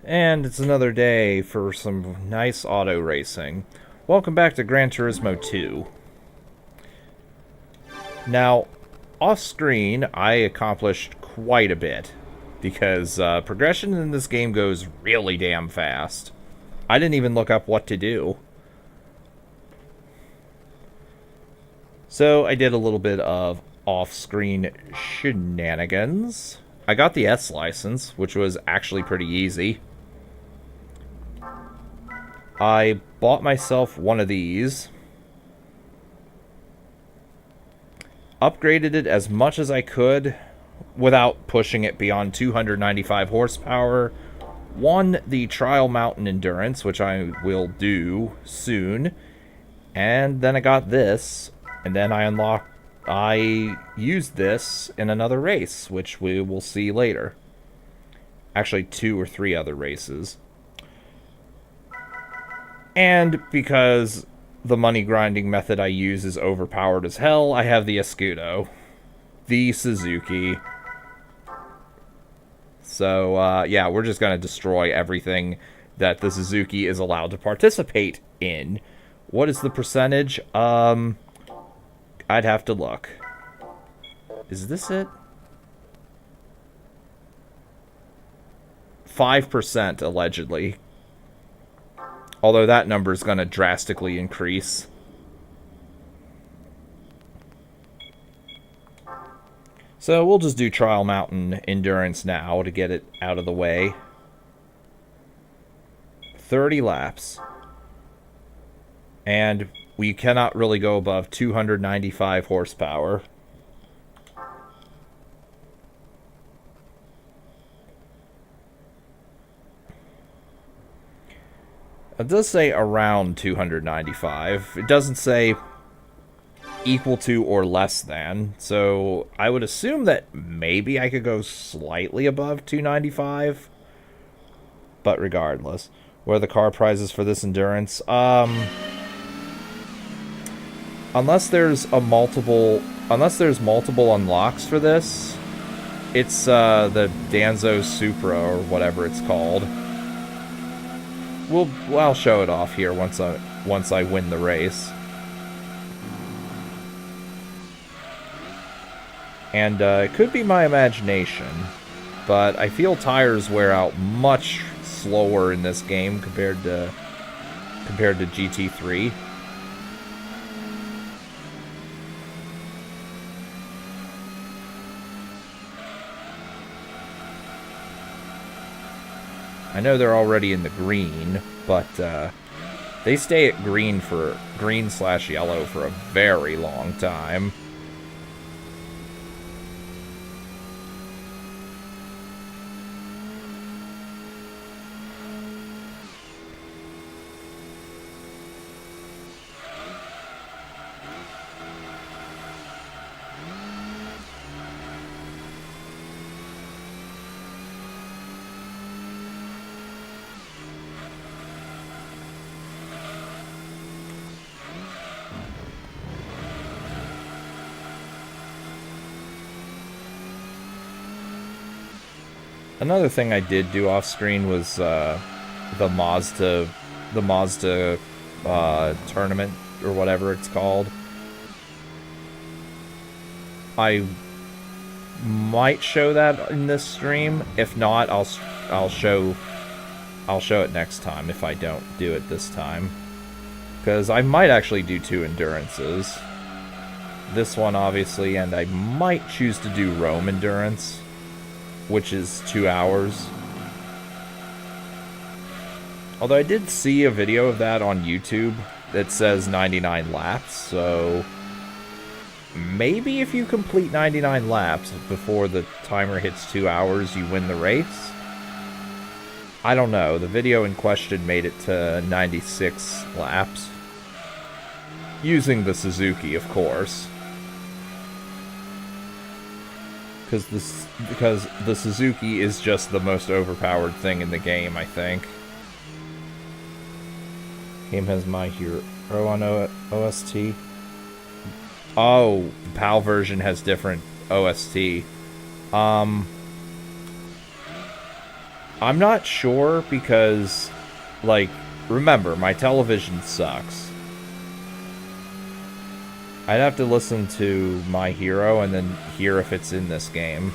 And it's another day for some nice auto racing. Welcome back to Gran Turismo 2. Now, off screen, I accomplished quite a bit because progression in this game goes really damn fast. I didn't even look up what to do. So I did a little bit of off-screen shenanigans. I got the S license, which was actually pretty easy. I bought myself one of these, upgraded it as much as I could without pushing it beyond 295 horsepower, won the Trial Mountain Endurance, which I will do soon, and then I got this, and then I used this in another race, which we will see later. Actually, 2 or 3 other races. And because the money grinding method I use is overpowered as hell, I have the Escudo. The Suzuki. So, yeah, we're just going to destroy everything that the Suzuki is allowed to participate in. What is the percentage? I'd have to look. Is this it? 5%, allegedly. Although that number is going to drastically increase. So we'll just do Trial Mountain Endurance now to get it out of the way. 30 laps. And we cannot really go above 295 horsepower. It does say around 295. It doesn't say equal to or less than. So I would assume that maybe I could go slightly above 295. But regardless. What are the car prizes for this endurance? Unless there's multiple unlocks for this, it's the Danzo Supra or whatever it's called. I'll show it off here once I win the race. And it could be my imagination, but I feel tires wear out much slower in this game compared to GT3. I know they're already in the green, but they stay at green/yellow for a very long time. Another thing I did do off screen was the Mazda tournament or whatever it's called. I might show that in this stream. If not, I'll show it next time if I don't do it this time. Because I might actually do 2 endurances. This one obviously, and I might choose to do Rome Endurance, which is 2 hours. Although I did see a video of that on YouTube that says 99 laps, so maybe if you complete 99 laps before the timer hits 2 hours, you win the race? I don't know. The video in question made it to 96 laps. Using the Suzuki, of course. Because the Suzuki is just the most overpowered thing in the game, I think. Game has My Hero on OST. Oh, the PAL version has different OST. I'm not sure because, like, remember, my television sucks. I'd have to listen to My Hero and then hear if it's in this game.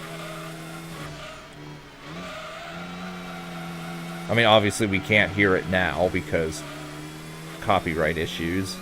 I mean, obviously we can't hear it now because copyright issues.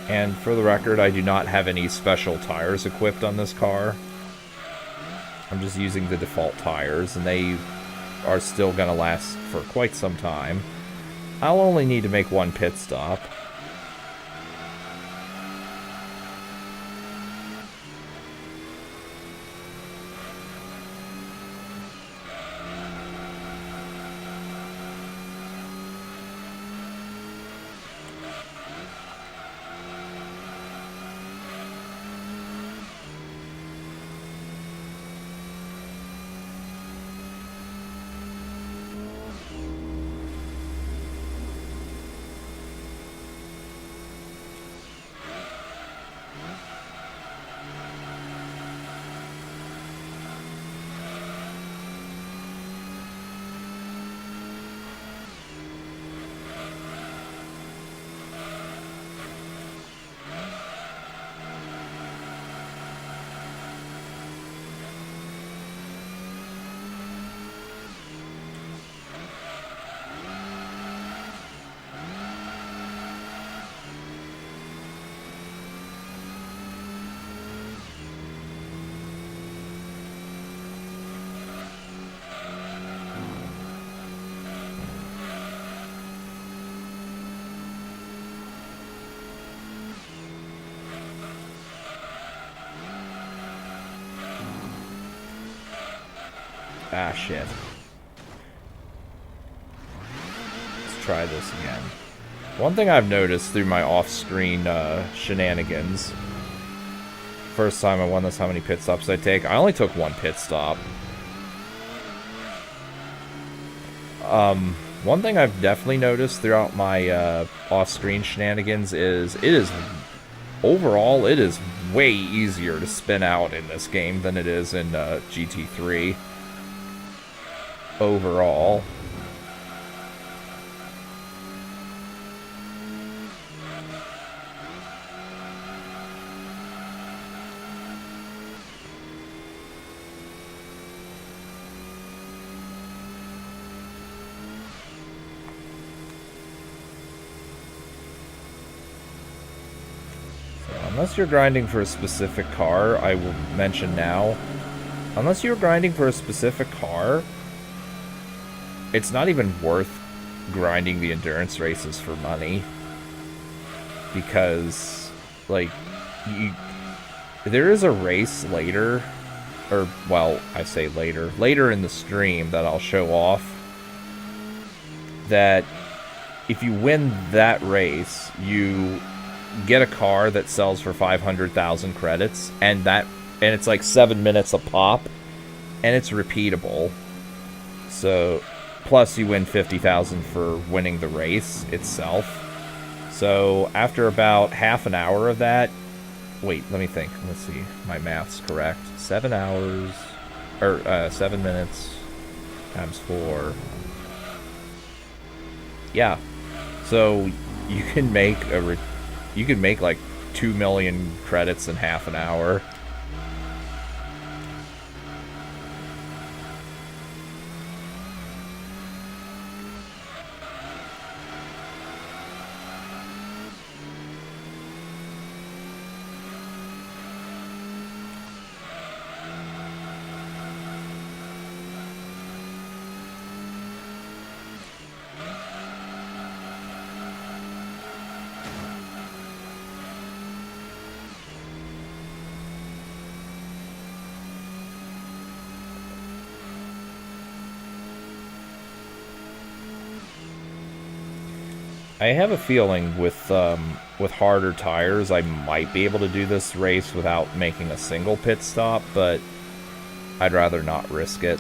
And for the record, I do not have any special tires equipped on this car. I'm just using the default tires, and they are still going to last for quite some time. I'll only need to make one pit stop. Ah, shit. Let's try this again. One thing I've noticed through my off-screen shenanigans, first time I won this, how many pit stops I take? I only took one pit stop. One thing I've definitely noticed throughout my off-screen shenanigans is overall, it is way easier to spin out in this game than it is in GT3. Overall. Unless you're grinding for a specific car, I will mention now, unless you're grinding for a specific car, it's not even worth grinding the endurance races for money. Because, like, there is a race later, or, well, I say later in the stream that I'll show off, that if you win that race, you get a car that sells for 500,000 credits, and it's like 7 minutes a pop, and it's repeatable. So, plus you win 50,000 for winning the race itself. So after about half an hour of that, wait, let me think. Let's see, my math's correct. 7 hours, or 7 minutes times 4. Yeah. So you can make like 2 million credits in half an hour. I have a feeling with harder tires, I might be able to do this race without making a single pit stop, but I'd rather not risk it.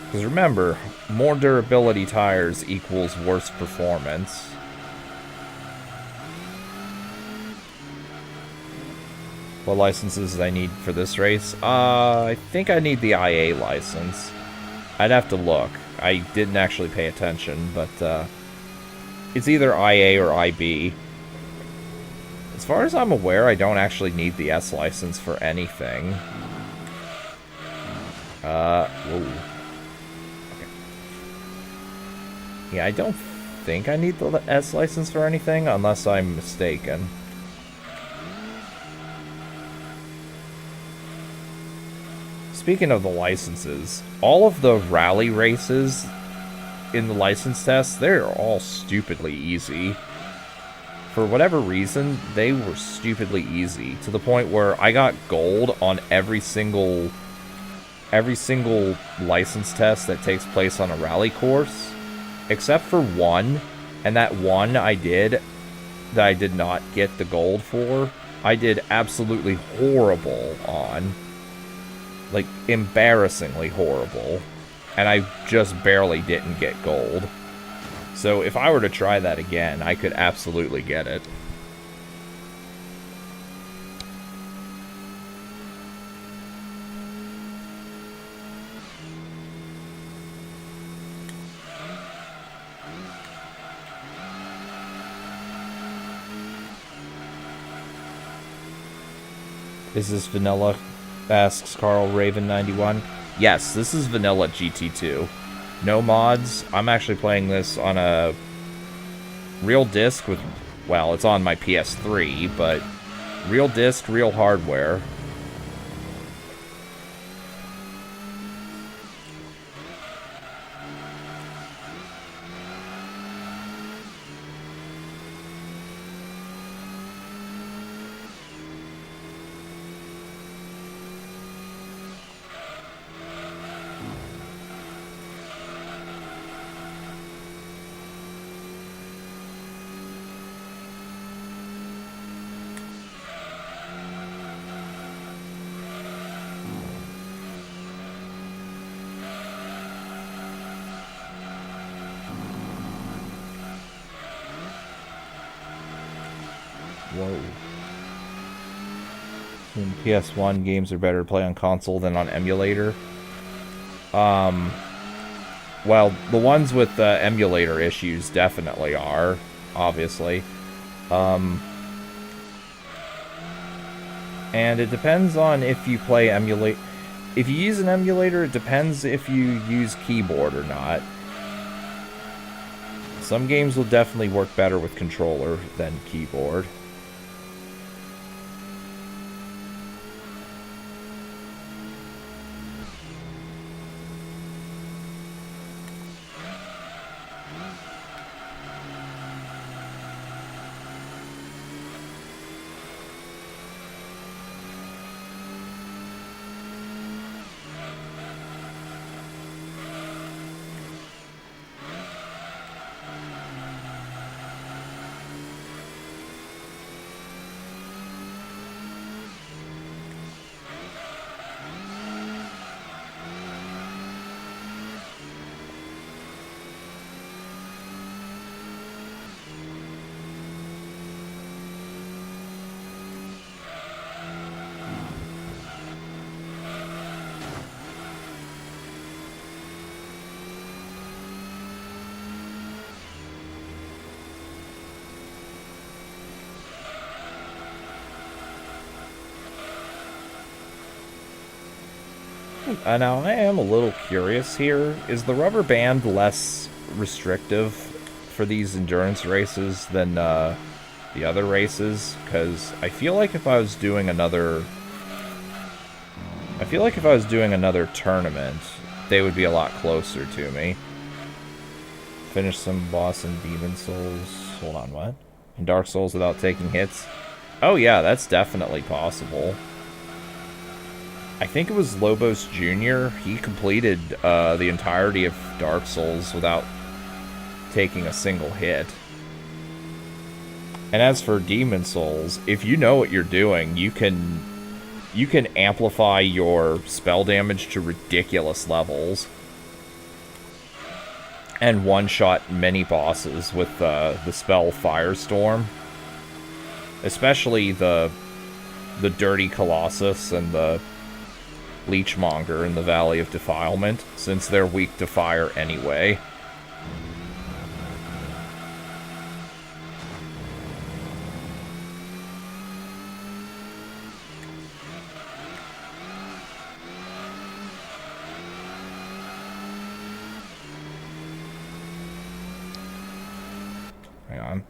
Because remember, more durability tires equals worse performance. What licenses I need for this race? I think I need the IA license. I'd have to look. I didn't actually pay attention, but it's either IA or IB. As far as I'm aware, I don't actually need the S license for anything. Whoa. Okay. Yeah, I don't think I need the S license for anything, unless I'm mistaken. Speaking of the licenses, all of the rally races in the license test, they're all stupidly easy. For whatever reason, they were stupidly easy, to the point where I got gold on every single license test that takes place on a rally course, except for one, and that one I did that I did not get the gold for, I did absolutely horrible on. Like, embarrassingly horrible. And I just barely didn't get gold. So if I were to try that again, I could absolutely get it. Is this vanilla? Asks Carl Raven 91. Yes, this is vanilla GT2. No mods. I'm actually playing this on a real disc with, well, it's on my PS3, but real disc, real hardware. Whoa. PS1 games are better to play on console than on emulator. Well, the ones with emulator issues definitely are, obviously. And it depends on if you play emulate. If you use an emulator, it depends if you use keyboard or not. Some games will definitely work better with controller than keyboard. Now, I am a little curious here. Is the rubber band less restrictive for these endurance races than the other races? Because I feel like if I was doing another... tournament, they would be a lot closer to me. Finish some boss in Demon Souls... Hold on, what? In Dark Souls without taking hits? Oh yeah, that's definitely possible. I think it was Lobos Jr. He completed the entirety of Dark Souls without taking a single hit. And as for Demon Souls, if you know what you're doing, you can amplify your spell damage to ridiculous levels. And one-shot many bosses with the spell Firestorm. Especially the Dirty Colossus and the Leechmonger in the Valley of Defilement, since they're weak to fire anyway. Hang on.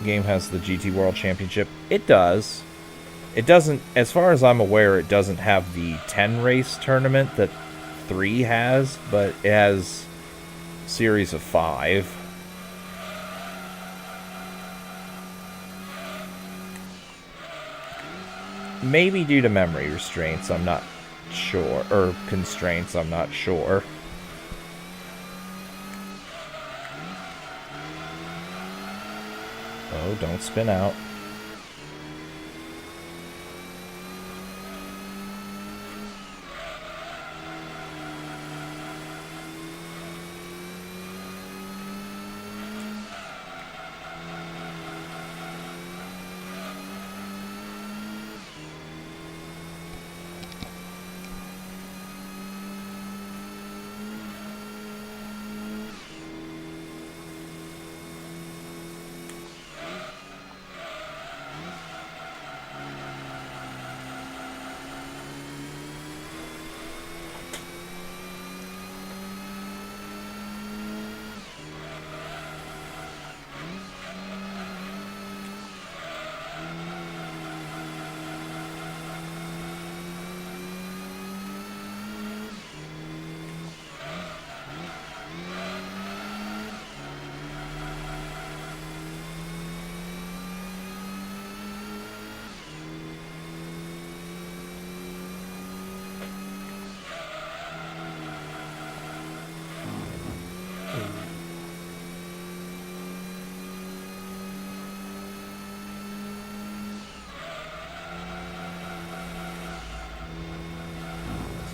Game has the GT World Championship. It does. It doesn't, as far as I'm aware, it doesn't have the 10 race tournament that 3 has, but it has series of 5. Maybe due to memory restraints, I'm not sure, or constraints, I'm not sure. Oh, don't spin out.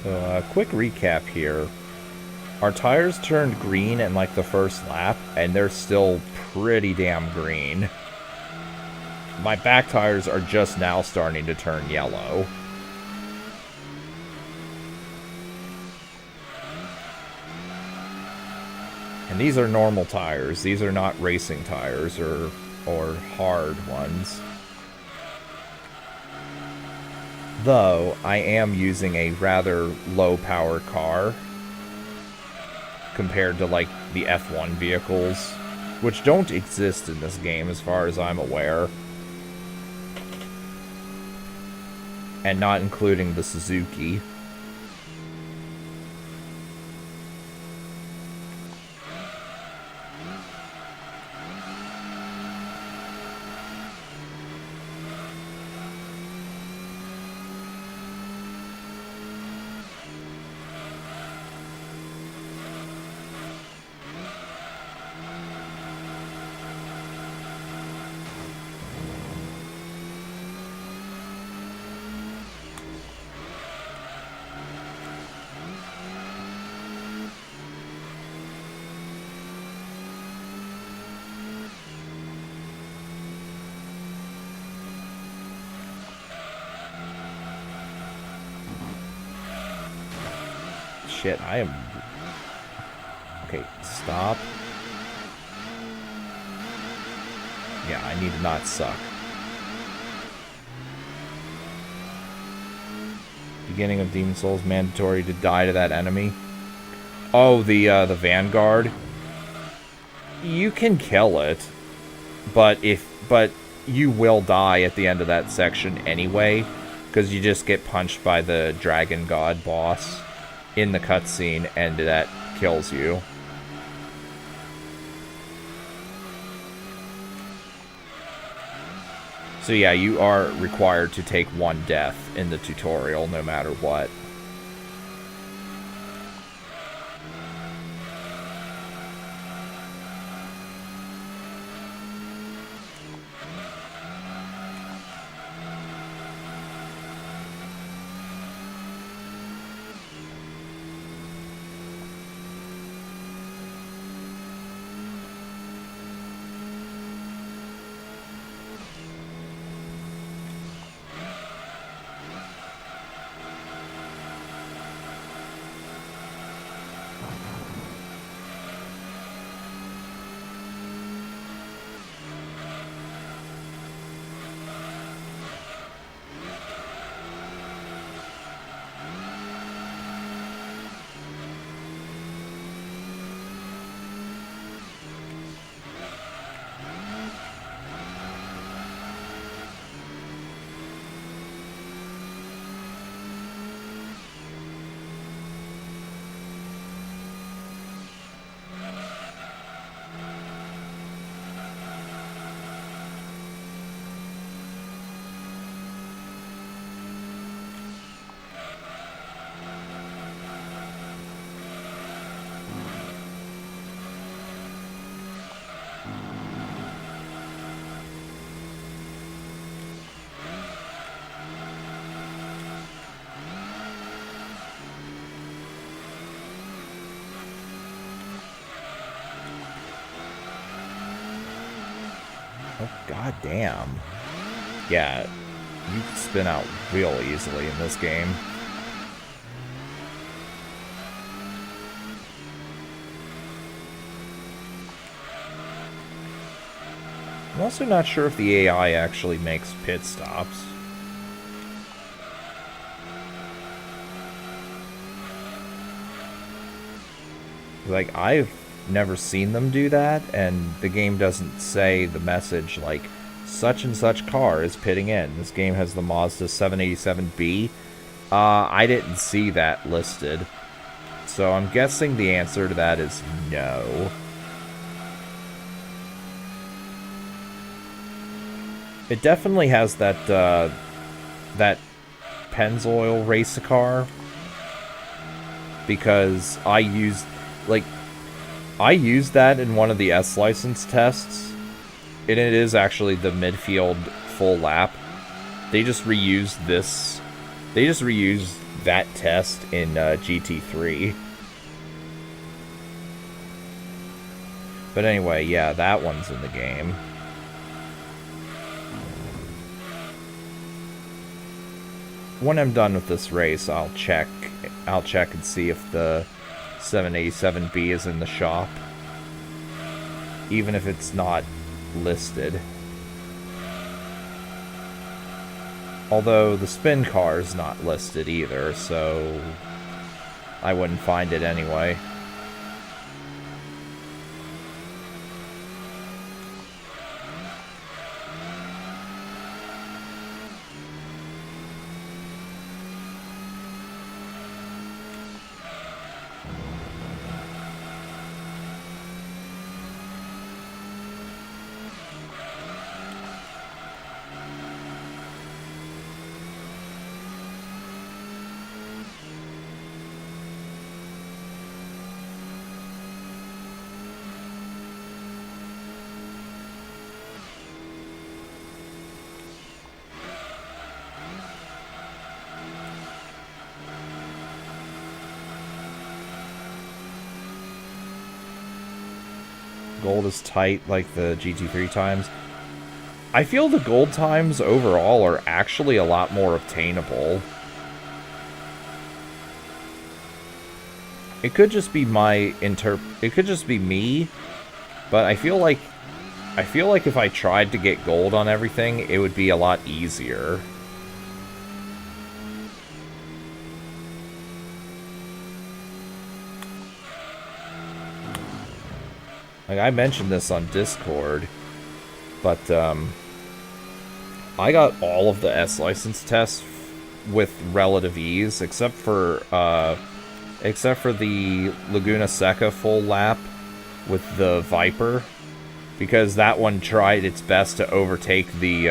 So, quick recap here. Our tires turned green in, like, the first lap, and they're still pretty damn green. My back tires are just now starting to turn yellow. And these are normal tires. These are not racing tires or hard ones. Though, I am using a rather low-power car compared to, like, the F1 vehicles, which don't exist in this game as far as I'm aware. And not including the Suzuki. Shit, I am... Okay, stop. Yeah, I need to not suck. Beginning of Demon Souls, mandatory to die to that enemy. Oh, the Vanguard. You can kill it, but you will die at the end of that section anyway. Because you just get punched by the Dragon God boss in the cutscene, and that kills you. So yeah, you are required to take one death in the tutorial, no matter what. Oh, god damn. Yeah, you spin out real easily in this game. I'm also not sure if the AI actually makes pit stops. Like, I've never seen them do that, and the game doesn't say the message like, such and such car is pitting in. This game has the Mazda 787B. I didn't see that listed. So I'm guessing the answer to that is no. It definitely has that, that Pennzoil race-a-car. Because I used that in one of the S license tests, and it is actually the midfield full lap. They just reused this. They just reused that test in GT3. But anyway, yeah, that one's in the game. When I'm done with this race, I'll check and see if the 787B is in the shop, even if it's not listed. Although the spin car is not listed either, so I wouldn't find it anyway. Gold is tight like the GT3 times. I feel the gold times overall are actually a lot more obtainable. It could just be it could just be me, but I feel like if I tried to get gold on everything, it would be a lot easier. Like, I mentioned this on Discord, but I got all of the S license tests with relative ease, except for the Laguna Seca full lap with the Viper, because that one tried its best to overtake the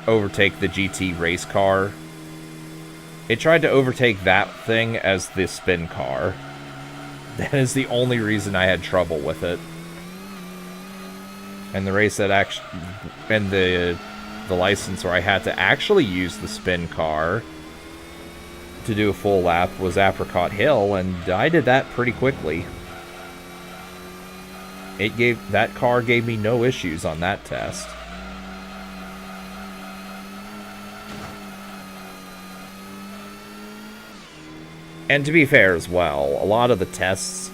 GT race car. It tried to overtake that thing as the spin car. That is the only reason I had trouble with it. And the race that the license where I had to actually use the spin car to do a full lap was Apricot Hill, and I did that pretty quickly. That car gave me no issues on that test. And to be fair as well, a lot of the tests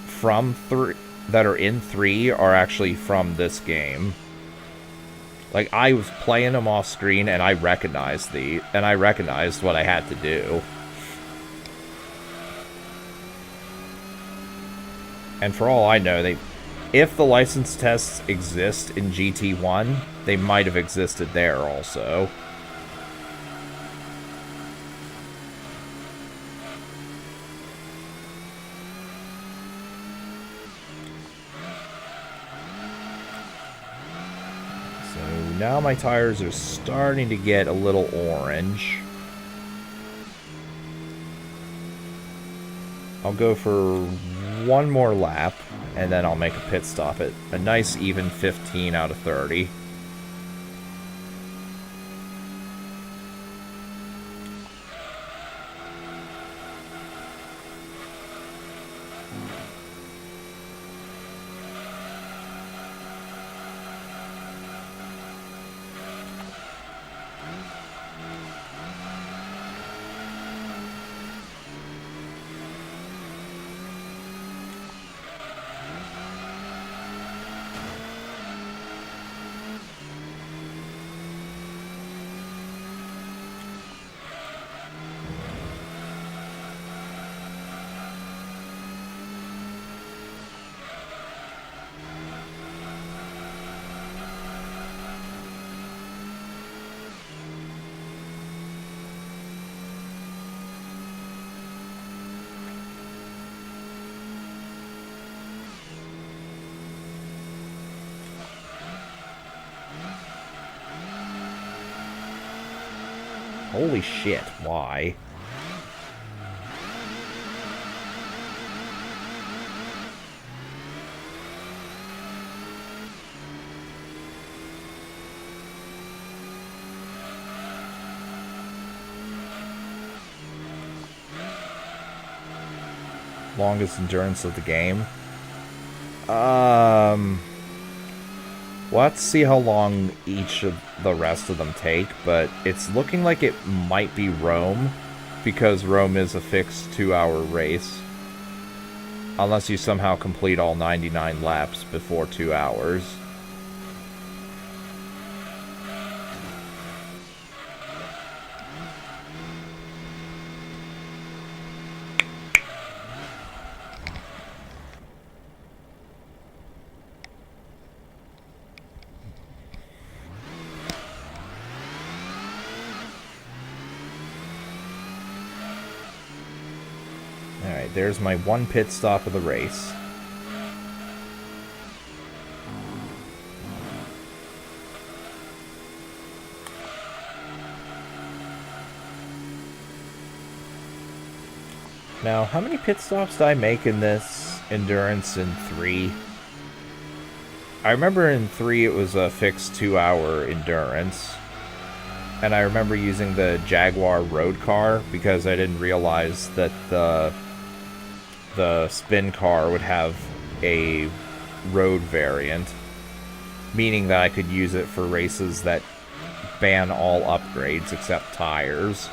from 3 that are in 3 are actually from this game. Like, I was playing them off screen and I recognized what I had to do. And for all I know, if the license tests exist in GT1, they might have existed there also. Now my tires are starting to get a little orange. I'll go for one more lap, and then I'll make a pit stop at a nice even 15 out of 30. Holy shit, why? Longest endurance of the game. Let's see how long each of the rest of them take, but it's looking like it might be Rome, because Rome is a fixed 2-hour race. Unless you somehow complete all 99 laps before 2 hours. Alright, there's my one pit stop of the race. Now, how many pit stops did I make in this endurance in 3? I remember in 3 it was a fixed 2-hour endurance. And I remember using the Jaguar road car because I didn't realize that the spin car would have a road variant, meaning that I could use it for races that ban all upgrades except tires.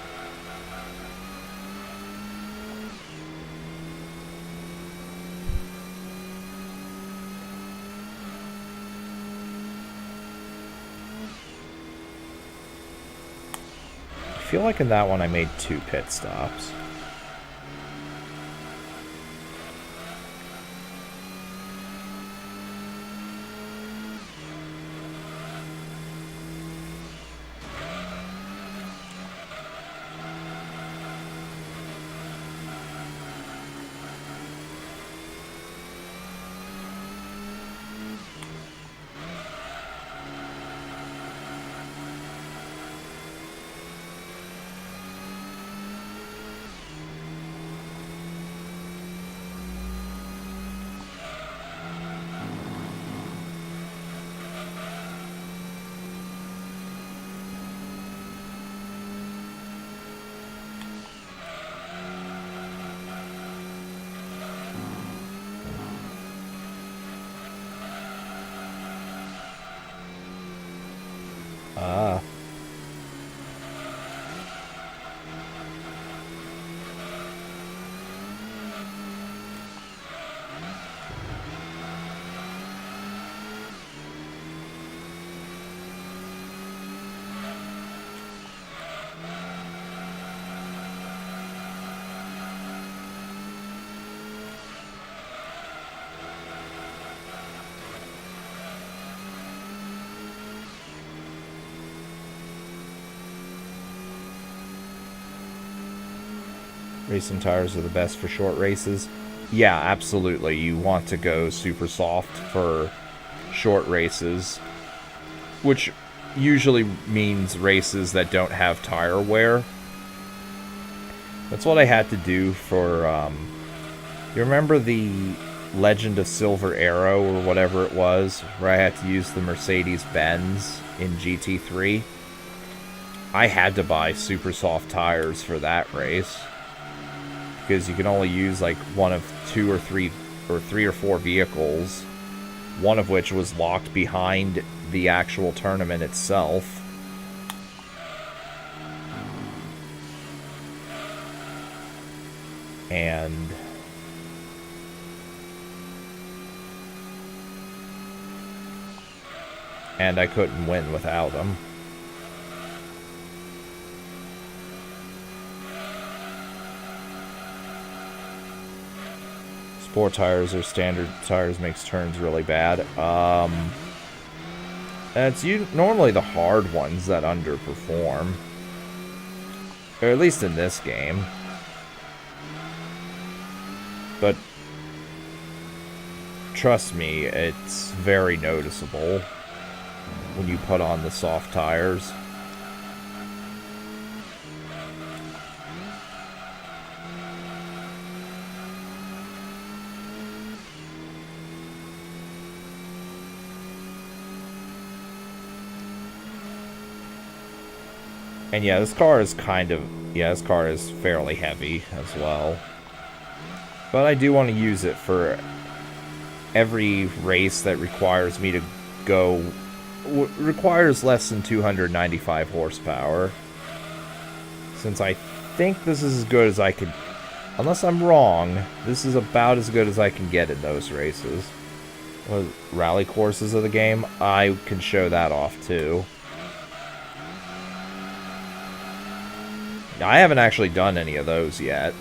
I feel like in that one I made 2 pit stops. Ah. Racing tires are the best for short races. Yeah, absolutely. You want to go super soft for short races, which usually means races that don't have tire wear. That's what I had to do for, you remember the Legend of Silver Arrow or whatever it was, where I had to use the Mercedes-Benz in GT3? I had to buy super soft tires for that race, because you can only use like one of two or three or four vehicles, one of which was locked behind the actual tournament itself. And I couldn't win without them. Sport tires or standard tires makes turns really bad. And it's normally the hard ones that underperform. Or at least in this game. But trust me, it's very noticeable when you put on the soft tires. And yeah, this car is this car is fairly heavy as well. But I do want to use it for every race that requires me to go, requires less than 295 horsepower. Since I think this is as good as I could, unless I'm wrong, this is about as good as I can get in those races. Rally courses of the game, I can show that off too. I haven't actually done any of those yet.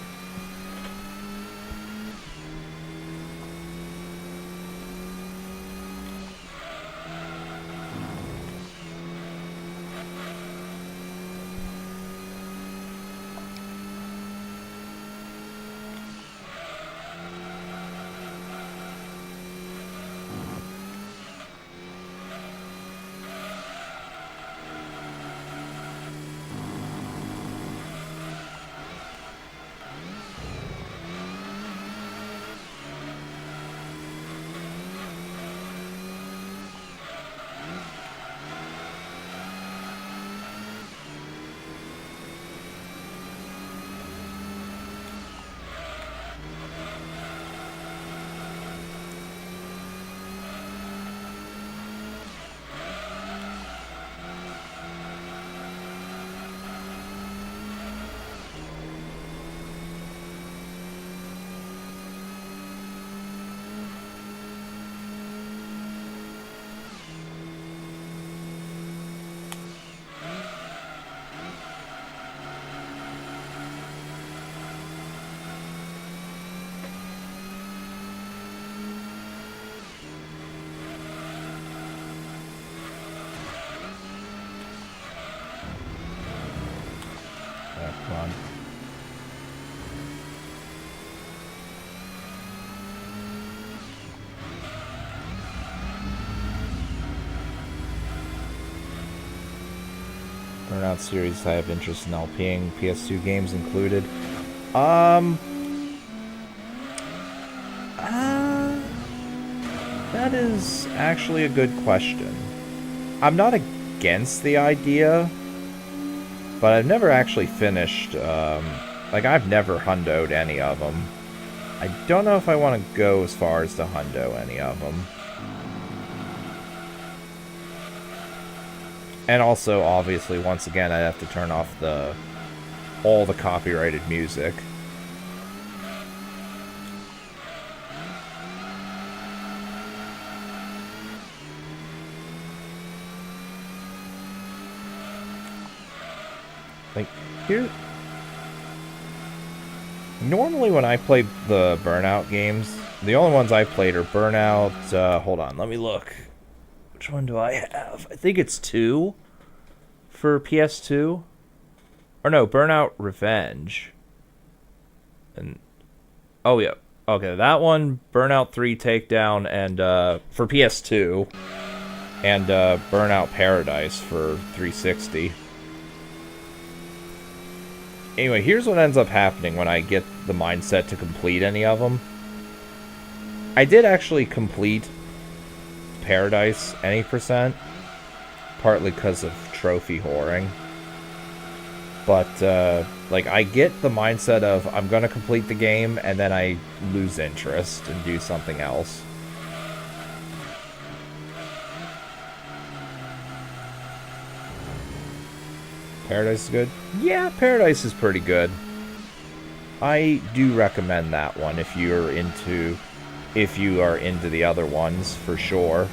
Come on. Burnout series, I have interest in LPing, PS2 games included. That is actually a good question. I'm not against the idea, but I've never actually finished, like, I've never hundoed any of them. I don't know if I want to go as far as to hundo any of them. And also, obviously, once again, I have to turn off all the copyrighted music. Like, here... Normally when I play the Burnout games, the only ones I played are Burnout... hold on, let me look. Which one do I have? I think it's 2 for PS2. Or no, Burnout Revenge. And oh yeah. Okay, that one, Burnout 3 Takedown, and for PS2. And Burnout Paradise for 360. Anyway, here's what ends up happening when I get the mindset to complete any of them. I did actually complete Paradise any percent, partly because of trophy whoring. But, like, I get the mindset of I'm gonna complete the game, and then I lose interest and do something else. Paradise is good? Yeah, Paradise is pretty good. I do recommend that one if you are into the other ones, for sure.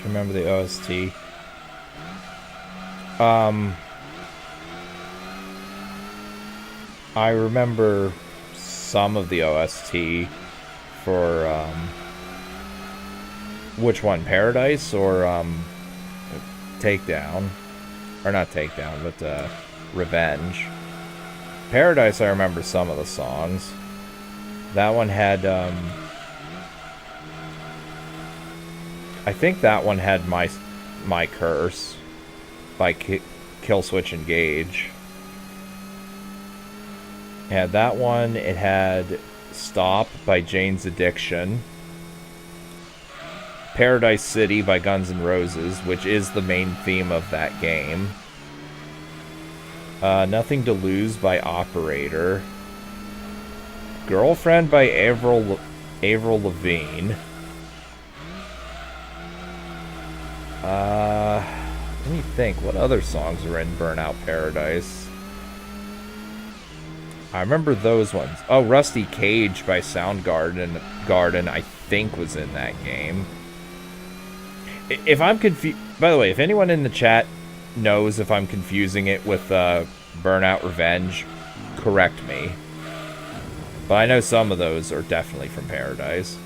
Remember the OST. I remember some of the OST for which one? Paradise or Takedown? Or not Takedown, but Revenge. Paradise, I remember some of the songs. That one had I think that one had My Curse by Killswitch Engage. Yeah, that one, it had Stop by Jane's Addiction. Paradise City by Guns N' Roses, which is the main theme of that game. Nothing to Lose by Operator. Girlfriend by Avril Lavigne. Let me think. What other songs are in Burnout Paradise? I remember those ones. Oh, Rusty Cage by Soundgarden, I think was in that game. If I'm confused... By the way, if anyone in the chat knows if I'm confusing it with Burnout Revenge, correct me. But I know some of those are definitely from Paradise.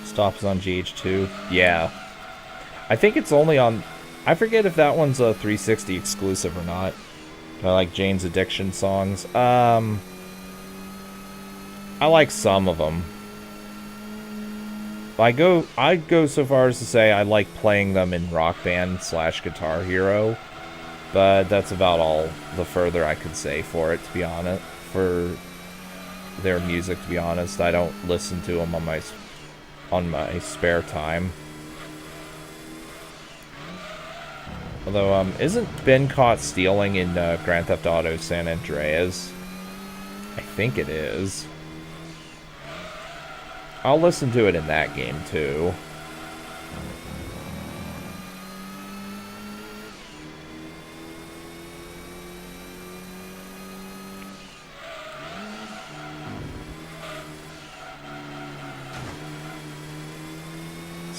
Stops on GH2. Yeah. I think it's only on... I forget if that one's a 360 exclusive or not. I like Jane's Addiction songs. I like some of them. I'd go so far as to say I like playing them in Rock Band / Guitar Hero. But that's about all the further I could say for it, to be honest. For their music, to be honest. I don't listen to them on my spare time. Although, isn't Ben caught stealing in Grand Theft Auto San Andreas? I think it is. I'll listen to it in that game, too.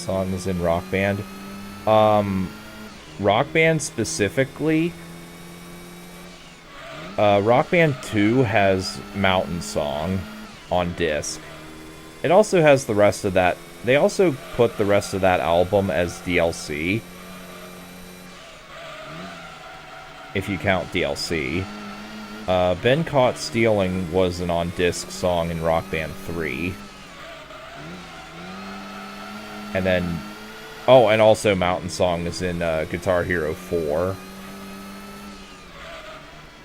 song is in Rock Band. Rock Band specifically, Rock Band 2 has Mountain Song on disc. It also has the rest of that. They also put the rest of that album as DLC. If you count DLC. Been Caught Stealing was an on-disc song in Rock Band 3. And then... Oh, and also Mountain Song is in Guitar Hero 4.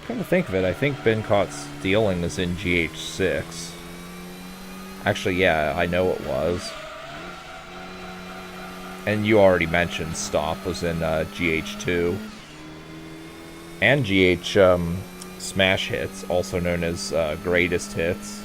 Come to think of it, I think Been Caught Stealing is in GH6. Actually, yeah, I know it was. And you already mentioned Stop was in GH2. And GH Smash Hits, also known as Greatest Hits.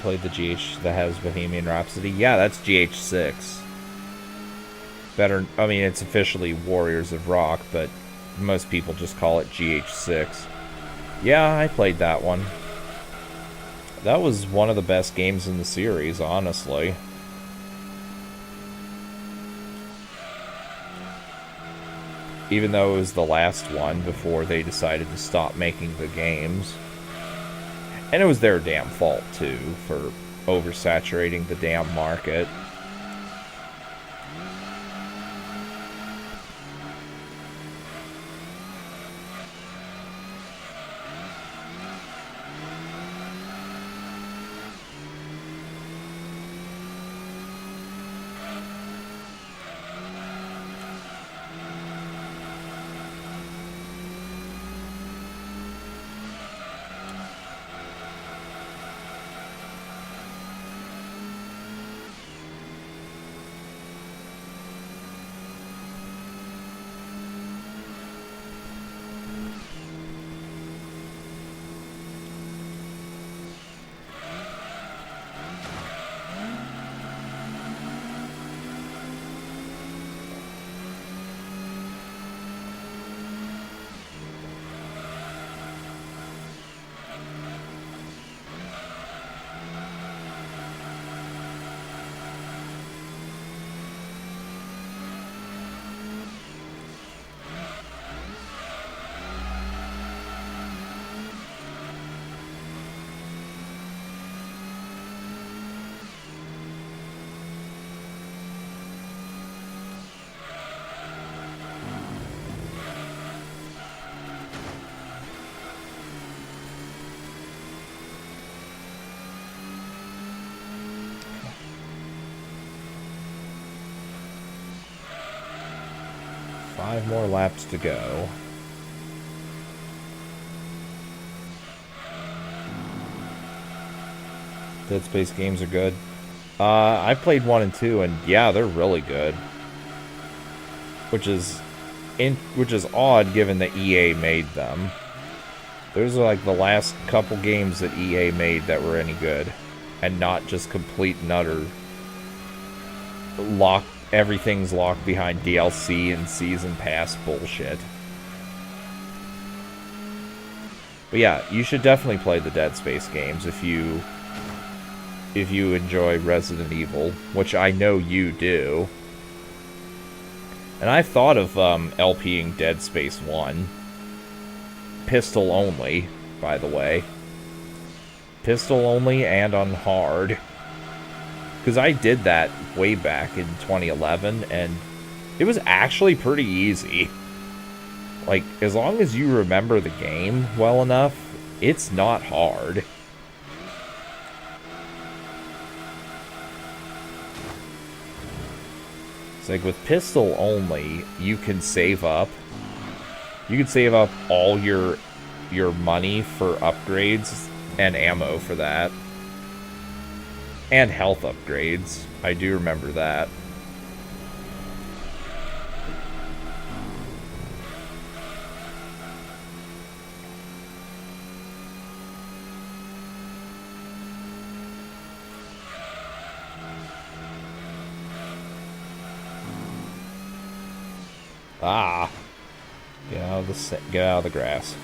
Played the GH that has Bohemian Rhapsody. Yeah, that's GH6. Better, I mean, it's officially Warriors of Rock, but most people just call it GH6. Yeah, I played that one. That was one of the best games in the series, honestly. Even though it was the last one before they decided to stop making the games. And it was their damn fault, too, for oversaturating the damn market. 5 more laps to go. Dead Space games are good. I played 1 and 2, and yeah, they're really good. Which is odd given that EA made them. Those are like the last couple games that EA made that were any good. And not just complete and utter everything's locked behind DLC and season pass bullshit. But yeah, you should definitely play the Dead Space games if you enjoy Resident Evil, which I know you do. And I've thought of LPing Dead Space 1. Pistol only, by the way. Pistol only and on hard. Because I did that way back in 2011, and it was actually pretty easy. Like, as long as you remember the game well enough, it's not hard. It's like with pistol only, you can save up. You can save up all your money for upgrades and ammo for that. And health upgrades. I do remember that. Ah. Get out of the grass.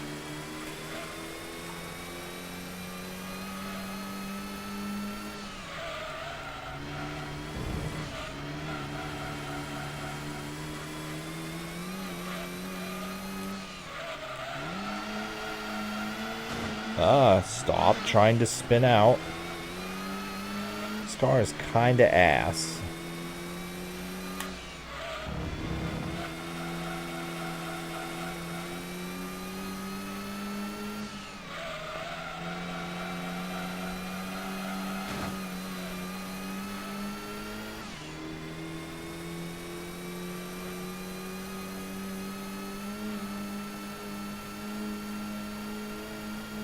Stop trying to spin out. This car is kinda ass.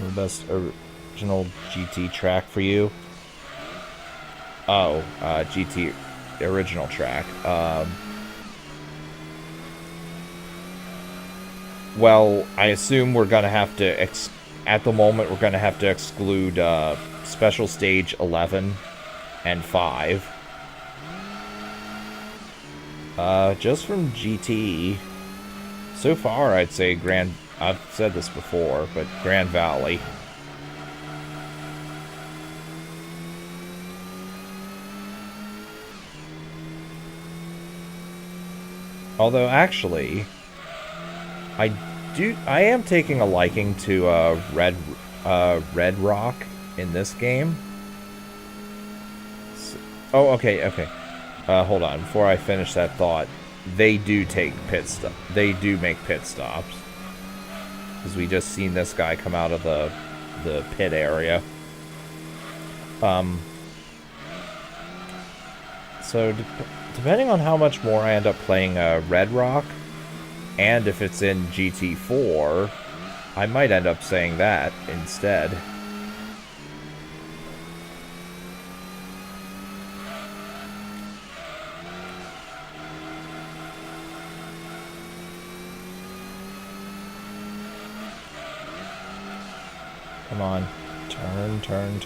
The best original GT track for you? Oh, GT original track. Well, I assume we're gonna have to at the moment we're gonna have to exclude Special Stage 11 and 5. Just from GT, so far I'd say Gran. I've said this before, but Grand Valley. Although, actually, I am taking a liking to Red Rock in this game. Oh, okay. Hold on. Before I finish that thought, they do make pit stops. Because we just seen this guy come out of the pit area. So, depending on how much more I end up playing Red Rock, and if it's in GT4, I might end up saying that instead. Come on. Turn.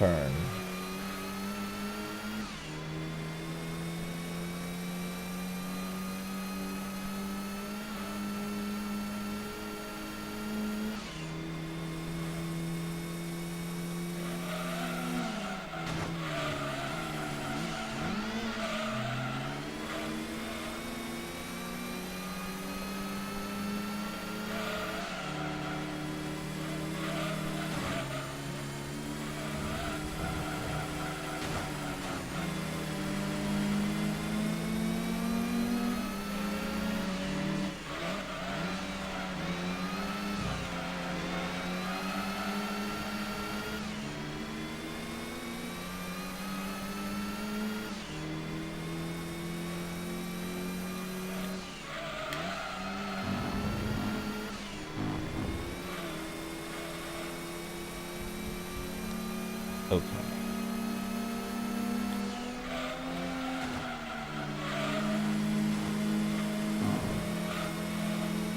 Okay.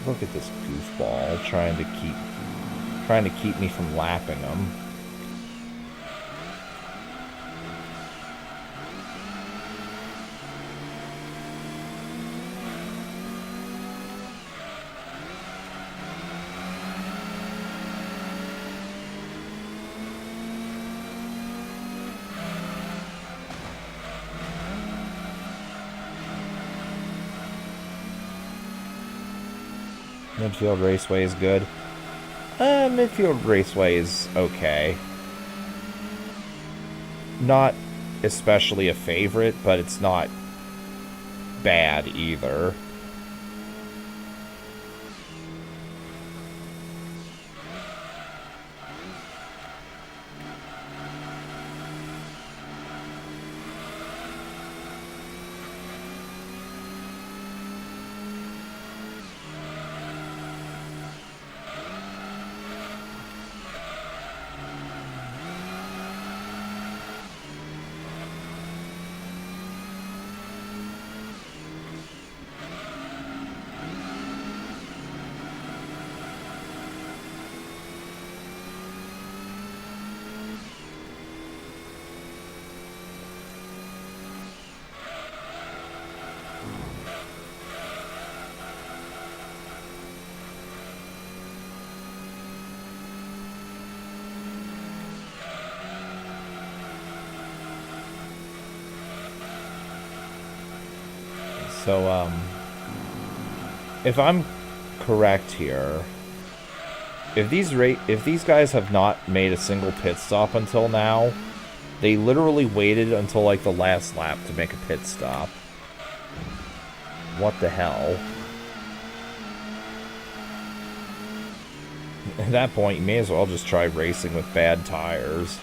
Look at this goofball trying to keep me from lapping him. Midfield Raceway is good. Midfield Raceway is okay. Not especially a favorite, but it's not bad either. So, if I'm correct here, if these guys have not made a single pit stop until now, they literally waited until like the last lap to make a pit stop. What the hell? At that point, you may as well just try racing with bad tires.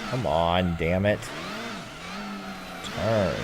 Come on, damn it. Turn.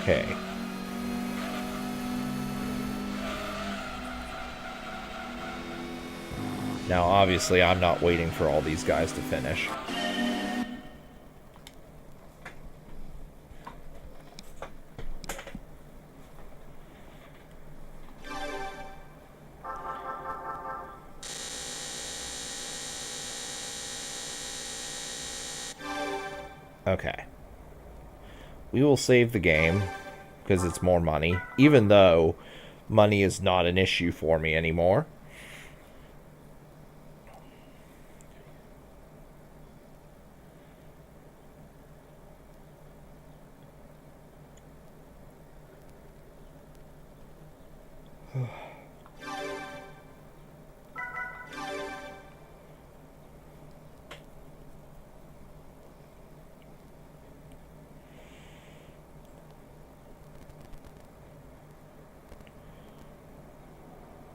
Okay. Now, obviously, I'm not waiting for all these guys to finish. Okay. We will save the game, because it's more money, even though money is not an issue for me anymore.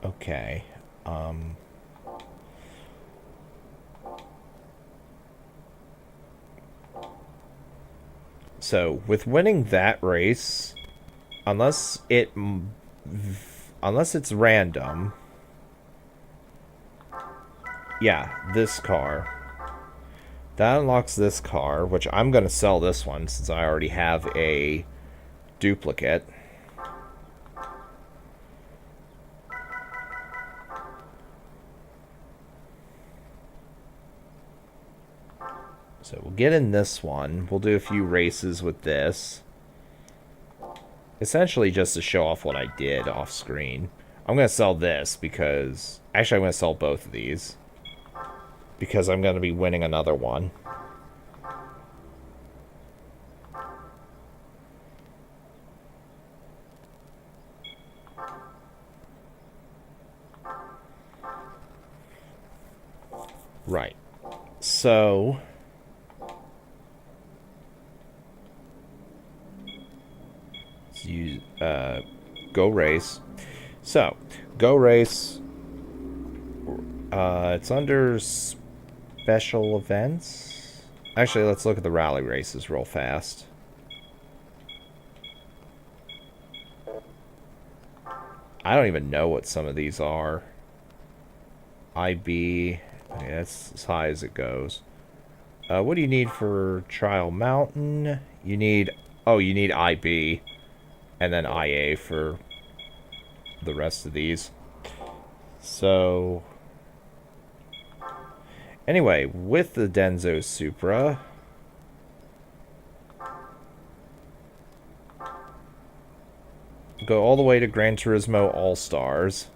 Okay. So, with winning that race, unless it's random, yeah, this car. That unlocks this car, which I'm going to sell this one since I already have a duplicate. So we'll get in this one. We'll do a few races with this. Essentially just to show off what I did off screen. I'm going to sell this because... Actually, I'm going to sell both of these. Because I'm going to be winning another one. Right. So... let's use... go race. So, go race... it's under special events. Actually, let's look at the rally races real fast. I don't even know what some of these are. IB. Okay, that's as high as it goes. What do you need for Trial Mountain? You need... oh, you need IB. And then IA for the rest of these. So... anyway, with the Denso Supra... go all the way to Gran Turismo All-Stars.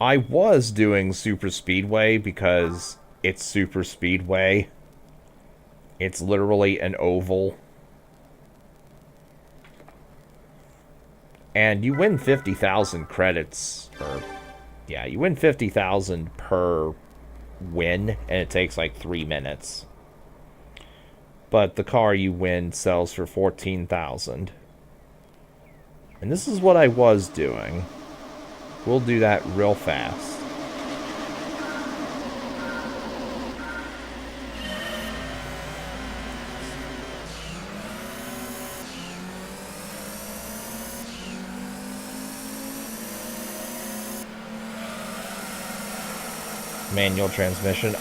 I was doing Super Speedway because it's Super Speedway. It's literally an oval. And you win 50,000 credits. Or, yeah, you win 50,000 per win, and it takes like 3 minutes. But the car you win sells for 14,000. And this is what I was doing. We'll do that real fast. Manual transmission.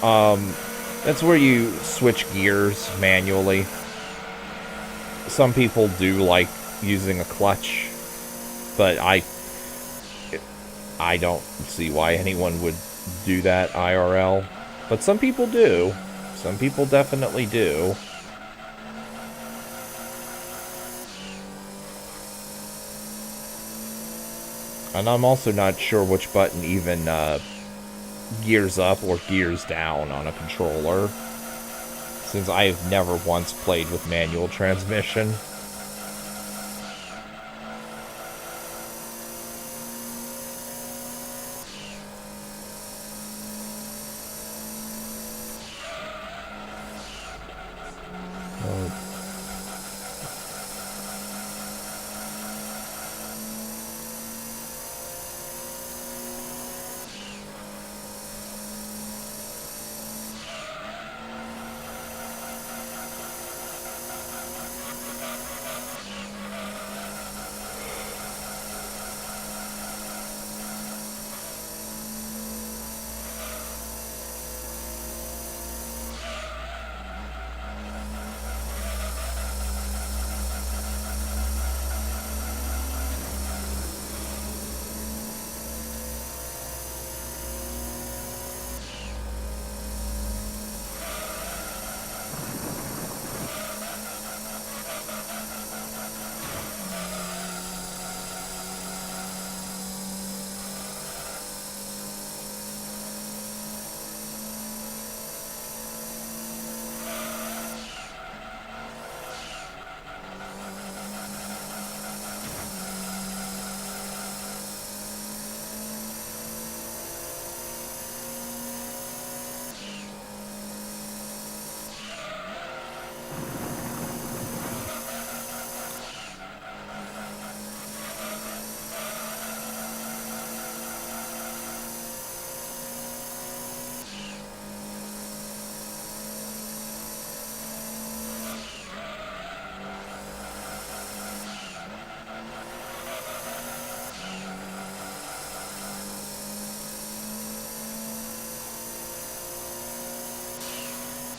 That's where you switch gears manually. Some people do like using a clutch, but I don't see why anyone would do that IRL. But some people do. Some people definitely do. And I'm also not sure which button even gears up or gears down on a controller, since I have never once played with manual transmission.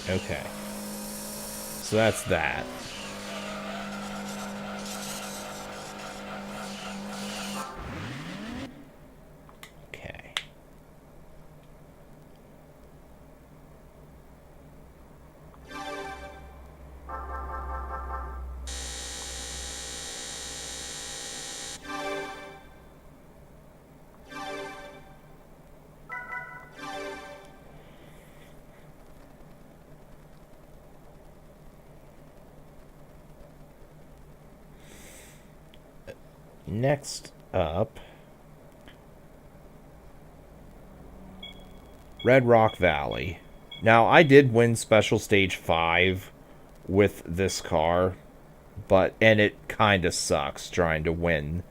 Okay. So that's that. Okay. Next up, Red Rock Valley. Now, I did win Special Stage 5 with this car, and it kind of sucks trying to win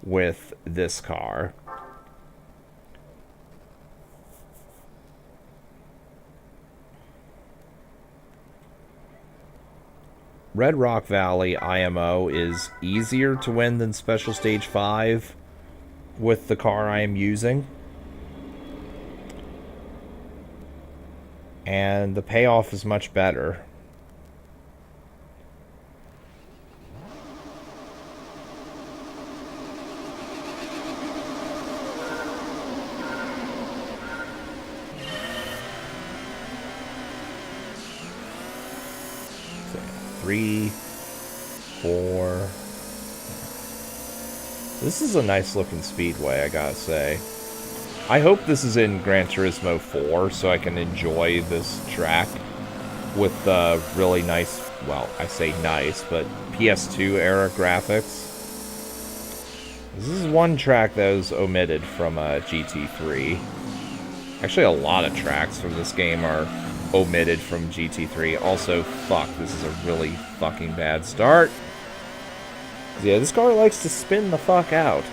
with this car. Red Rock Valley IMO is easier to win than Special Stage 5 with the car I am using. And the payoff is much better. So, 3, 4. This is a nice looking speedway, I gotta say. I hope this is in Gran Turismo 4 so I can enjoy this track with really nice, well, I say nice, but PS2 era graphics. This is one track that was omitted from GT3. Actually, a lot of tracks from this game are omitted from GT3. Also, fuck, this is a really fucking bad start. Yeah, this car likes to spin the fuck out.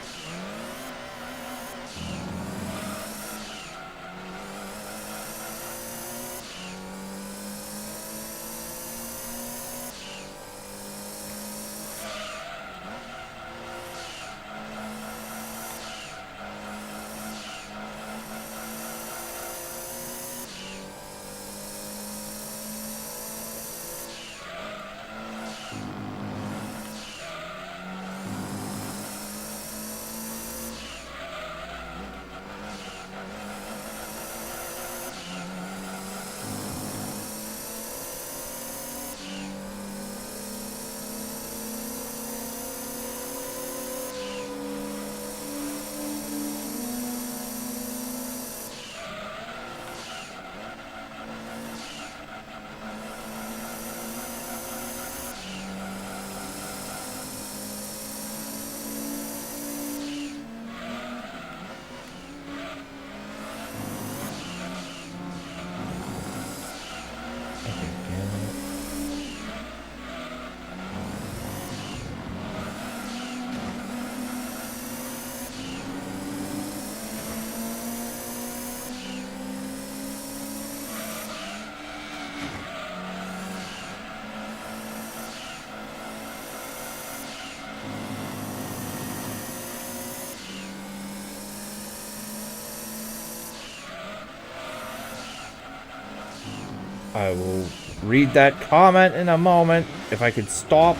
I will read that comment in a moment. If I could stop.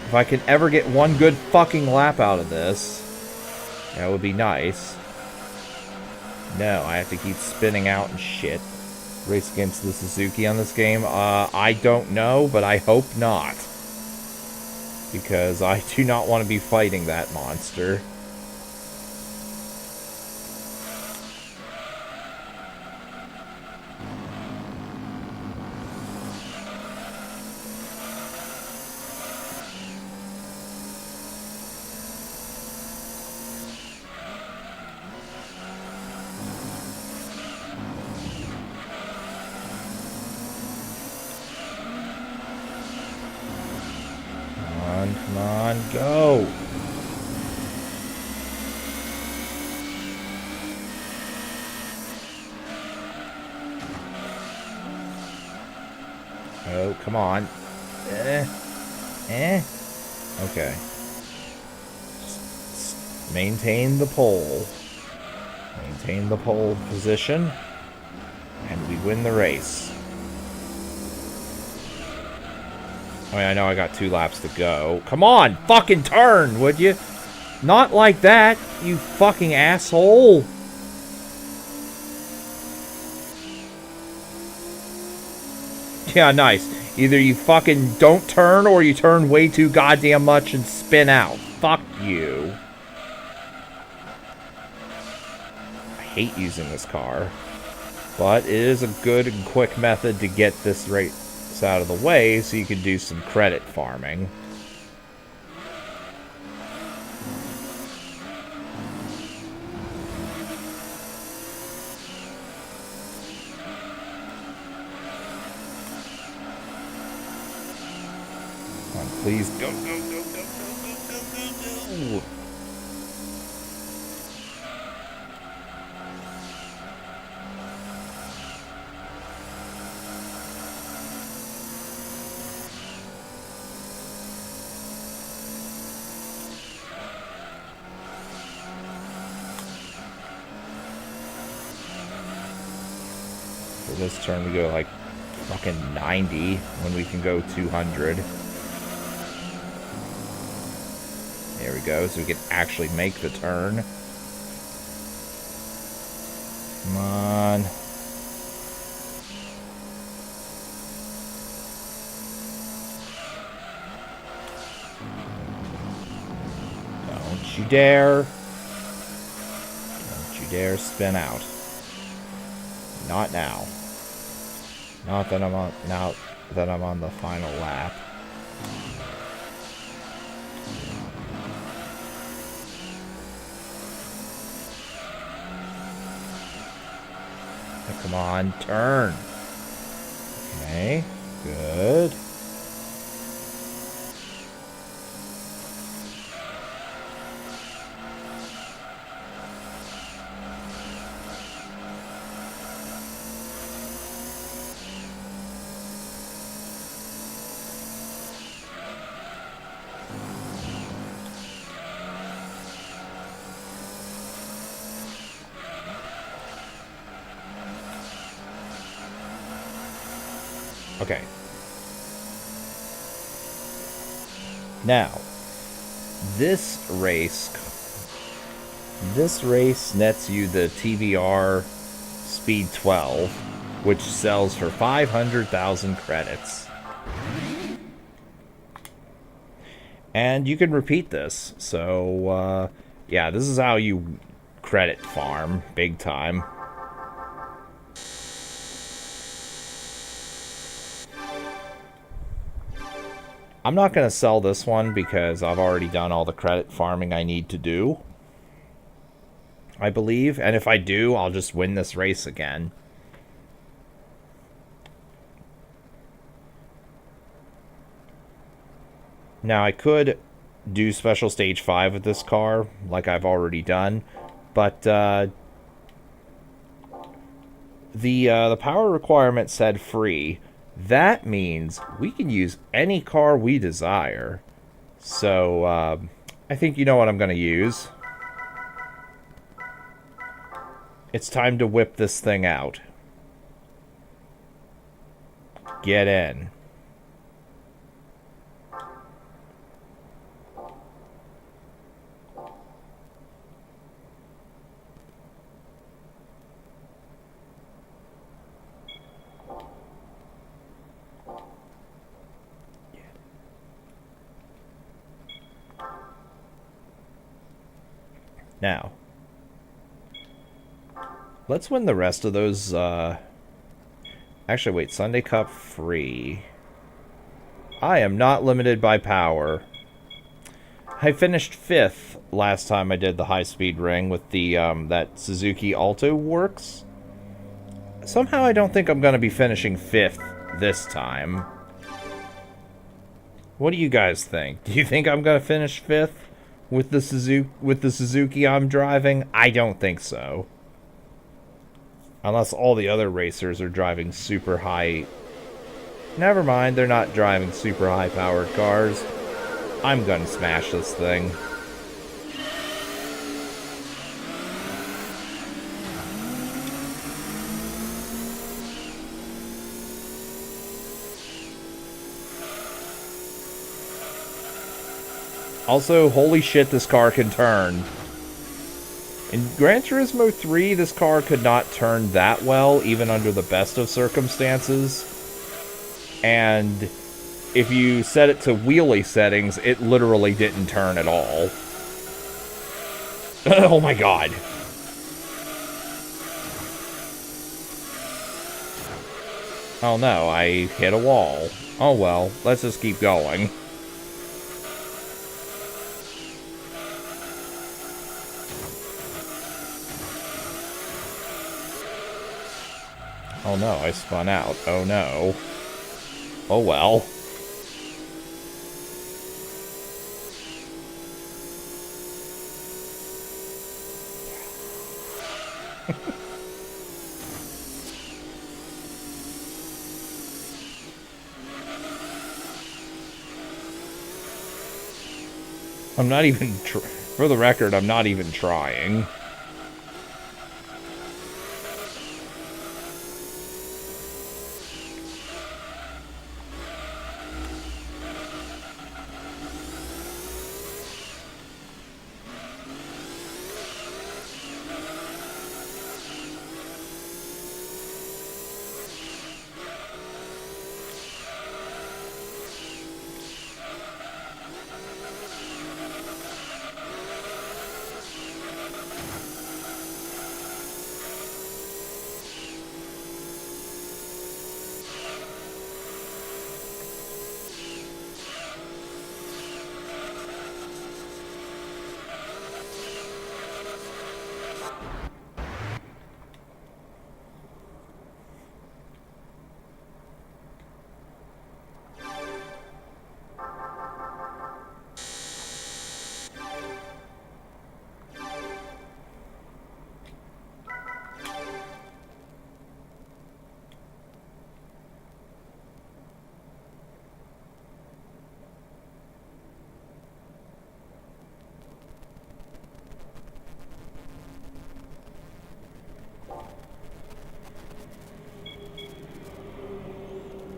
If I can ever get one good fucking lap out of this, that would be nice. No, I have to keep spinning out and shit. Race against the Suzuki on this game? I don't know, but I hope not. Because I do not want to be fighting that monster. Come on, go! Oh, come on. Okay. Just maintain the pole. Maintain the pole position. And we win the race. I mean, I know I got 2 laps to go. Come on, fucking turn, would you? Not like that, you fucking asshole. Yeah, nice. Either you fucking don't turn or you turn way too goddamn much and spin out. Fuck you. I hate using this car. But it is a good and quick method to get this race out of the way so you can do some credit farming. on, please. Go, go, go, go, go, go, go, go, go. For this turn, we go like fucking 90 when we can go 200. There we go, so we can actually make the turn. Come on. Don't you dare. Don't you dare spin out. Not now. Not that I'm on, now that I'm on the final lap. Come on, turn. Okay, good. Okay. Now, this race nets you the TVR Speed 12, which sells for 500,000 credits. And you can repeat this. So, yeah, this is how you credit farm big time. I'm not going to sell this one because I've already done all the credit farming I need to do, I believe. And if I do, I'll just win this race again. Now, I could do Special Stage 5 with this car, like I've already done, but the power requirement said free. That means we can use any car we desire. So, I think you know what I'm going to use. It's time to whip this thing out. Get in. Now, let's win the rest of those, actually, wait, Sunday Cup free. I am not limited by power. I finished 5th last time I did the high-speed ring with the, that Suzuki Alto Works. Somehow I don't think I'm going to be finishing 5th this time. What do you guys think? Do you think I'm going to finish 5th? With the Suzuki I'm driving? I don't think so. Unless all the other racers are driving super high... Never mind, they're not driving super high-powered cars. I'm gonna smash this thing. Also, holy shit, this car can turn. In Gran Turismo 3, this car could not turn that well, even under the best of circumstances. And if you set it to wheelie settings, it literally didn't turn at all. Oh my god. Oh no, I hit a wall. Oh well, let's just keep going. Oh no, I spun out. Oh no. Oh well. I'm not even... For the record, I'm not even trying.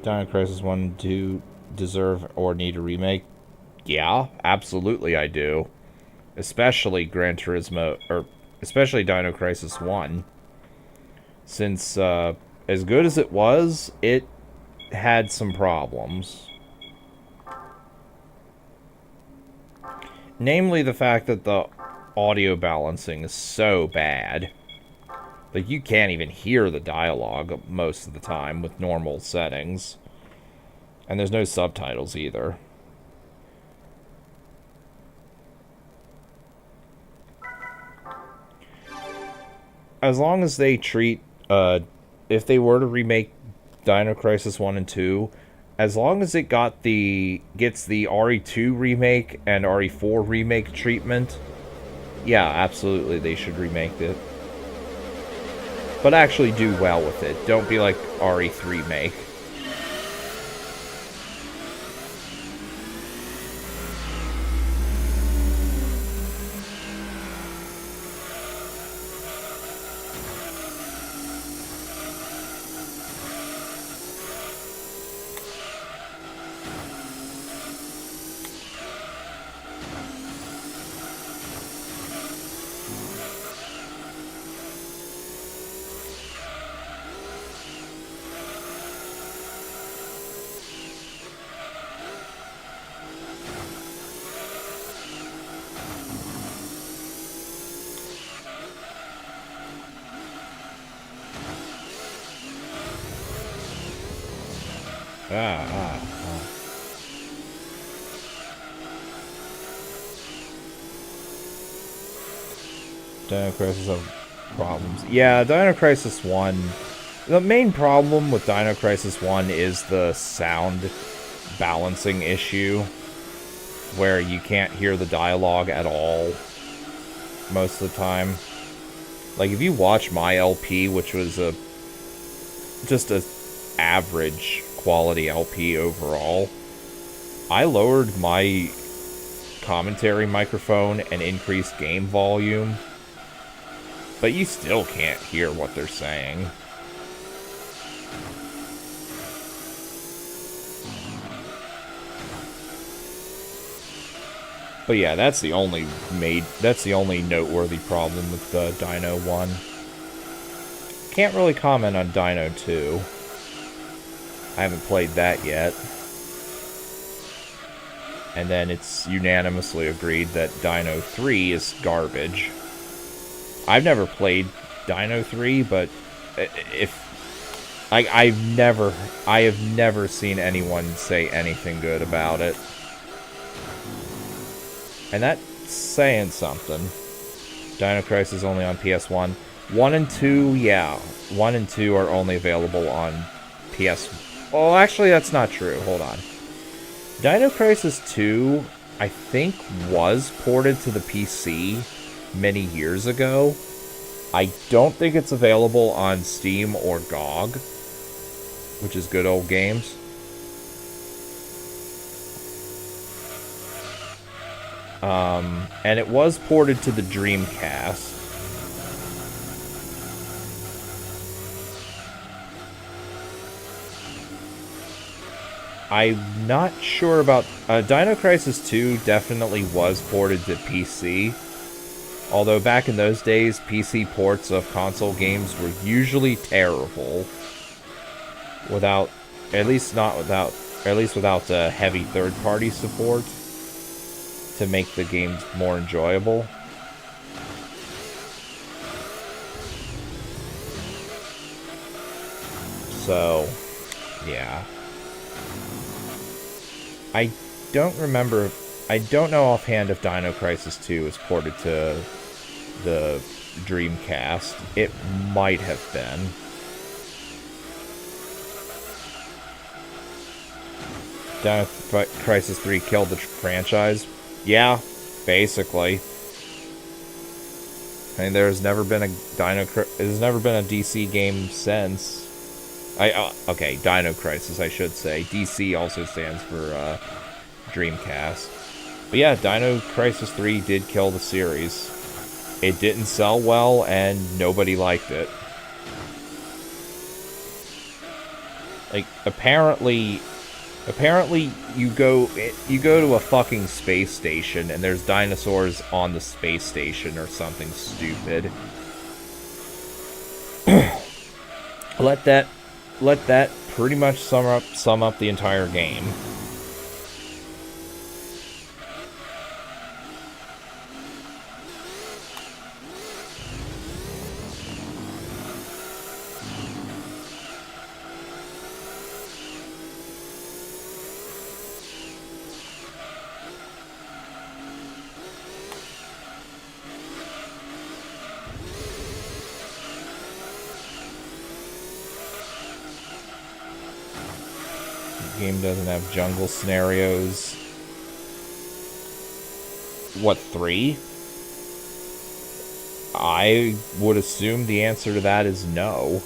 Dino Crisis 1 and 2 deserve or need a remake? Yeah, absolutely I do. Especially Gran Turismo, or especially Dino Crisis 1. Since, as good as it was, it had some problems. Namely the fact that the audio balancing is so bad. Like, you can't even hear the dialogue most of the time with normal settings. And there's no subtitles either. As long as they treat, if they were to remake Dino Crisis 1 and 2, as long as it gets the RE2 remake and RE4 remake treatment, yeah, absolutely, they should remake it. But actually do well with it. Don't be like RE3 make. Dino Crisis have problems. Yeah, Dino Crisis 1. The main problem with Dino Crisis 1 is the sound balancing issue, where you can't hear the dialogue at all most of the time. Like, if you watch my LP, which was just a average quality LP overall, I lowered my commentary microphone and increased game volume, but you still can't hear what they're saying. But yeah, that's the only noteworthy problem with the Dino 1. Can't really comment on Dino 2. I haven't played that yet. And then it's unanimously agreed that Dino 3 is garbage. I've never played Dino 3, but I have never seen anyone say anything good about it. And that's saying something. Dino Crisis is only on PS1. 1 and 2, yeah. 1 and 2 are only available on PS... Oh, actually, that's not true. Hold on. Dino Crisis 2, I think, was ported to the PC many years ago. I don't think it's available on Steam or GOG, which is Good Old Games. And it was ported to the Dreamcast. I'm not sure about... Dino Crisis 2 definitely was ported to PC. Although back in those days, PC ports of console games were usually terrible. Without... At least without heavy third-party support to make the games more enjoyable. So, yeah. I don't remember... I don't know offhand if Dino Crisis 2 was ported to the Dreamcast. It might have been. Dino Crisis 3 killed the franchise? Yeah, basically. I mean, there's never been a DC game since. Okay, Dino Crisis, I should say. DC also stands for Dreamcast. But yeah, Dino Crisis 3 did kill the series. It didn't sell well, and nobody liked it. Like, apparently you go to a fucking space station and there's dinosaurs on the space station or something stupid. Let that pretty much sum up the entire game. Game doesn't have jungle scenarios. What, 3? I would assume the answer to that is no.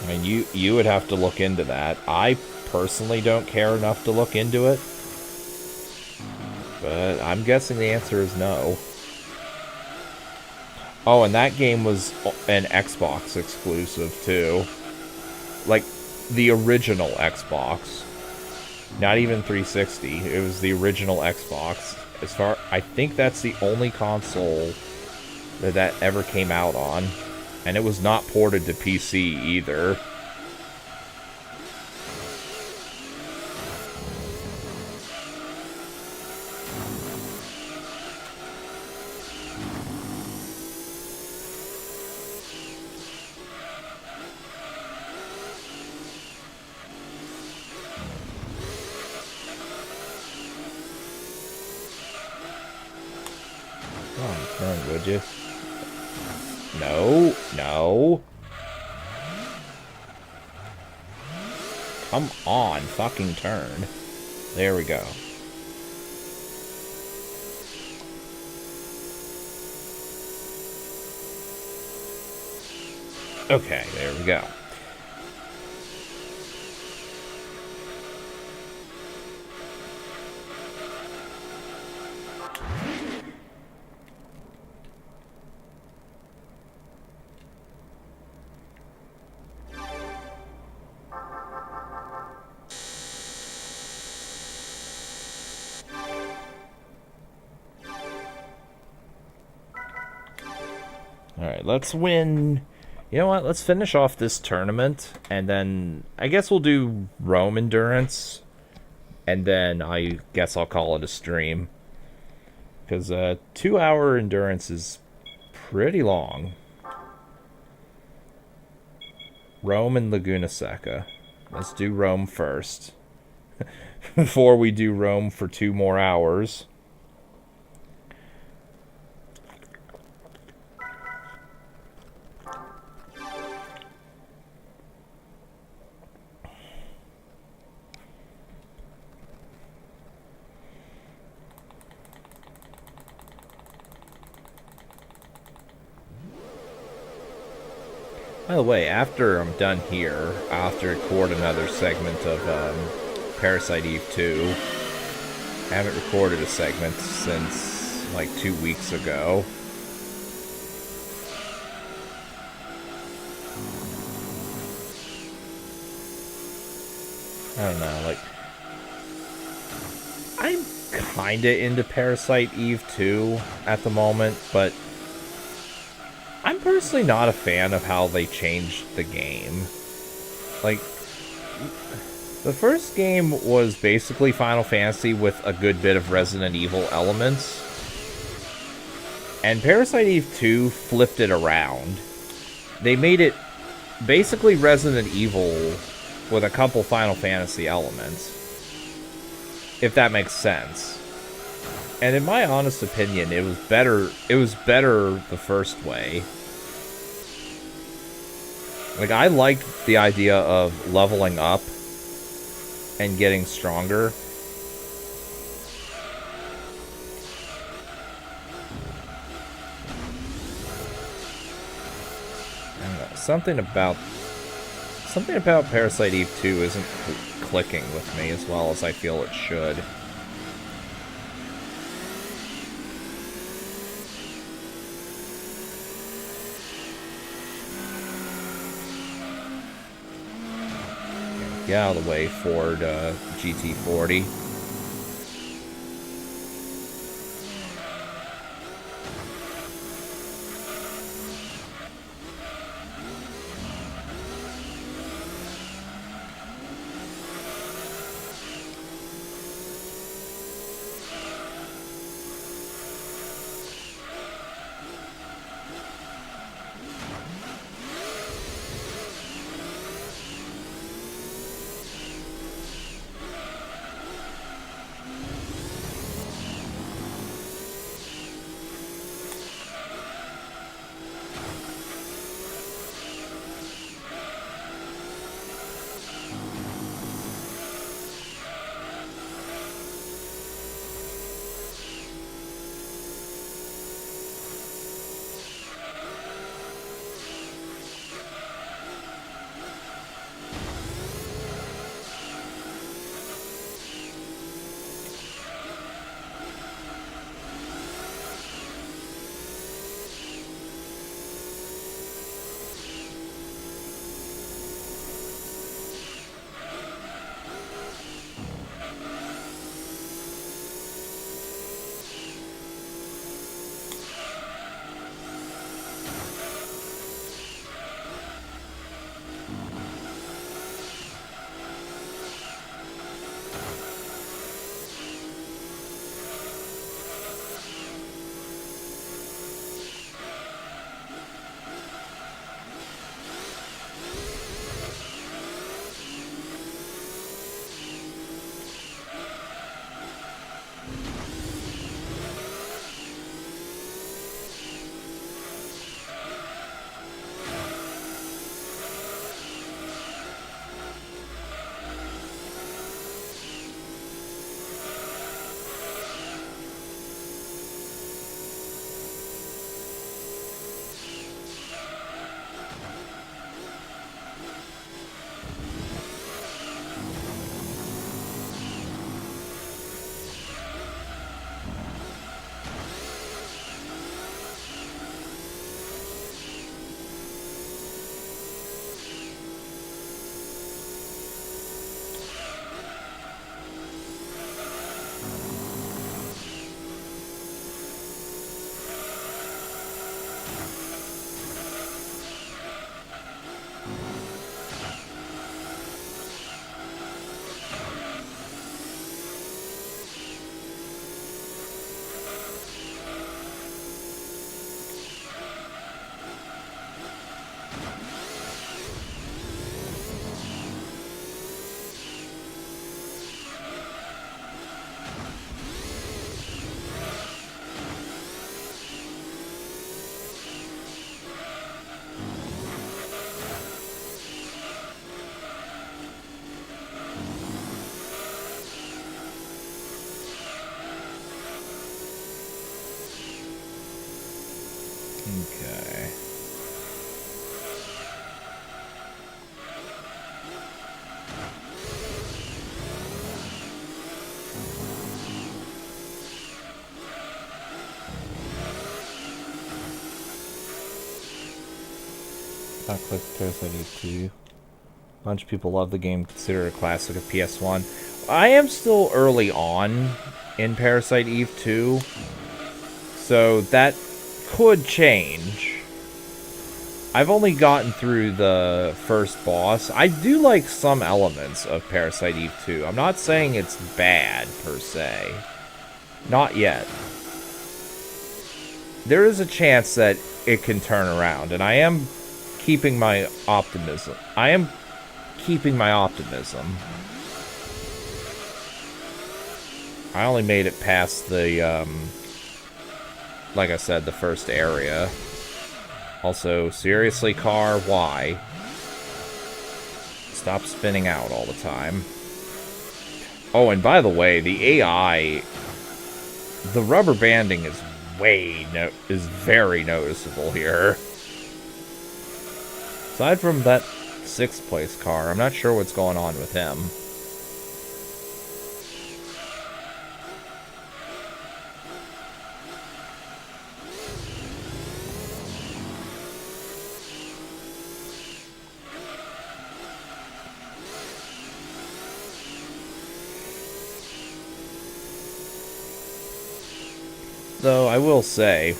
I mean, you would have to look into that. I personally don't care enough to look into it. But I'm guessing the answer is no. Oh, and that game was an Xbox exclusive, too. Like, the original Xbox. Not even 360. It was the original Xbox. I think that's the only console that ever came out on. And it was not ported to PC either. Would you? No, no. Come on, fucking turn. There we go. Okay, there we go. Alright, let's win. You know what? Let's finish off this tournament, and then I guess we'll do Rome Endurance, and then I guess I'll call it a stream. Because 2-hour Endurance is pretty long. Rome and Laguna Seca. Let's do Rome first. Before we do Rome for 2 more hours. By the way, after I'm done here, I'll have to record another segment of Parasite Eve 2. I haven't recorded a segment since like 2 weeks ago. I don't know, like, I'm kinda into Parasite Eve 2 at the moment, but I'm personally not a fan of how they changed the game. Like, the first game was basically Final Fantasy with a good bit of Resident Evil elements. And Parasite Eve 2 flipped it around. They made it basically Resident Evil with a couple Final Fantasy elements. If that makes sense. And in my honest opinion, it was better the first way. Like, I liked the idea of leveling up and getting stronger. I don't know, something about Parasite Eve 2 isn't clicking with me as well as I feel it should. Get out of the way, Ford GT40. Not click Parasite Eve 2. A bunch of people love the game, consider it a classic of PS1. I am still early on in Parasite Eve 2, so that could change. I've only gotten through the first boss. I do like some elements of Parasite Eve 2. I'm not saying it's bad, per se. Not yet. There is a chance that it can turn around, and I am keeping my optimism. I only made it past the, like I said, the first area. Also, seriously, car, why? Stop spinning out all the time. Oh, and by the way, the AI... The rubber banding is very noticeable here. Aside from that 6th place car, I'm not sure what's going on with him. Though I will say,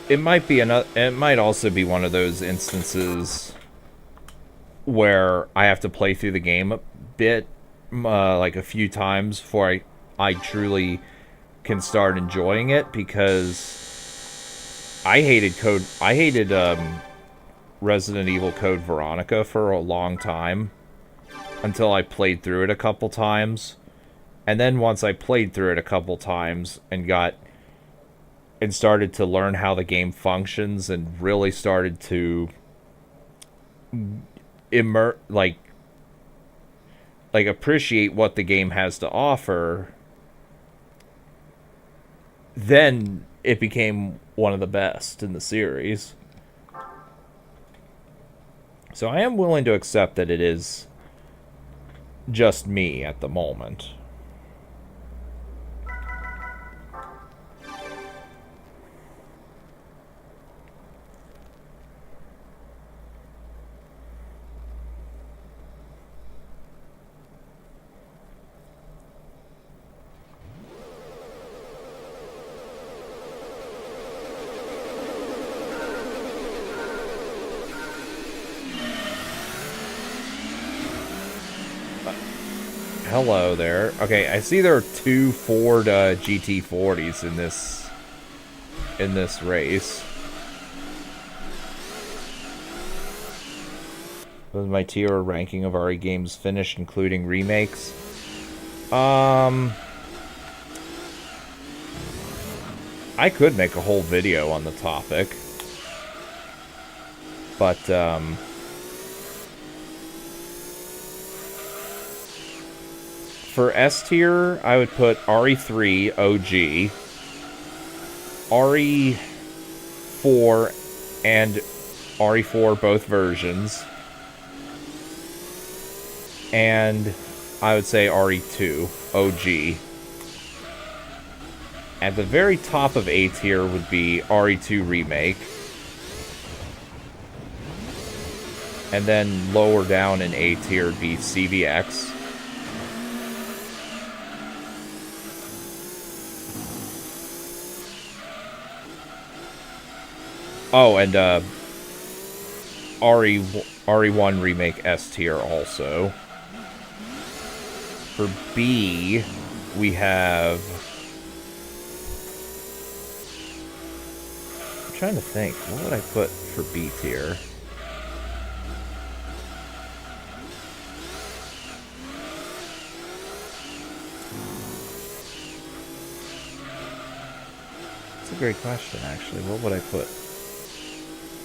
it might also be one of those instances where I have to play through the game a bit, like a few times before I truly can start enjoying it, because I hated Resident Evil Code Veronica for a long time until I played through it a couple times. And then once I played through it a couple times and started to learn how the game functions and really started to appreciate what the game has to offer, then it became one of the best in the series. So I am willing to accept that it is just me at the moment. Hello there. Okay, I see there are 2 Ford GT40s in this race. What is my tier or ranking of RE games finished, including remakes? I could make a whole video on the topic, but for S tier, I would put RE3 OG, RE4 and RE4 both versions, and I would say RE2 OG. At the very top of A tier would be RE2 Remake, and then lower down in A tier would be CVX. Oh, and RE1 Remake S tier also. For B, we have... I'm trying to think. What would I put for B tier? That's a great question, actually. What would I put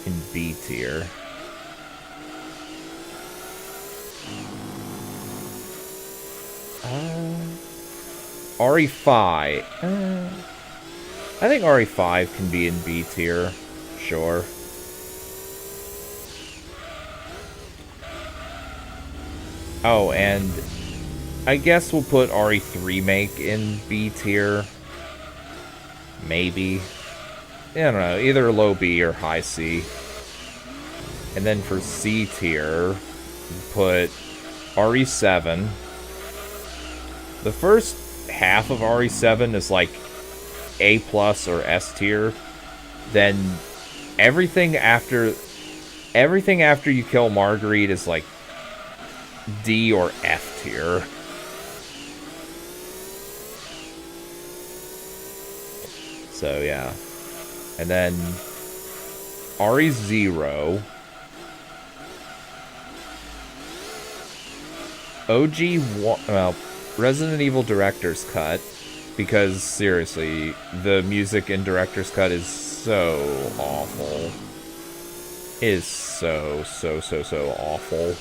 in B tier? RE5. I think RE5 can be in B tier. Sure. Oh, and I guess we'll put RE3 Remake in B tier. Maybe. I don't know, either low B or high C. And then for C tier, put RE7. The first half of RE7 is like A plus or S tier. Then everything after you kill Marguerite is like D or F tier. So yeah. And then RE0. well, Resident Evil Director's Cut, because seriously, the music in Director's Cut is so awful. It is so awful.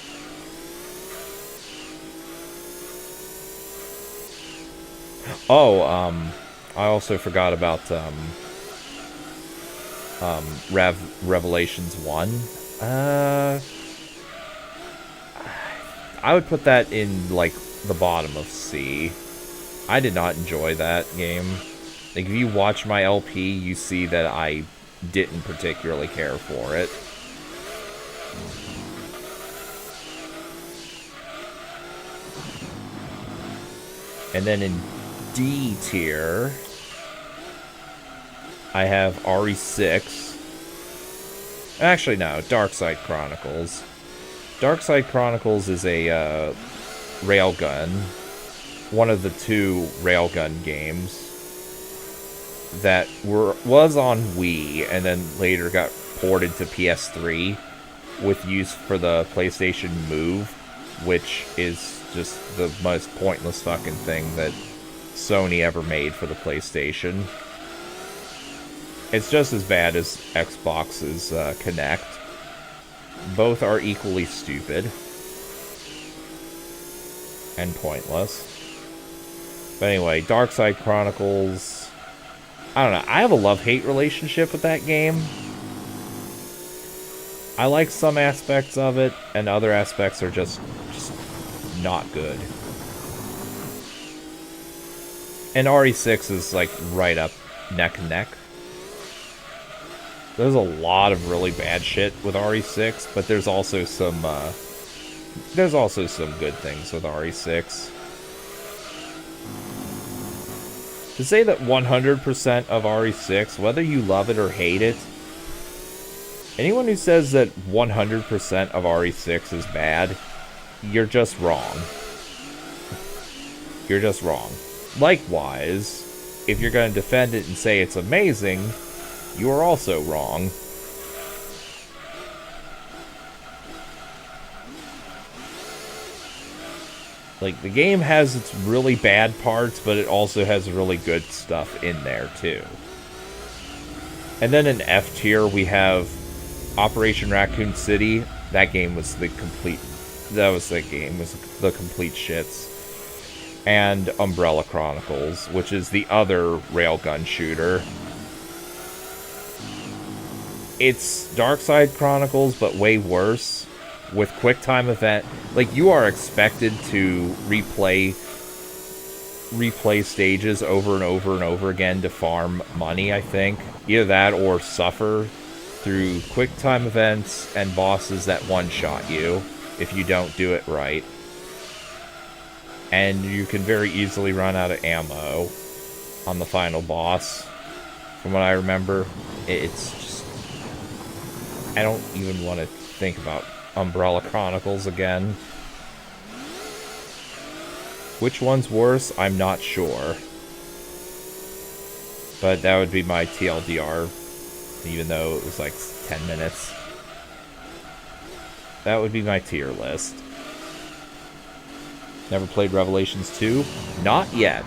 Oh, I also forgot about Revelations 1. I would put that in, like, the bottom of C. I did not enjoy that game. Like, if you watch my LP, you see that I didn't particularly care for it. And then in D tier, I have RE6. Actually, no, Darkside Chronicles. Darkside Chronicles is a railgun, one of the two railgun games that was on Wii and then later got ported to PS3 with use for the PlayStation Move, which is just the most pointless fucking thing that Sony ever made for the PlayStation. It's just as bad as Xbox's Kinect. Both are equally stupid and pointless. But anyway, Darkside Chronicles, I don't know. I have a love-hate relationship with that game. I like some aspects of it, and other aspects are just not good. And RE6 is like right up neck and neck. There's a lot of really bad shit with RE6, but there's also some good things with RE6. To say that 100% of RE6, whether you love it or hate it, anyone who says that 100% of RE6 is bad, you're just wrong. You're just wrong. Likewise, if you're going to defend it and say it's amazing, you are also wrong. Like, the game has its really bad parts, but it also has really good stuff in there, too. And then in F tier, we have Operation Raccoon City. That game was the complete... That was the game, was the complete shits. And Umbrella Chronicles, which is the other railgun shooter. It's Darkside Chronicles, but way worse. With QuickTime event, like, you are expected to replay stages over and over and over again to farm money, I think. Either that or suffer through QuickTime events and bosses that one-shot you if you don't do it right. And you can very easily run out of ammo on the final boss. From what I remember, it's just... I don't even want to think about Umbrella Chronicles again. Which one's worse? I'm not sure. But that would be my TLDR, even though it was like 10 minutes. That would be my tier list. Never played Revelations 2? Not yet.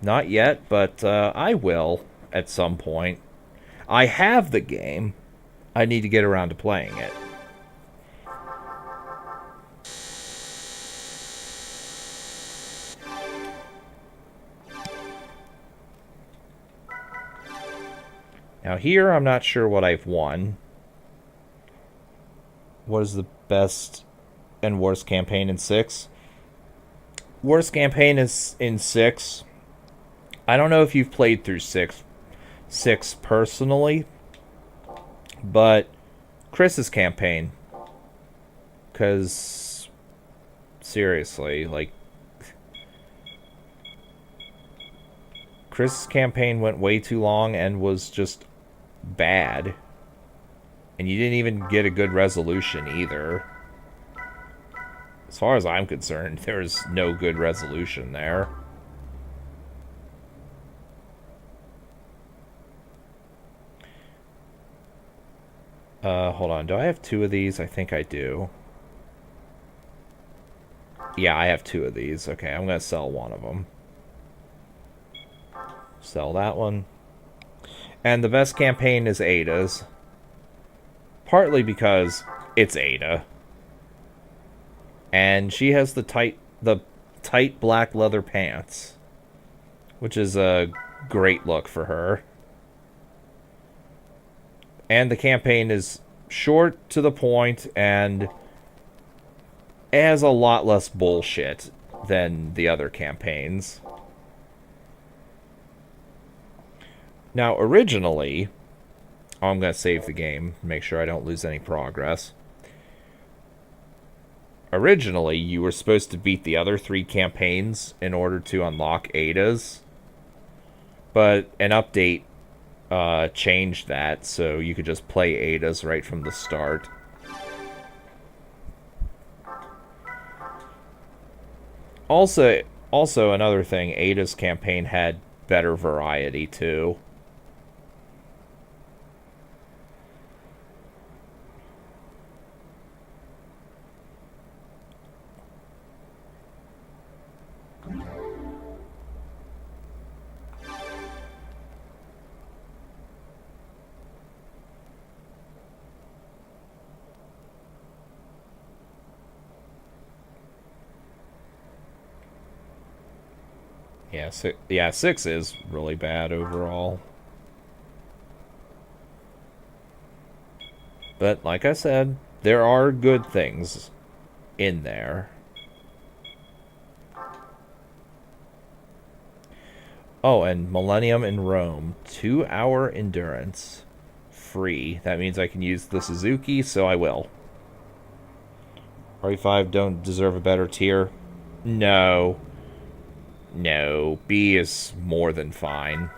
Not yet, but I will at some point. I have the game. I need to get around to playing it. Now here, I'm not sure what I've won. What is the best and worst campaign in 6? Worst campaign is in 6. I don't know if you've played through 6, 6 personally, but Chris's campaign. Because, seriously, like, Chris's campaign went way too long and was just bad. And you didn't even get a good resolution either. As far as I'm concerned, there's no good resolution there. Hold on. Do I have 2 of these? I think I do. Yeah, I have 2 of these. Okay, I'm going to sell one of them. Sell that one. And the best campaign is Ada's. Partly because it's Ada. And she has the tight black leather pants, which is a great look for her. And the campaign is short, to the point, and it has a lot less bullshit than the other campaigns. Now, originally, I'm going to save the game, make sure I don't lose any progress. Originally, you were supposed to beat the other 3 campaigns in order to unlock Ada's, but an update changed that, so you could just play Ada's right from the start. Also, another thing, Ada's campaign had better variety, too. Yeah, 6 is really bad overall. But like I said, there are good things in there. Oh, and Millennium in Rome. 2-hour endurance. Free. That means I can use the Suzuki, so I will. RE5 don't deserve a better tier? No. No, B is more than fine.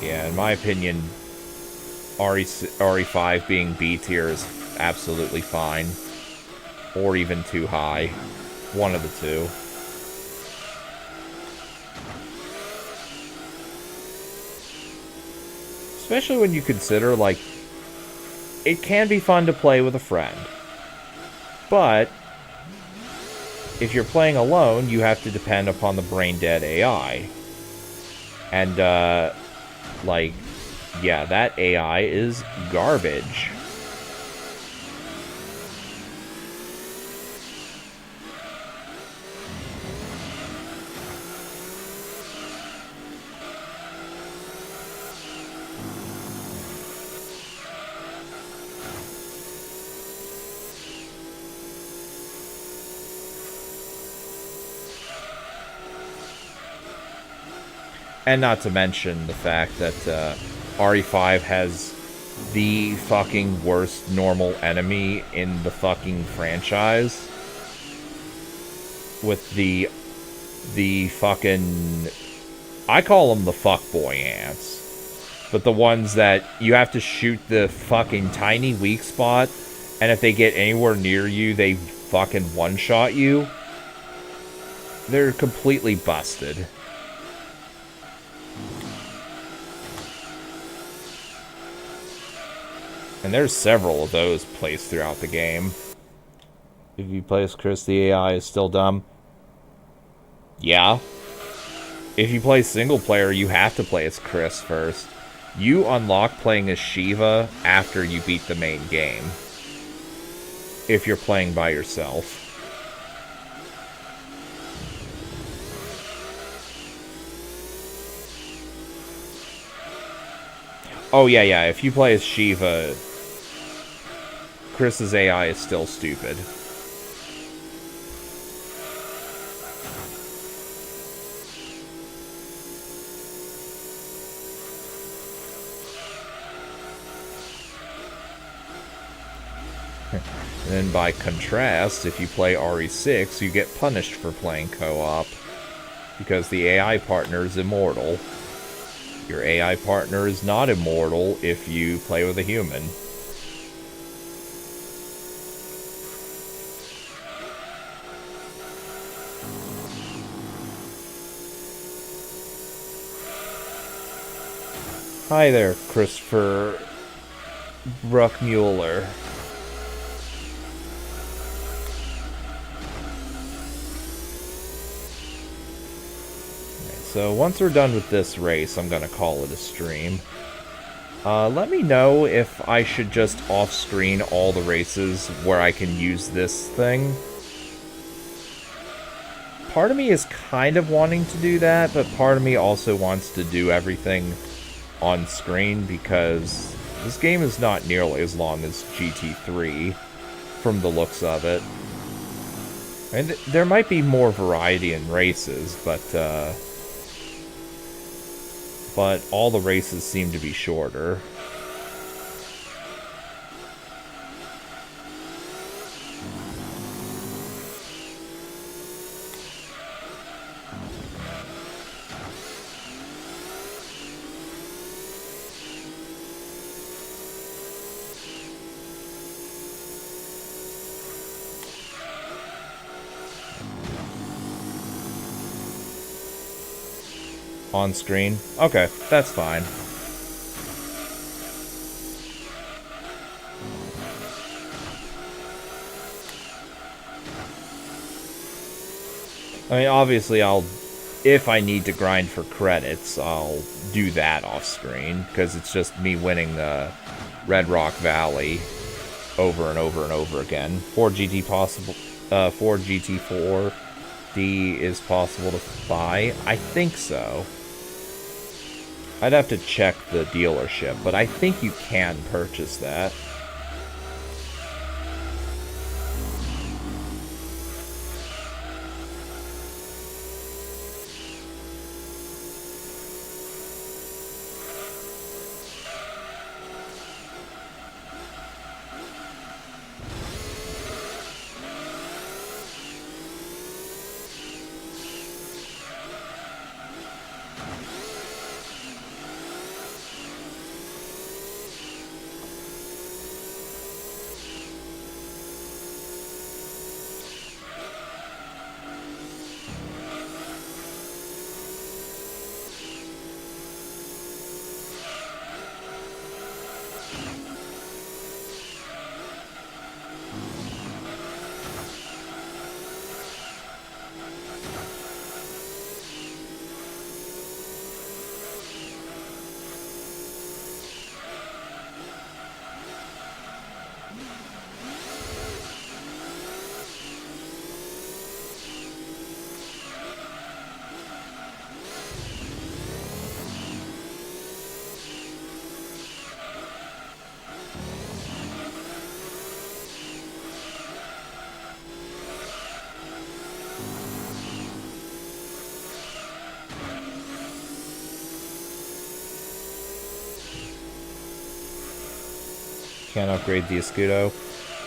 Yeah, in my opinion, RE5 being B tier is absolutely fine. Or even too high. One of the two. Especially when you consider, like, it can be fun to play with a friend. But if you're playing alone, you have to depend upon the brain-dead AI. And, like, yeah, that AI is garbage. And not to mention the fact that RE5 has the fucking worst normal enemy in the fucking franchise. With the fucking... I call them the fuckboy ants. But the ones that you have to shoot the fucking tiny weak spot, and if they get anywhere near you, they fucking one-shot you. They're completely busted. And there's several of those placed throughout the game. If you play as Chris, the AI is still dumb. Yeah. If you play single player, you have to play as Chris first. You unlock playing as Shiva after you beat the main game. If you're playing by yourself. Oh, yeah, yeah. If you play as Shiva, Chris's AI is still stupid. And then by contrast, if you play RE6, you get punished for playing co-op. Because the AI partner is immortal. Your AI partner is not immortal if you play with a human. Hi there, Christopher Bruckmuller. So once we're done with this race, I'm gonna call it a stream. Let me know if I should just off-screen all the races where I can use this thing. Part of me is kind of wanting to do that, but part of me also wants to do everything on screen because this game is not nearly as long as GT3 from the looks of it. And there might be more variety in races, but all the races seem to be shorter. On screen? Okay, that's fine. I mean, obviously, if I need to grind for credits, I'll do that off screen, because it's just me winning the Red Rock Valley over and over and over again. 4GT4D is possible to buy? I think so. I'd have to check the dealership, but I think you can purchase that. Can't upgrade the Escudo.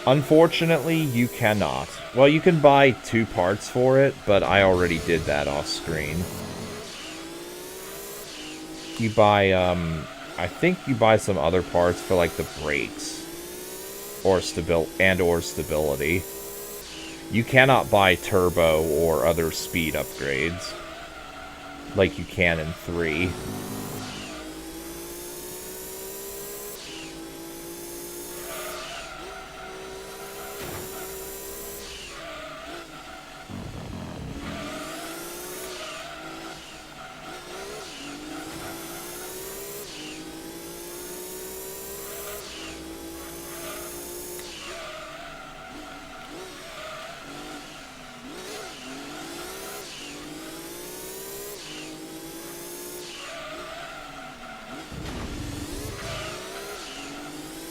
Unfortunately, you cannot. Well, you can buy 2 parts for it, but I already did that off screen. You buy, I think you buy some other parts for, like, the brakes. Or stability. You cannot buy turbo or other speed upgrades. Like you can in 3.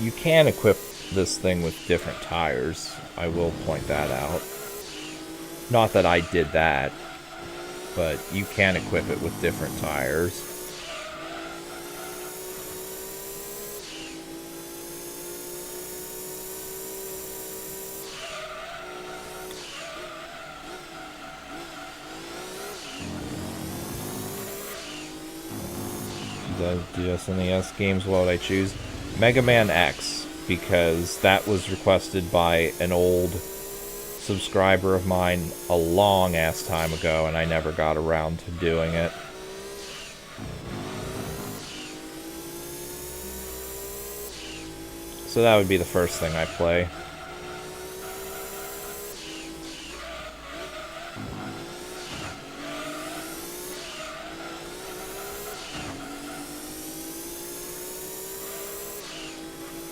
You can equip this thing with different tires. I will point that out. Not that I did that, but you can equip it with different tires. The SNES games, what would I choose? Mega Man X, because that was requested by an old subscriber of mine a long ass time ago, and I never got around to doing it. So that would be the first thing I play.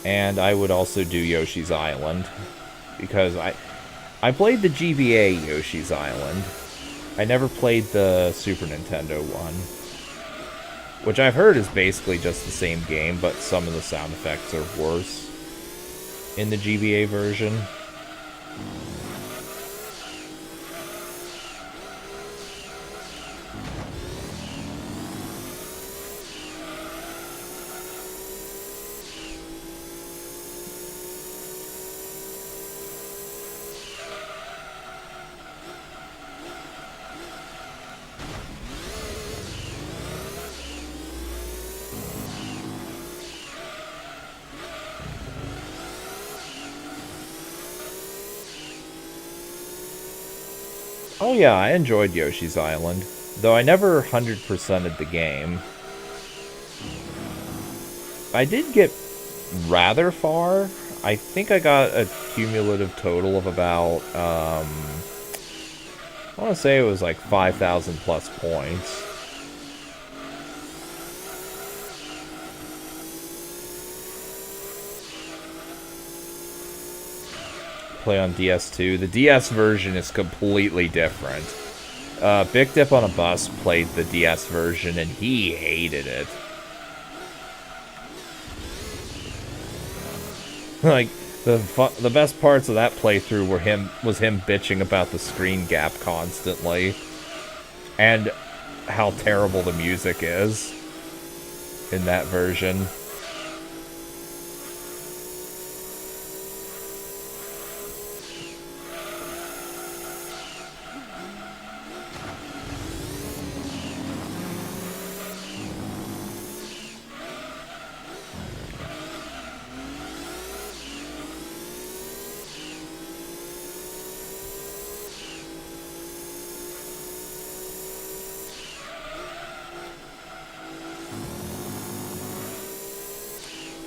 And I would also do Yoshi's Island, because I played the GBA Yoshi's Island. I never played the Super Nintendo one, which I've heard is basically just the same game, but some of the sound effects are worse in the GBA version. Oh yeah, I enjoyed Yoshi's Island, though I never 100%ed the game. I did get rather far. I think I got a cumulative total of about, I want to say it was like 5,000 plus points. Play on DS2. The DS version is completely different. Big Dip on a Bus played the DS version and he hated it. Like, the best parts of that playthrough were him bitching about the screen gap constantly, and how terrible the music is in that version.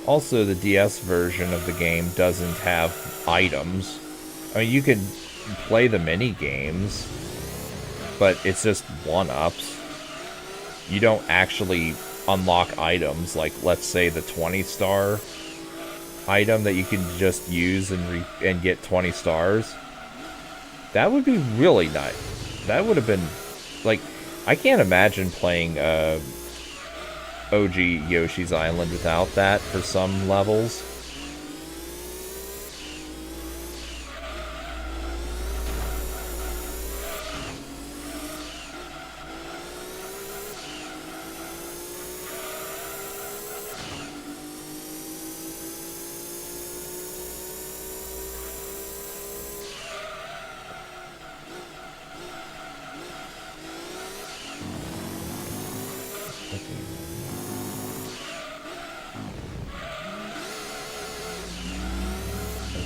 Also, the DS version of the game doesn't have items. I mean, you could play the mini games, but it's just one-ups. You don't actually unlock items, like, let's say, the 20-star item that you can just use and get 20 stars. That would be really nice. That would have been, like, I can't imagine playing OG Yoshi's Island without that for some levels.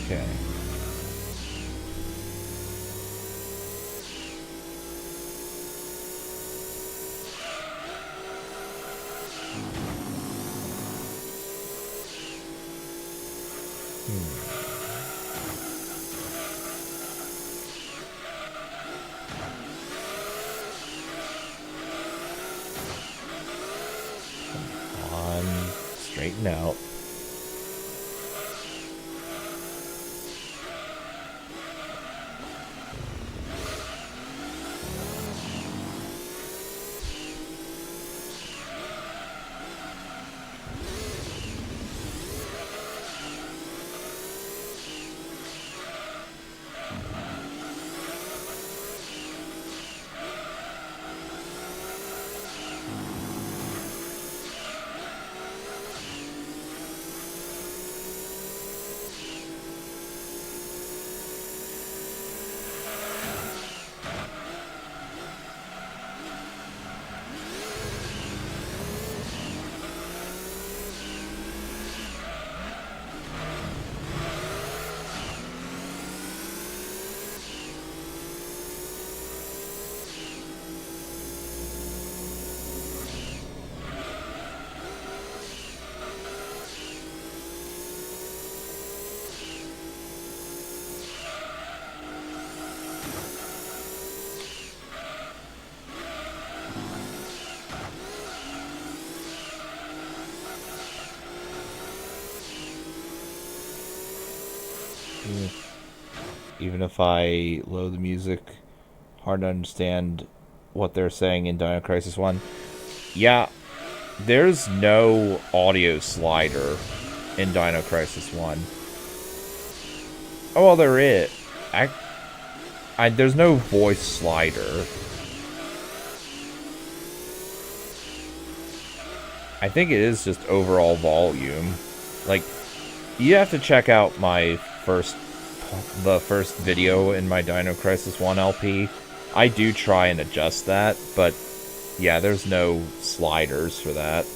Okay. Come on, straighten out. Even if I load the music, hard to understand what they're saying in Dino Crisis 1. Yeah, there's no audio slider in Dino Crisis 1. Oh, well, there is. There's no voice slider. I think it is just overall volume. Like, you have to check out the first video in my Dino Crisis 1 LP. I do try and adjust that, but yeah, there's no sliders for that.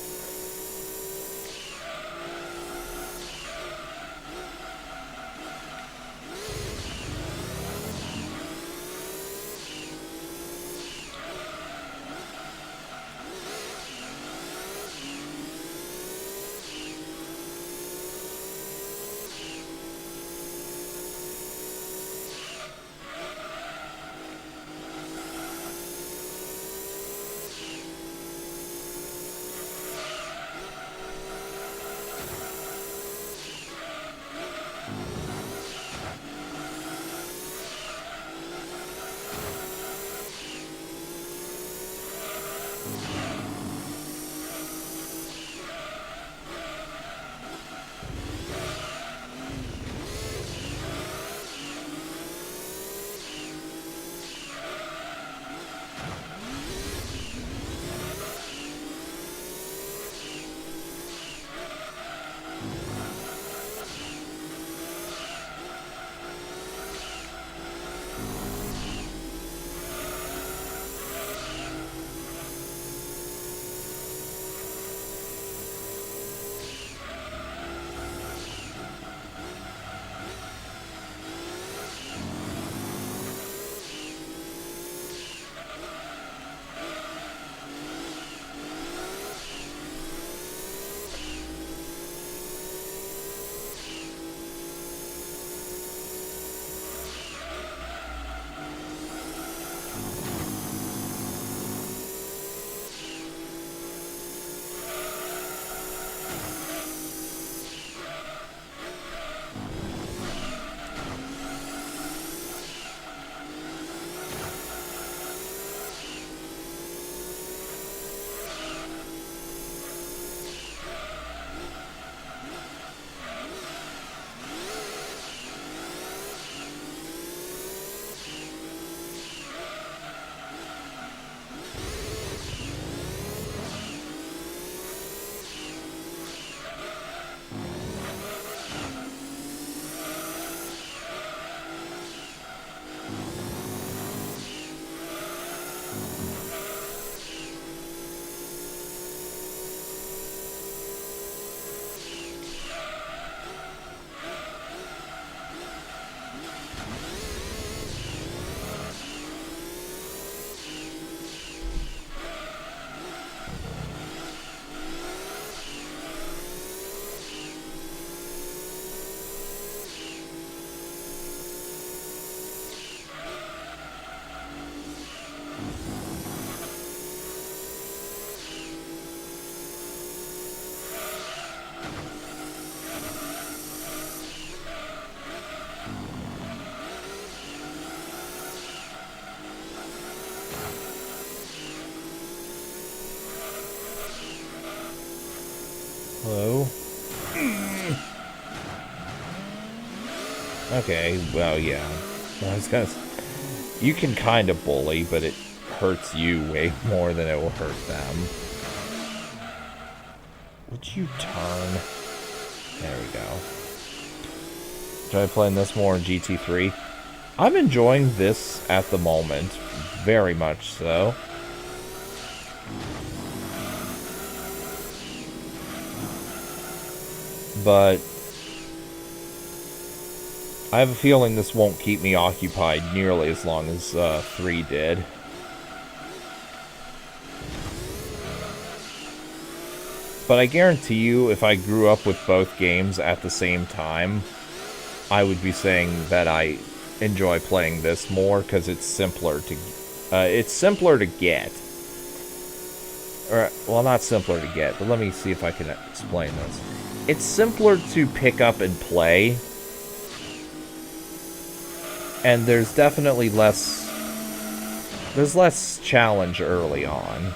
Hello? Okay, well, yeah. I was gonna... You can kind of bully, but it hurts you way more than it will hurt them. Would you turn? There we go. Try playing this more in GT3. I'm enjoying this at the moment. Very much so. But I have a feeling this won't keep me occupied nearly as long as 3 did. But I guarantee you, if I grew up with both games at the same time, I would be saying that I enjoy playing this more because it's simpler to get. Or, well, not simpler to get, but let me see if I can explain this. It's simpler to pick up and play And there's definitely less... There's less challenge early on.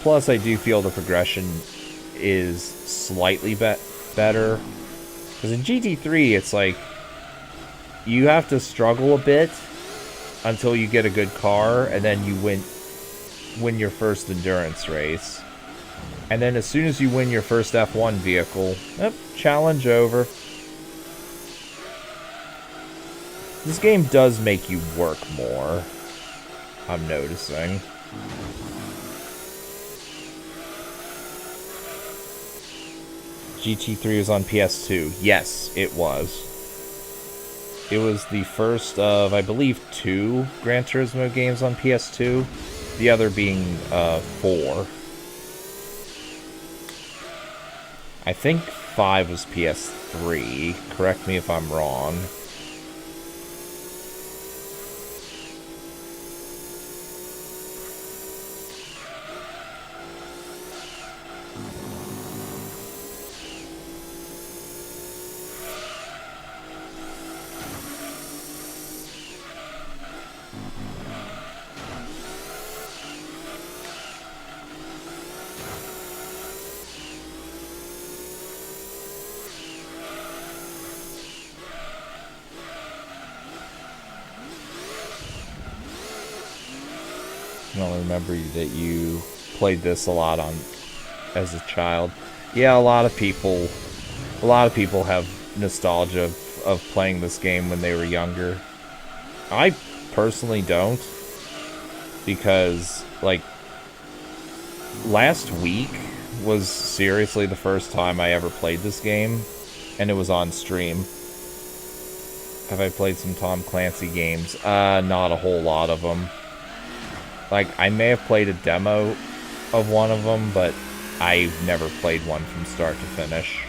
Plus, I do feel the progression is slightly better. Because in GT3, it's like... You have to struggle a bit until you get a good car, and then you win your first endurance race. And then as soon as you win your first F1 vehicle, challenge over. This game does make you work more, I'm noticing. GT3 was on PS2. Yes, it was. It was the first of, I believe, 2 Gran Turismo games on PS2. The other being 4. I think 5 was PS3. Correct me if I'm wrong. I don't remember that you played this a lot on as a child. Yeah, a lot of people have nostalgia of playing this game when they were younger. I personally don't, because like last week was seriously the first time I ever played this game, and it was on stream. Have I played some Tom Clancy games? Not a whole lot of them. Like, I may have played a demo of one of them, but I've never played one from start to finish.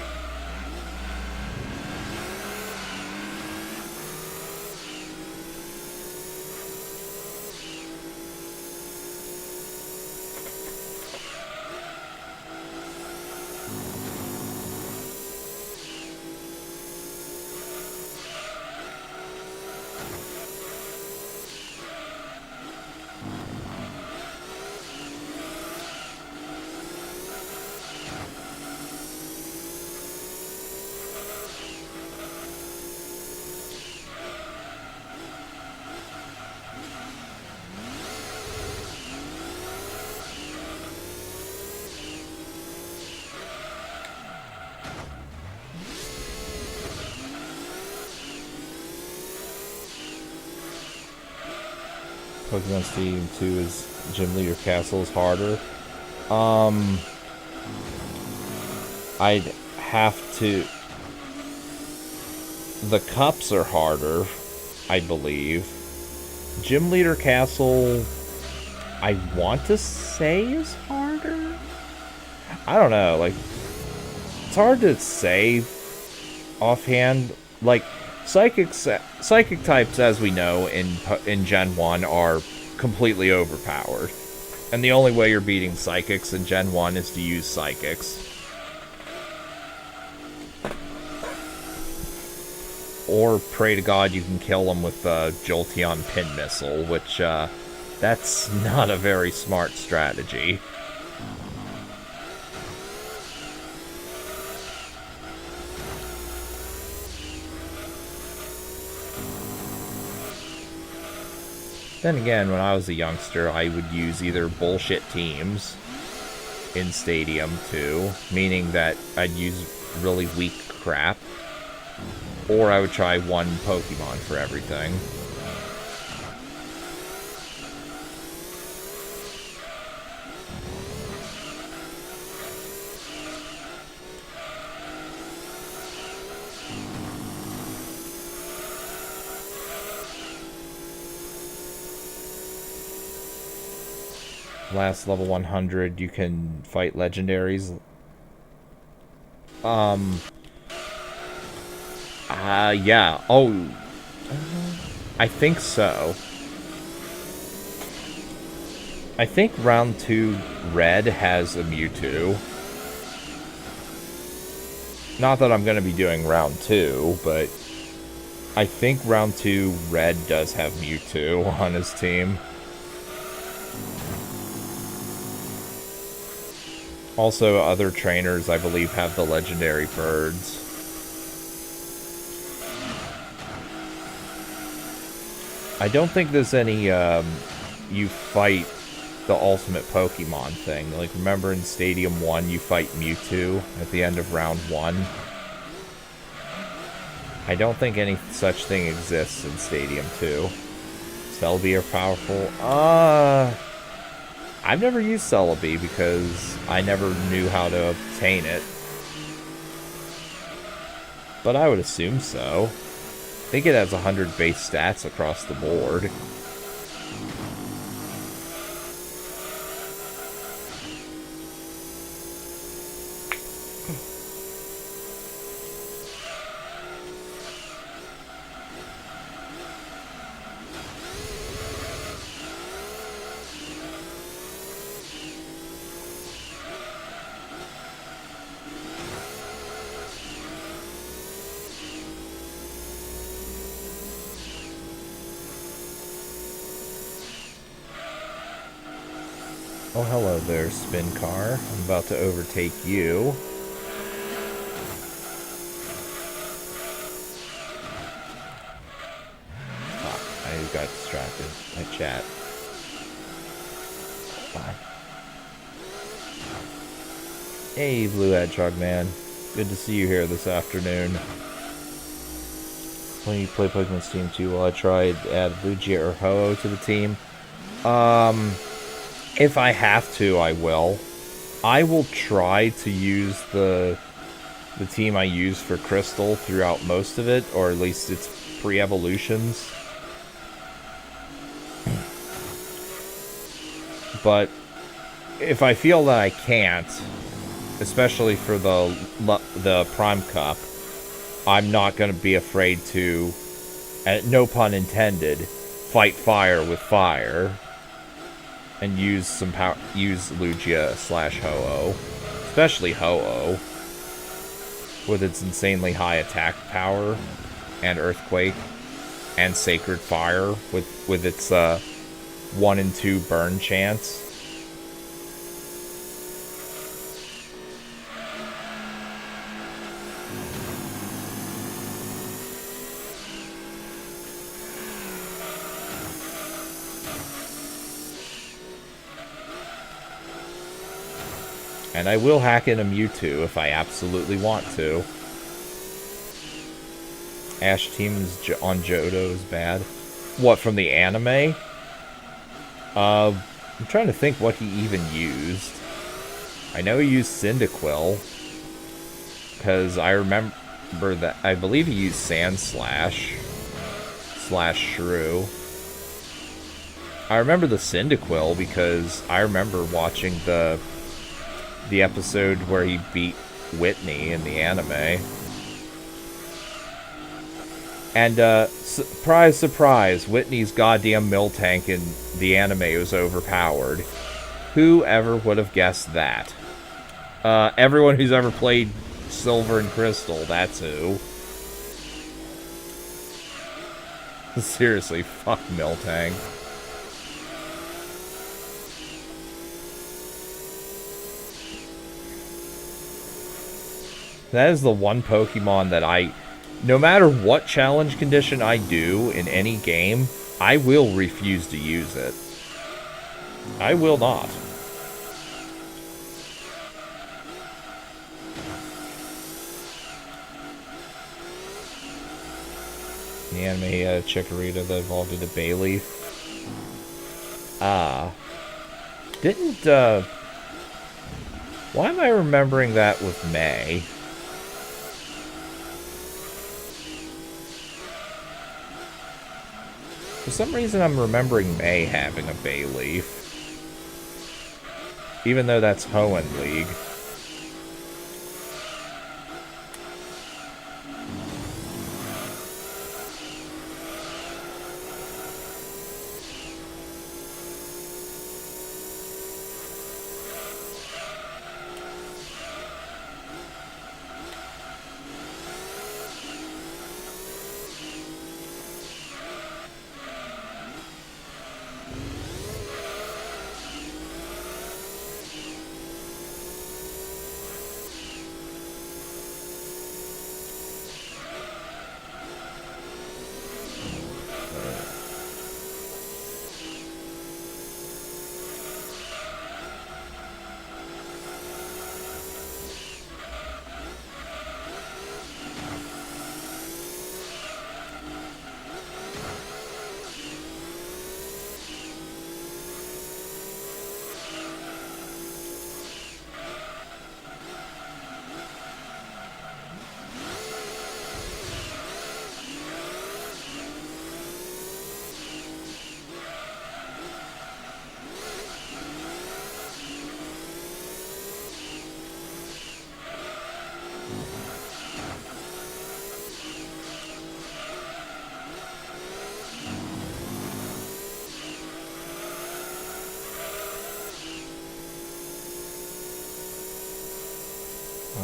Pokemon Stadium 2 is Gym Leader Castle is harder. I'd have to... The cups are harder, I believe. Gym Leader Castle, I want to say is harder? I don't know, like... It's hard to say offhand. Like, Psychic types, as we know, in Gen 1 are completely overpowered. And the only way you're beating Psychics in Gen 1 is to use Psychics. Or pray to God you can kill them with the Jolteon Pin Missile, which, that's not a very smart strategy. Then again, when I was a youngster, I would use either bullshit teams in Stadium 2, meaning that I'd use really weak crap, or I would try one Pokemon for everything. Last level 100, you can fight legendaries. Yeah. Oh. I think so. I think round 2 red has a Mewtwo. Not that I'm going to be doing round 2, but I think round 2, Red does have Mewtwo on his team. Also, other trainers, I believe, have the legendary birds. I don't think there's any, you fight the ultimate Pokemon thing. Like, remember in Stadium 1, you fight Mewtwo at the end of round 1? I don't think any such thing exists in Stadium 2. Celebi are powerful. I've never used Celebi because I never knew how to obtain it. But I would assume so. I think it has 100 base stats across the board. Oh, hello there, spin car. I'm about to overtake you. Fuck, I got distracted. My chat. Bye. Hey, Blue Hedgehog Man. Good to see you here this afternoon. When you play Pokemon Steam 2, will I try to add Lugia or Ho-Oh to the team? If I have to, I will. I will try to use the team I use for Crystal throughout most of it, or at least its pre-evolutions. But if I feel that I can't, especially for the Prime Cup, I'm not going to be afraid to, no pun intended, fight fire with fire. And use some power. Use Lugia / Ho-Oh, especially Ho-Oh, with its insanely high attack power, and Earthquake, and Sacred Fire with its 1 and 2 burn chance. And I will hack in a Mewtwo if I absolutely want to. Ash teams on Johto is bad. What, from the anime? I'm trying to think what he even used. I know he used Cyndaquil. Because I remember that, I believe he used Sand Slash. / Shrew. I remember the Cyndaquil because I remember watching the episode where he beat Whitney in the anime. And, surprise, surprise, Whitney's goddamn Miltank in the anime was overpowered. Whoever would have guessed that? Everyone who's ever played Silver and Crystal, that's who. Seriously, fuck Miltank. That is the one Pokemon that no matter what challenge condition I do in any game, I will refuse to use it. I will not. In the anime, he had a Chikorita that evolved into Bayleaf. Why am I remembering that with May? For some reason, I'm remembering May having a Bayleaf. Even though that's Hoenn League.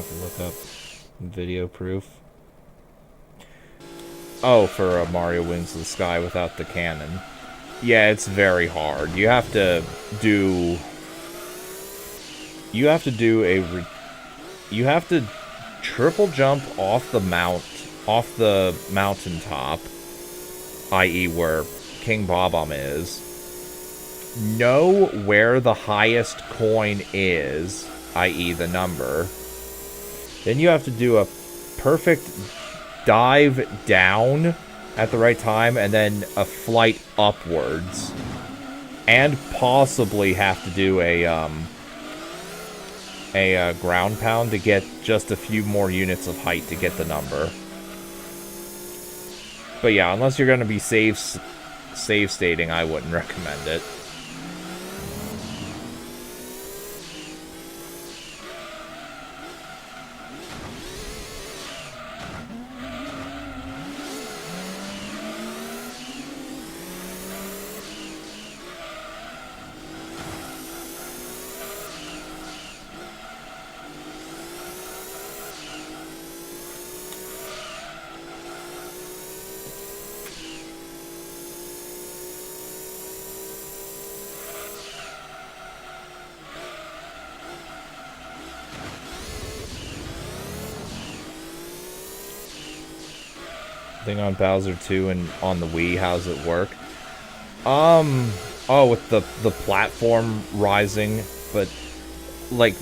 have to look up video proof. Oh, for Mario Wings of the Sky without the cannon. Yeah, it's very hard. You have to do... You have to triple jump off the mountaintop, i.e. where King Bob-omb is. Know where the highest coin is, i.e. the number. Then you have to do a perfect dive down at the right time, and then a flight upwards. And possibly have to do a ground pound to get just a few more units of height to get the number. But yeah, unless you're going to be save stating, I wouldn't recommend it. Thing on Bowser 2 and on the Wii, how's it work? Oh, with the platform rising, but like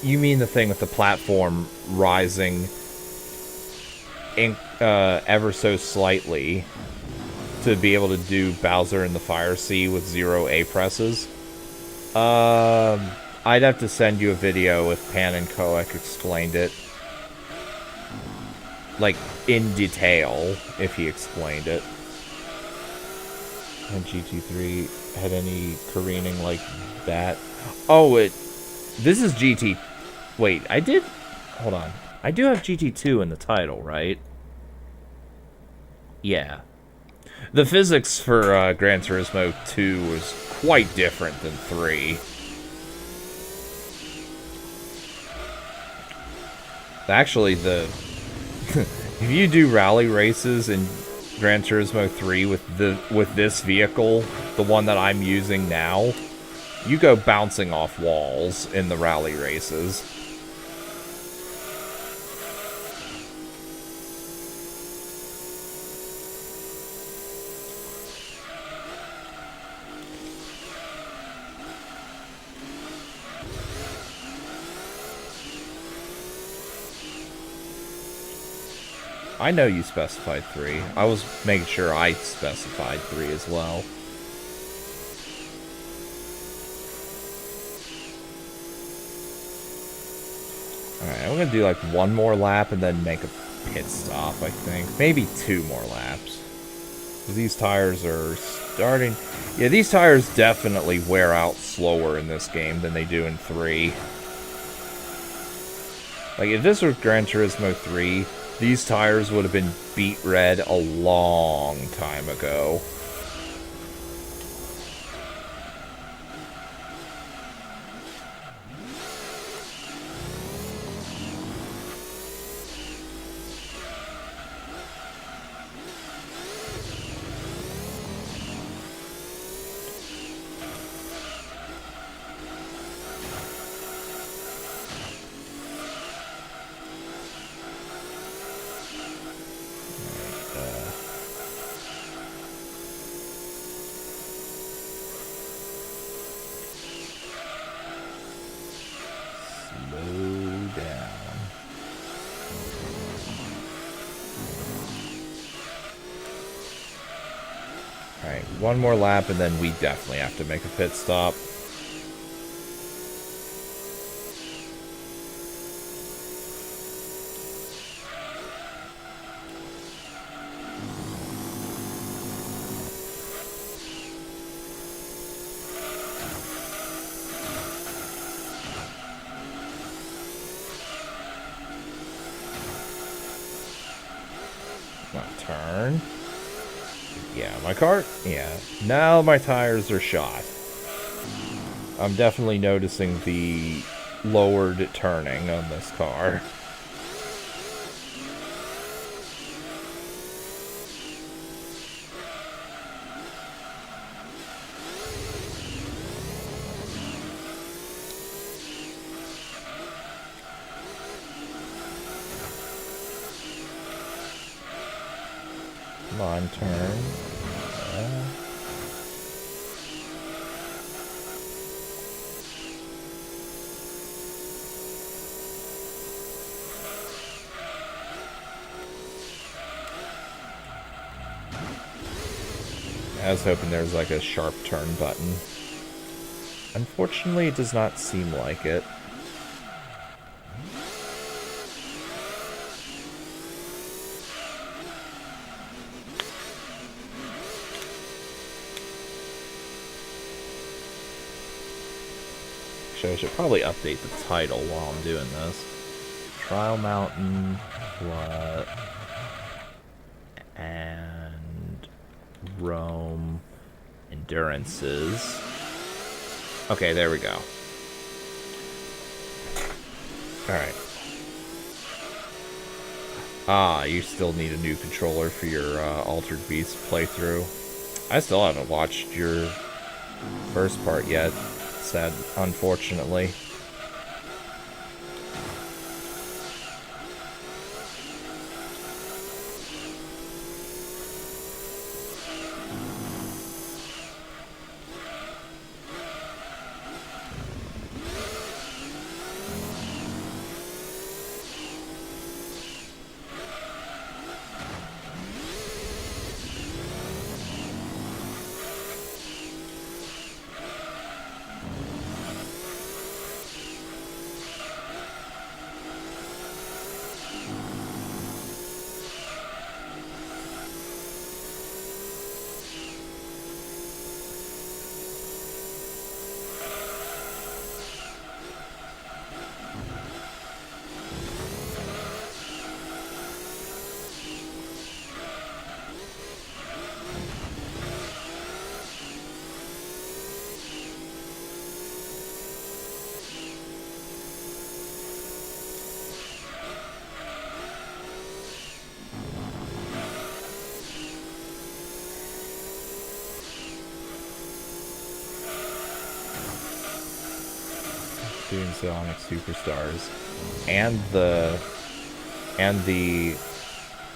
you mean the thing with the platform rising ever so slightly to be able to do Bowser in the Fire Sea with 0 A presses? I'd have to send you a video if Pan and Koek explained it. Like, in detail, if he explained it. And GT3 had any careening like that? Oh, this is GT... Wait, I did... Hold on. I do have GT2 in the title, right? Yeah. The physics for Gran Turismo 2 was quite different than 3. Actually, if you do rally races in Gran Turismo 3 with this vehicle, the one that I'm using now, you go bouncing off walls in the rally races. I know you specified 3. I was making sure I specified 3 as well. Alright, I'm gonna do like one more lap and then make a pit stop, I think. Maybe 2 more laps. These tires are starting... Yeah, these tires definitely wear out slower in this game than they do in 3. Like, if this was Gran Turismo 3... These tires would have been beat red a long time ago. One more lap, and then we definitely have to make a pit stop. Turn. Yeah, my car... Yeah, now my tires are shot. I'm definitely noticing the lowered turning on this car. Come on, turn. I was hoping there was like a sharp turn button. Unfortunately, it does not seem like it. So I should probably update the title while I'm doing this. Trial Mountain, what? And Rome Endurances. Okay, there we go. Alright. Ah, you still need a new controller for your Altered Beast playthrough. I still haven't watched your first part yet. Sad, unfortunately. Doing Sonic Superstars and the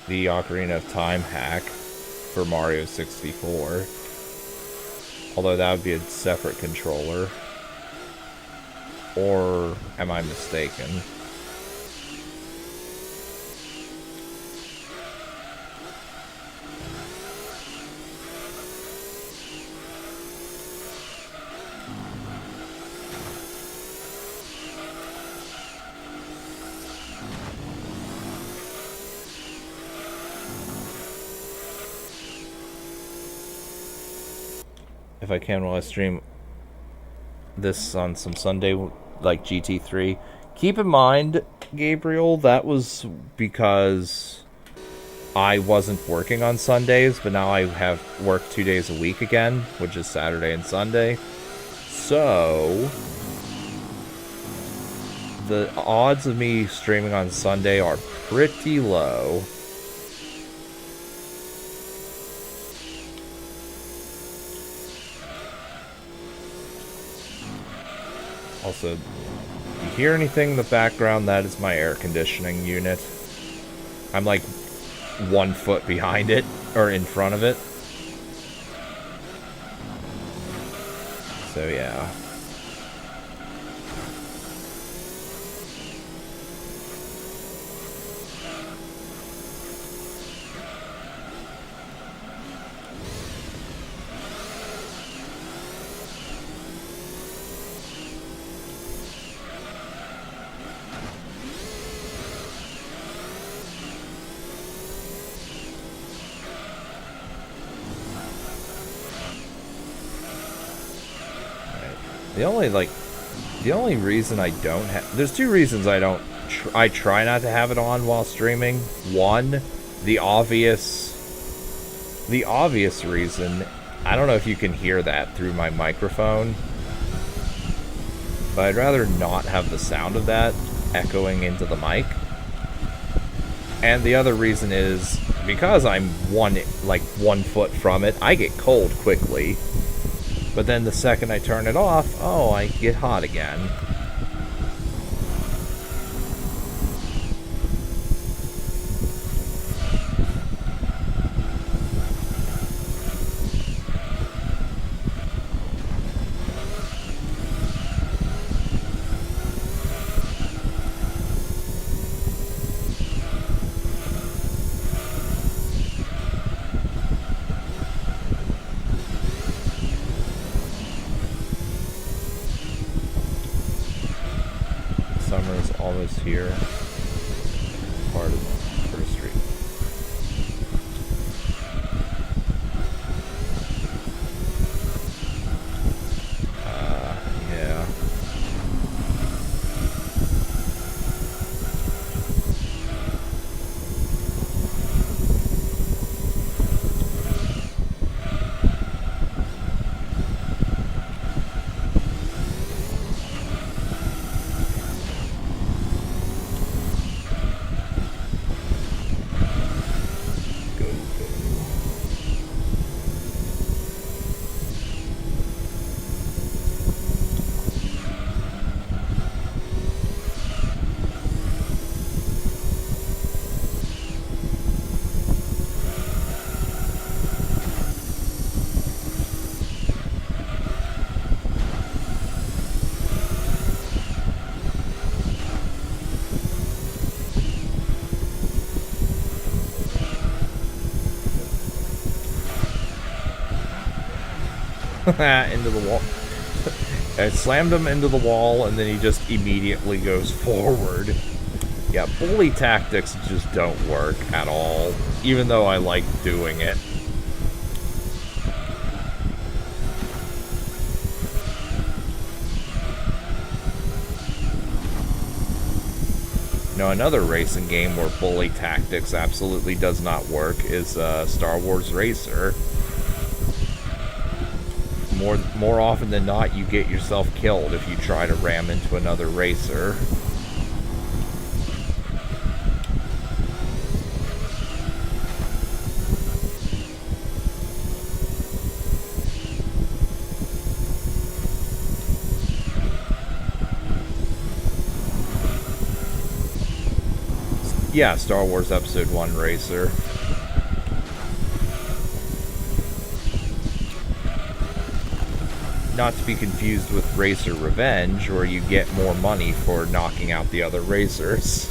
Ocarina of Time hack for Mario 64. Although that would be a separate controller. Or am I mistaken? If I can while I stream this on some Sunday, like GT3. Keep in mind, Gabriel, that was because I wasn't working on Sundays, but now I have work 2 days a week again, which is Saturday and Sunday. So the odds of me streaming on Sunday are pretty low. Also, you hear anything in the background? That is my air conditioning unit. I'm like 1 foot behind it, or in front of it. So yeah. The only reason I don't have... There's 2 reasons I don't... I try not to have it on while streaming. One, the obvious reason... I don't know if you can hear that through my microphone. But I'd rather not have the sound of that echoing into the mic. And the other reason is, because I'm 1 foot from it, I get cold quickly. But then the second I turn it off, oh, I get hot again. was here. Part of First Street. Yeah. Into the wall. I slammed him into the wall, and then he just immediately goes forward. Yeah, bully tactics just don't work at all, even though I like doing it. Now, another racing game where bully tactics absolutely does not work is Star Wars Racer. More often than not, you get yourself killed if you try to ram into another racer. Yeah, Star Wars Episode 1 Racer. Not to be confused with Racer Revenge, where you get more money for knocking out the other racers.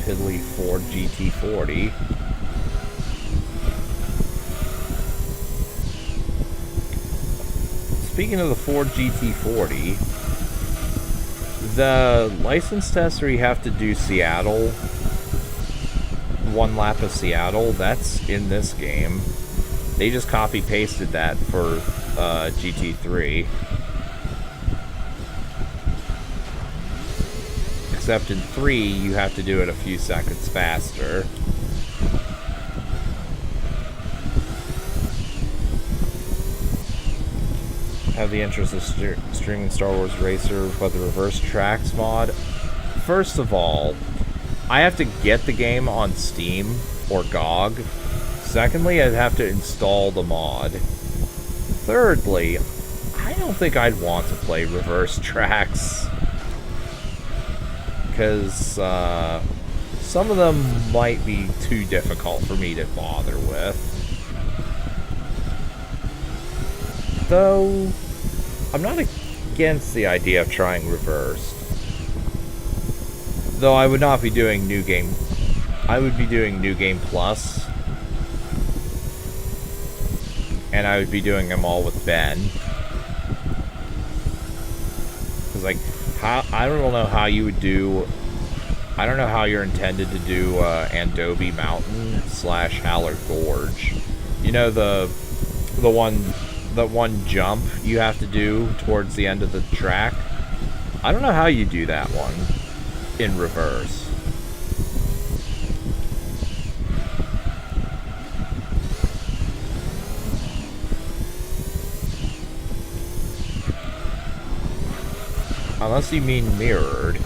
Piddly Ford GT40. Speaking of the Ford GT40, the license test where you have to do Seattle, one lap of Seattle, that's in this game. They just copy-pasted that for GT3. Except in 3, you have to do it a few seconds faster. Have the interest of streaming Star Wars Racer by the Reverse Tracks mod. First of all, I have to get the game on Steam or GOG. Secondly, I'd have to install the mod. Thirdly, I don't think I'd want to play Reverse Tracks, because some of them might be too difficult for me to bother with. Though, I'm not against the idea of trying Reversed. Though I would not be doing New Game. I would be doing New Game Plus. And I would be doing them all with Ben. Because, like, I don't know how you would do. I don't know how you're intended to do Andobe Mountain / Hallard Gorge. You know the one jump you have to do towards the end of the track? I don't know how you do that one in reverse. Unless you mean mirrored.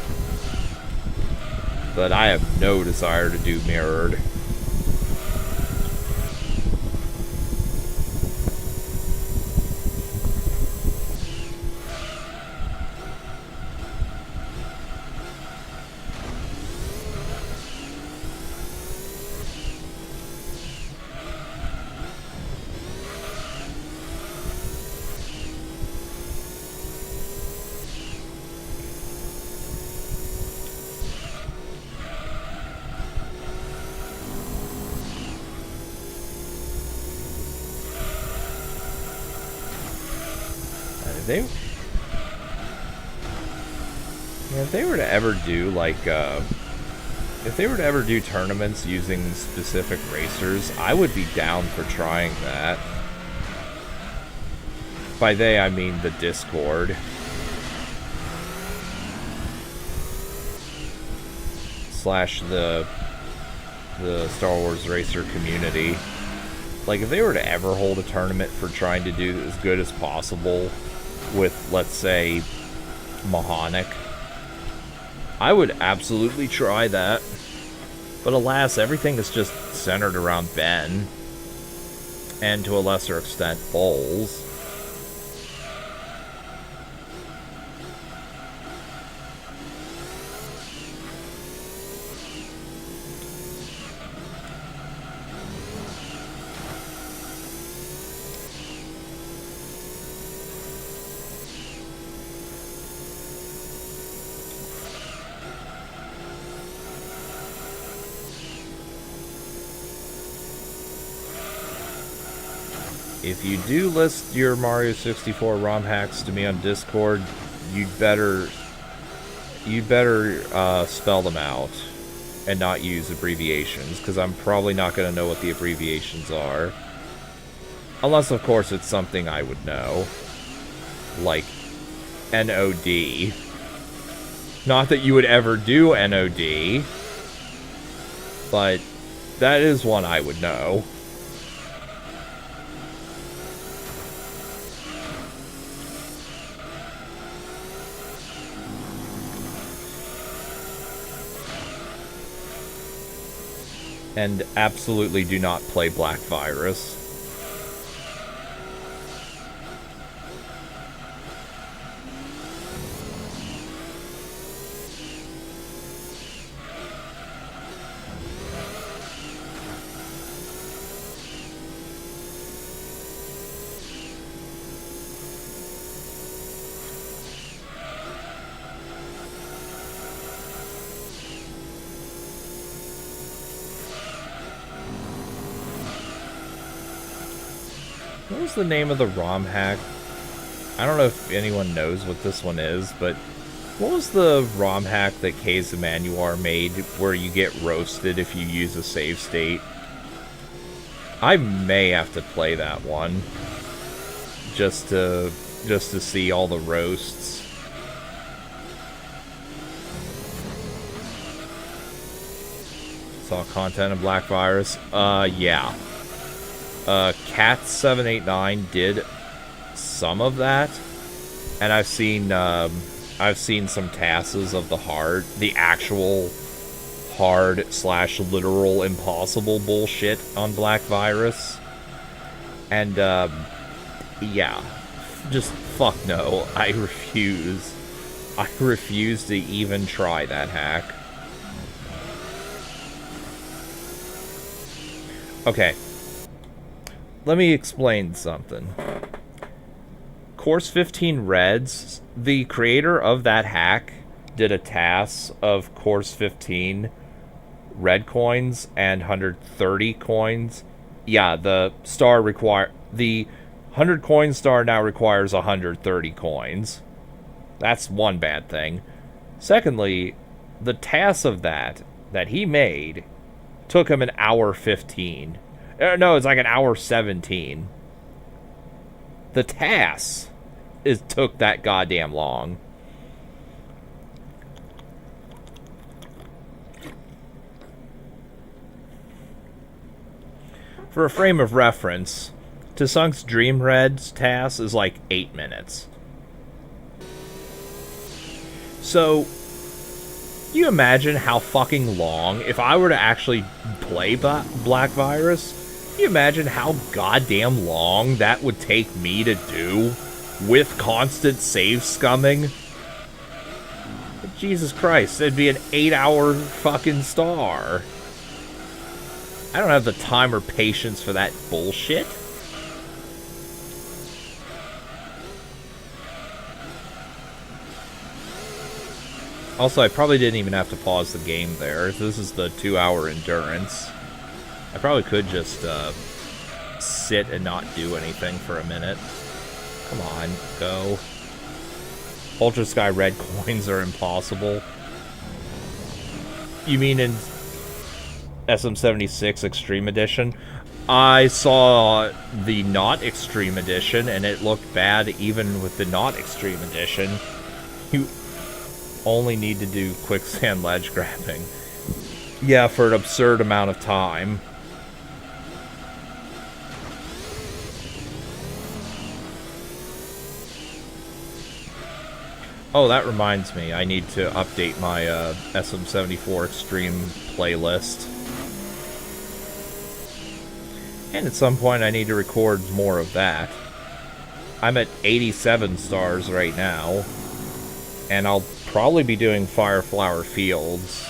But I have no desire to do mirrored. If they were to ever do, like, if they were to ever do tournaments using specific racers, I would be down for trying that. By they, I mean the Discord. Slash the Star Wars Racer community. Like, if they were to ever hold a tournament for trying to do as good as possible with, let's say, Mahonic, I would absolutely try that. But alas, everything is just centered around Ben. And to a lesser extent, Bowles. If you do list your Mario 64 ROM hacks to me on Discord, you'd better spell them out and not use abbreviations, because I'm probably not going to know what the abbreviations are. Unless, of course, it's something I would know. Like NOD. Not that you would ever do NOD, but that is one I would know. And absolutely do not play Black Virus. What was the name of the ROM hack? I don't know if anyone knows what this one is, but what was the ROM hack that K's Emanuar made where you get roasted if you use a save state? I may have to play that one just to see all the roasts. Saw content of Black Virus. Yeah. Cat789 did some of that, and I've seen some tasks of the actual hard / literal impossible bullshit on Black Virus, and yeah, just fuck no. I refuse to even try that hack. Okay. Let me explain something. Course 15 Reds, the creator of that hack did a task of Course 15 red coins and 130 coins. Yeah, the 100 coin star now requires 130 coins. That's one bad thing. Secondly, the task of that he made took him an hour 15. No, it's like an hour 17. The task took that goddamn long. For a frame of reference, Tsunk's Dream Red's task is like 8 minutes. So, you imagine how fucking long, if I were to actually play Black Virus, you imagine how goddamn long that would take me to do with constant save scumming? Jesus Christ, it'd be an 8-hour fucking star. I don't have the time or patience for that bullshit. Also, I probably didn't even have to pause the game there. This is the 2-hour endurance. I probably could just sit and not do anything for a minute. Come on, go. Ultra Sky Red coins are impossible. You mean in SM76 Extreme Edition? I saw the not Extreme Edition, and it looked bad even with the not Extreme Edition. You only need to do quicksand ledge grabbing. Yeah, for an absurd amount of time. Oh, that reminds me. I need to update my SM74 Extreme playlist. And at some point I need to record more of that. I'm at 87 stars right now. And I'll probably be doing Fireflower Fields.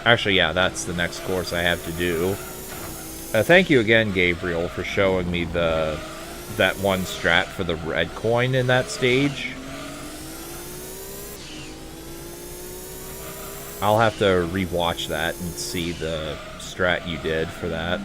Actually, yeah, that's the next course I have to do. Thank you again, Gabriel, for showing me that one strat for the red coin in that stage. I'll have to rewatch that and see the strat you did for that.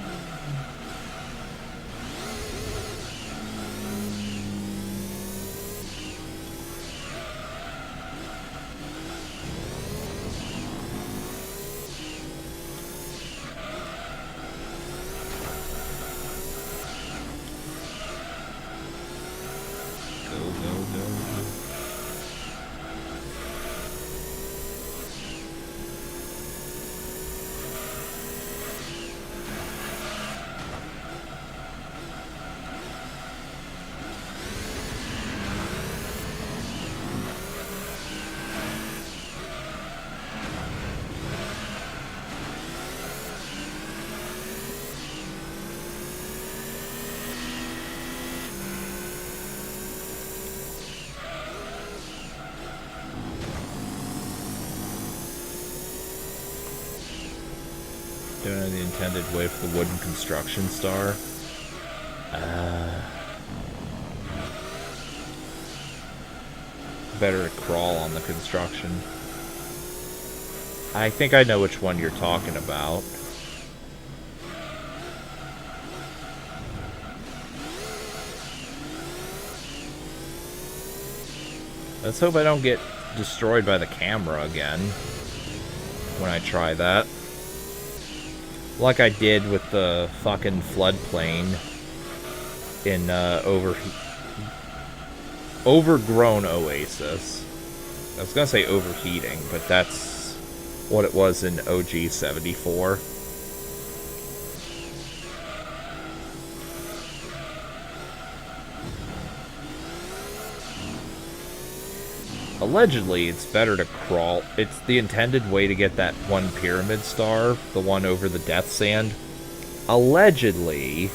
Doing it the intended way for the wooden construction star. Better to crawl on the construction. I think I know which one you're talking about. Let's hope I don't get destroyed by the camera again when I try that. Like I did with the fucking floodplain in Overgrown Oasis. I was gonna say overheating, but that's what it was in OG 74. Allegedly, it's better to crawl. It's the intended way to get that one pyramid star, the one over the death sand. Allegedly,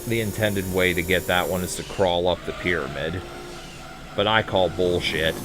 the intended way to get that one is to crawl up the pyramid. But I call bullshit.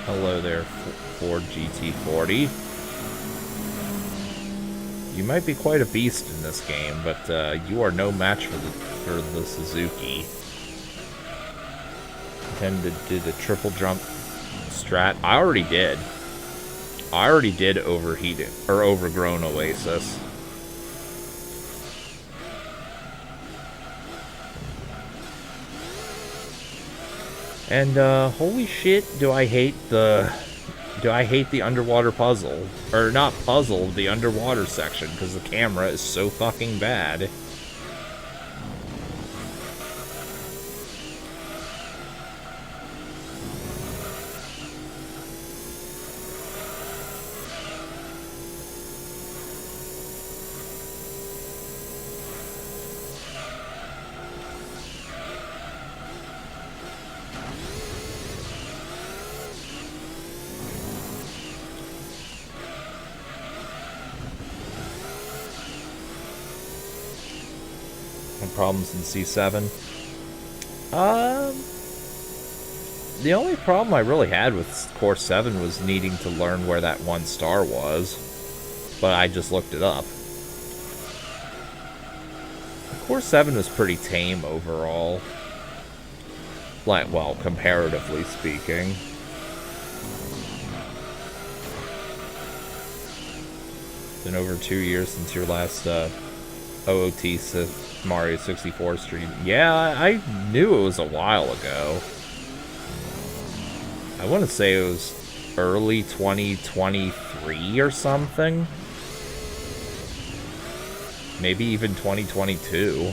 Hello there, Ford GT40. You might be quite a beast in this game, but you are no match for the Suzuki. Intend to do the triple jump strat. I already did. Overheated or Overgrown Oasis. And holy shit, do I hate the underwater puzzle, or not puzzle, the underwater section, because the camera is so fucking bad. Problems in C7. The only problem I really had with Course 7 was needing to learn where that one star was, but I just looked it up. Course 7 was pretty tame overall. Like, well, comparatively speaking. Been over 2 years since your last OOT Mario 64 stream. Yeah, I knew it was a while ago. I want to say it was early 2023 or something. Maybe even 2022.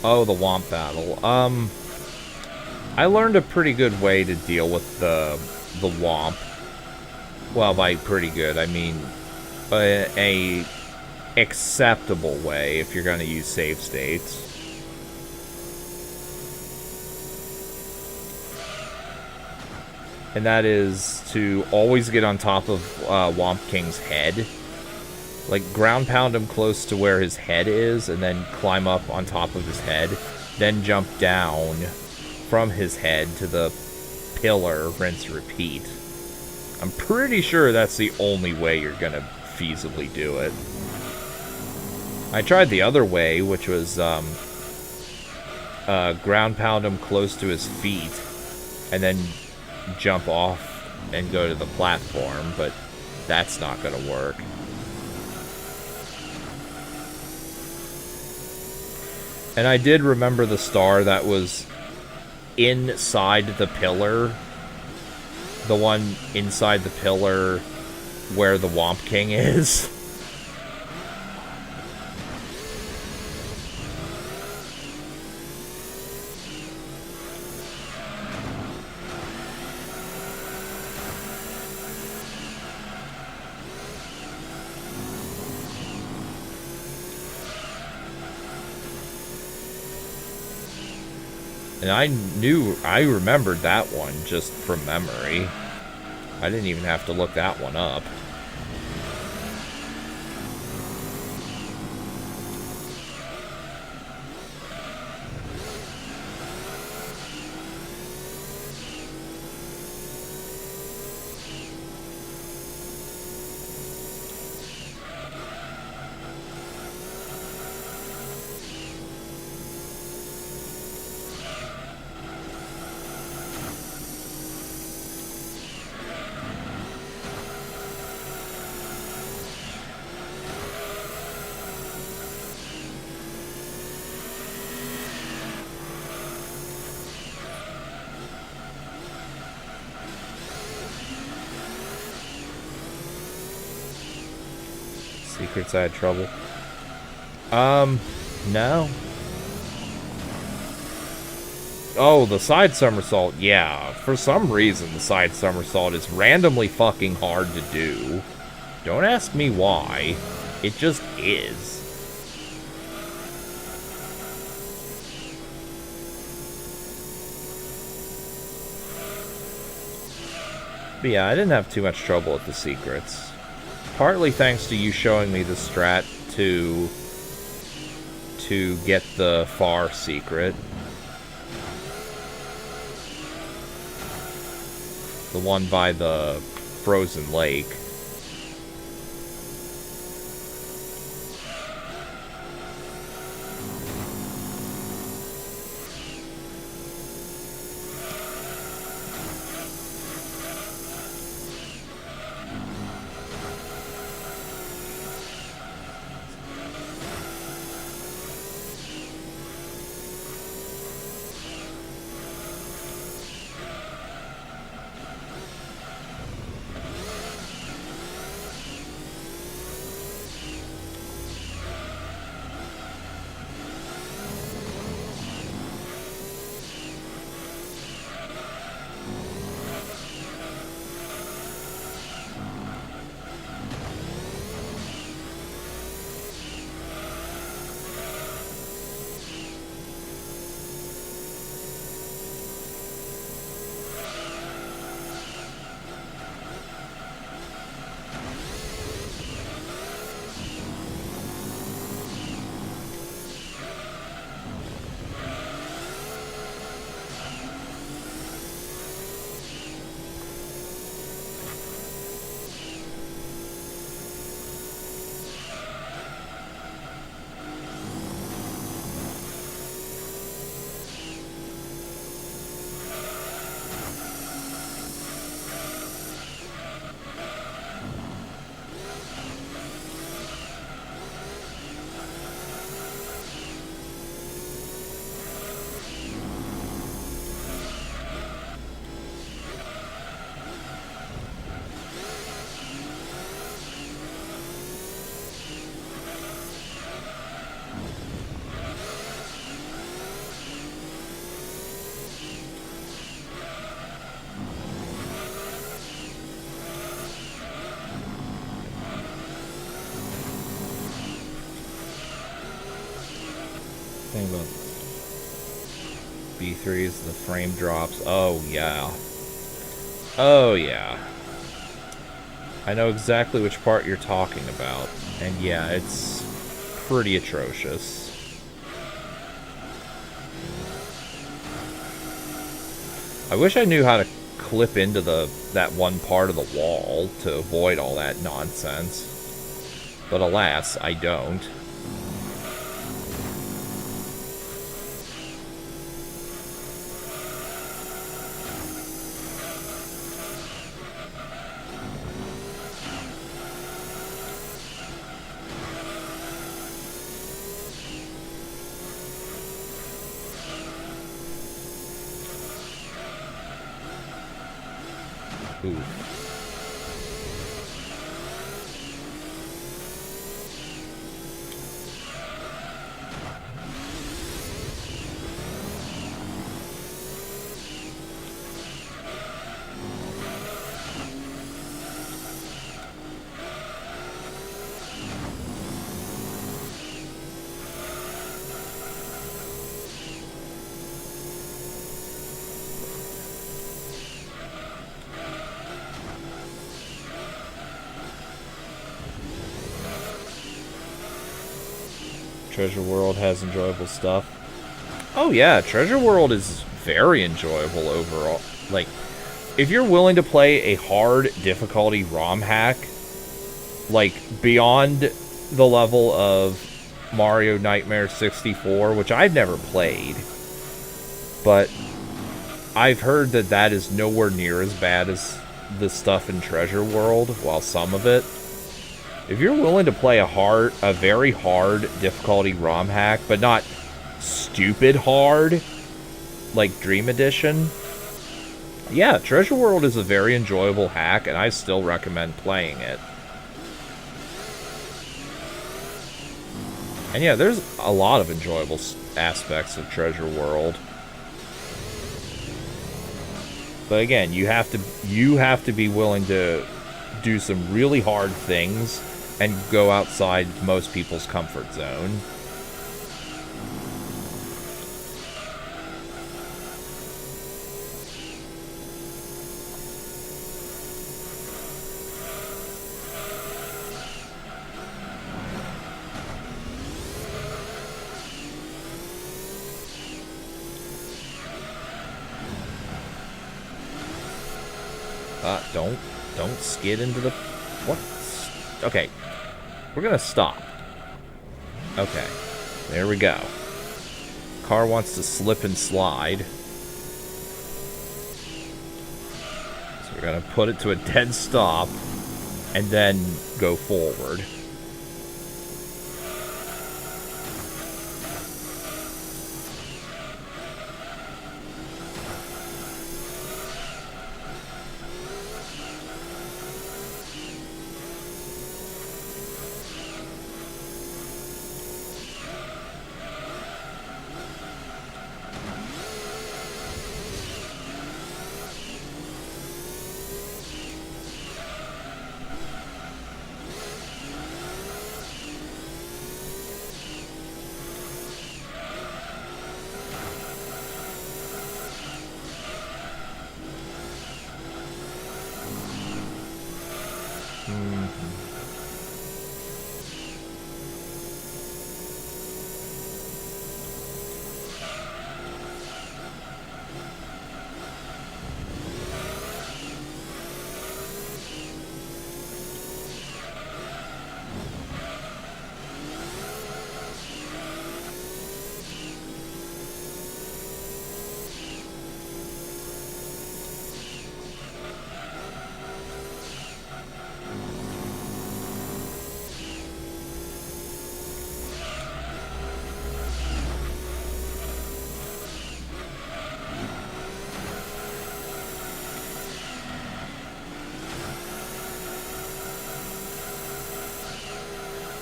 Oh, the Womp Battle. I learned a pretty good way to deal with the Womp. Well, by pretty good, I mean a acceptable way if you're going to use save states. And that is to always get on top of Womp King's head. Like, ground pound him close to where his head is, and then climb up on top of his head. Then jump down from his head to the pillar, rinse, repeat. I'm pretty sure that's the only way you're gonna feasibly do it. I tried the other way, which was ground pound him close to his feet, and then jump off and go to the platform, but that's not gonna work. And I did remember the star that was inside the pillar. The one inside the pillar where the Womp King is. And I remembered that one just from memory. I didn't even have to look that one up. Secrets I had trouble. No. Oh, the side somersault. Yeah, for some reason the side somersault is randomly fucking hard to do. Don't ask me why. It just is. But yeah, I didn't have too much trouble with the secrets. Partly thanks to you showing me the strat to get the far secret. The one by the frozen lake. Thing about B3 is the frame drops. Oh, yeah. Oh, yeah. I know exactly which part you're talking about. And yeah, it's pretty atrocious. I wish I knew how to clip into that one part of the wall to avoid all that nonsense. But alas, I don't. Ooh. Treasure World has enjoyable stuff. Oh yeah, Treasure World is very enjoyable overall. Like, if you're willing to play a hard difficulty ROM hack, like, beyond the level of Mario Nightmare 64, which I've never played, but I've heard that that is nowhere near as bad as the stuff in Treasure World, while some of it. If you're willing to play a very hard difficulty ROM hack, but not stupid hard, like Dream Edition, yeah, Treasure World is a very enjoyable hack, and I still recommend playing it. And yeah, there's a lot of enjoyable aspects of Treasure World. But again, you have to be willing to do some really hard things and go outside most people's comfort zone. Don't skid into the... What? Okay. We're gonna stop. Okay. There we go. Car wants to slip and slide. So we're gonna put it to a dead stop and then go forward.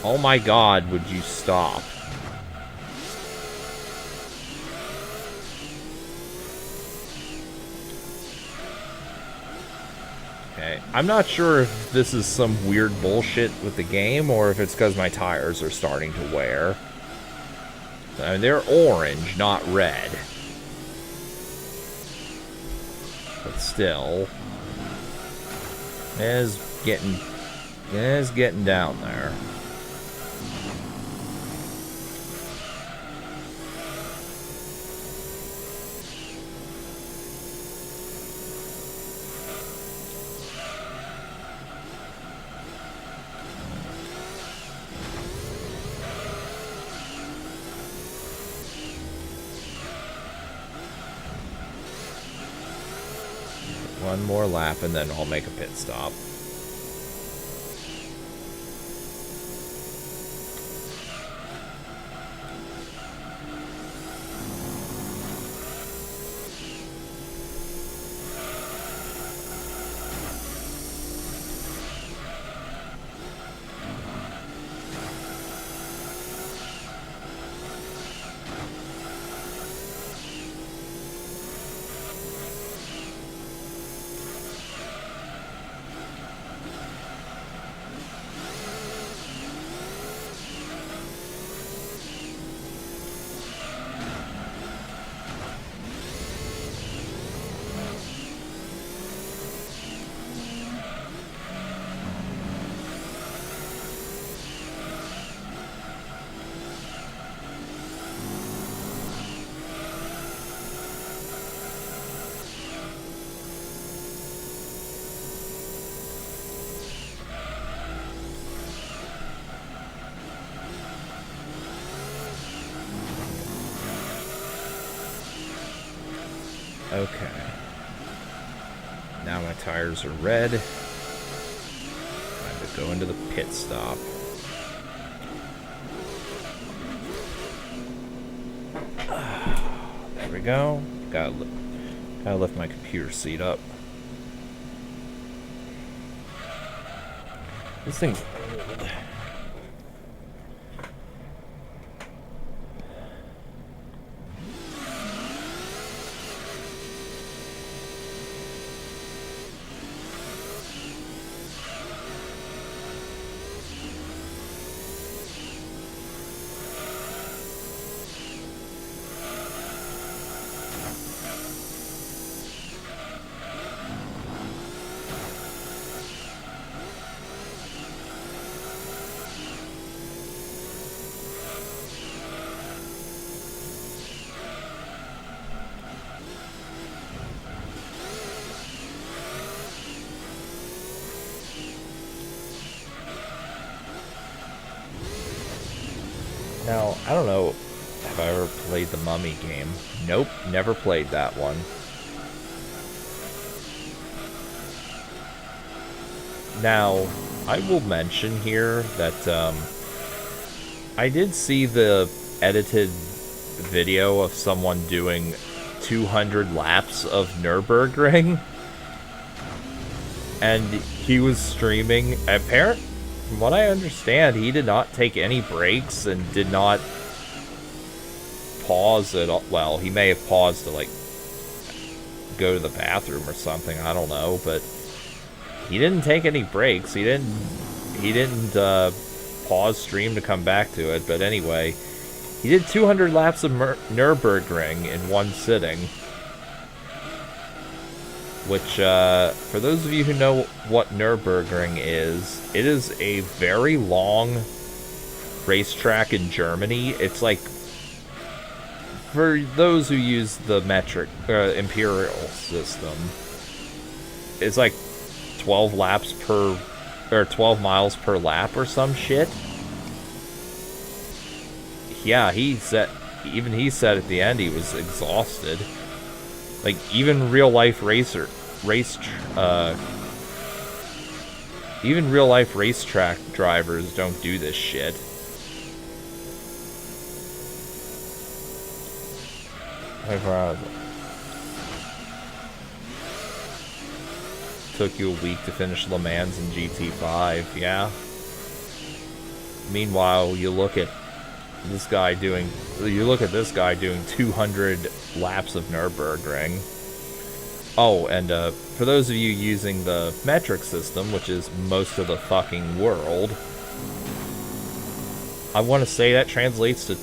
Oh my god, would you stop? Okay, I'm not sure if this is some weird bullshit with the game or if it's because my tires are starting to wear. I mean, they're orange, not red. But still, it is getting down there. One more lap and then I'll make a pit stop. Okay. Now my tires are red. Time to go into the pit stop. There we go. Gotta lift my computer seat up. This thing's old. I don't know. Have I ever played the Mummy game? Nope, never played that one. Now, I will mention here that I did see the edited video of someone doing 200 laps of Nürburgring. And he was streaming. Apparently, from what I understand, he did not take any breaks and did not pause at all. Well, he may have paused to, like, go to the bathroom or something. I don't know, but he didn't take any breaks. He didn't pause stream to come back to it. But anyway, he did 200 laps of Nürburgring in one sitting. Which, for those of you who know what Nürburgring is, it is a very long racetrack in Germany. It's like, for those who use the metric, imperial system, it's like 12 laps per, or 12 miles per lap or some shit. Yeah, even he said at the end he was exhausted. Like, even real life racetrack drivers don't do this shit. Took you a week to finish Le Mans in GT5, yeah. Meanwhile, you look at this guy doing 200 laps of Nürburgring. Oh, and for those of you using the metric system, which is most of the fucking world, I want to say that translates to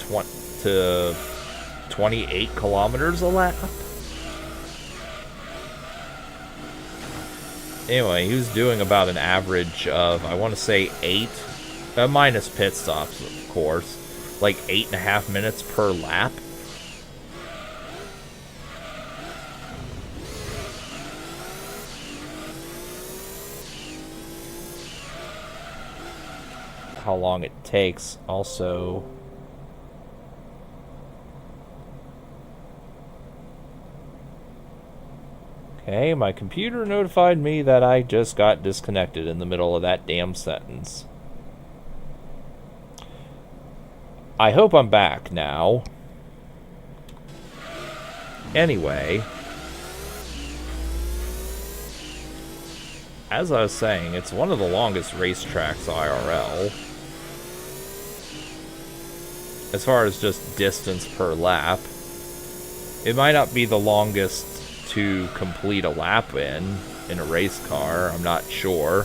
28 kilometers a lap. Anyway, he was doing about an average of, I want to say 8, minus pit stops, of course, like 8.5 minutes per lap. How long it takes also. Okay, my computer notified me that I just got disconnected in the middle of that damn sentence. I hope I'm back now. Anyway, as I was saying, it's one of the longest racetracks IRL. As far as just distance per lap. It might not be the longest to complete a lap in a race car, I'm not sure.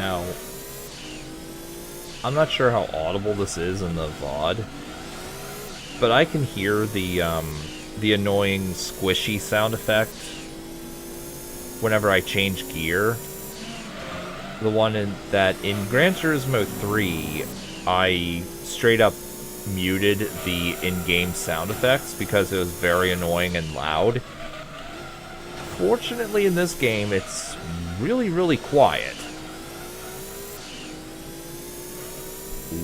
Now, I'm not sure how audible this is in the VOD, but I can hear the annoying squishy sound effect whenever I change gear. The one in Gran Turismo 3, I straight up muted the in-game sound effects because it was very annoying and loud. Fortunately, in this game, it's really, really quiet.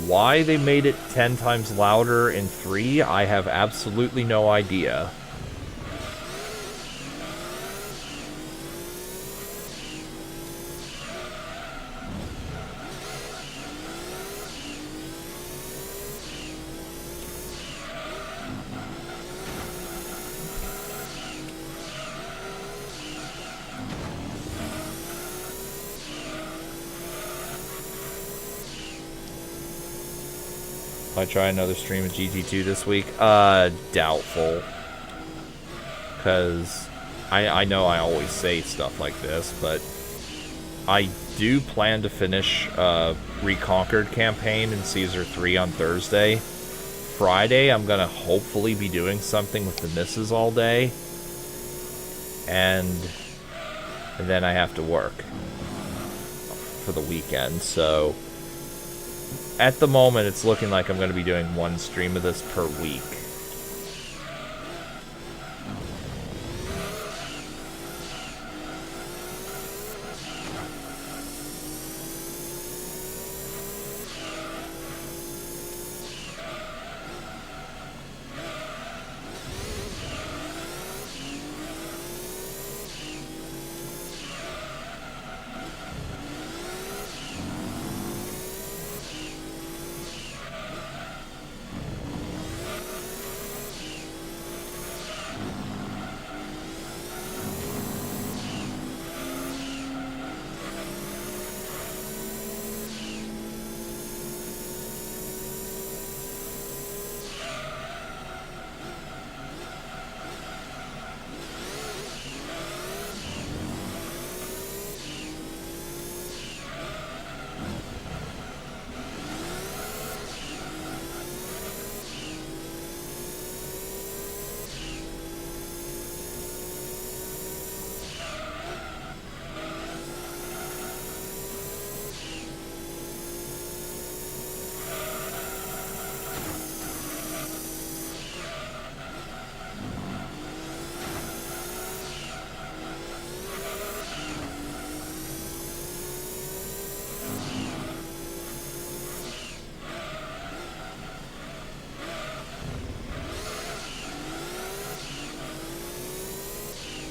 Why they made it 10 times louder in 3, I have absolutely no idea. I try another stream of GT2 this week? Doubtful. Because I know I always say stuff like this, but I do plan to finish Reconquered campaign in Caesar 3 on Thursday. Friday, I'm going to hopefully be doing something with the missus all day. And then I have to work for the weekend, so at the moment, it's looking like I'm going to be doing one stream of this per week.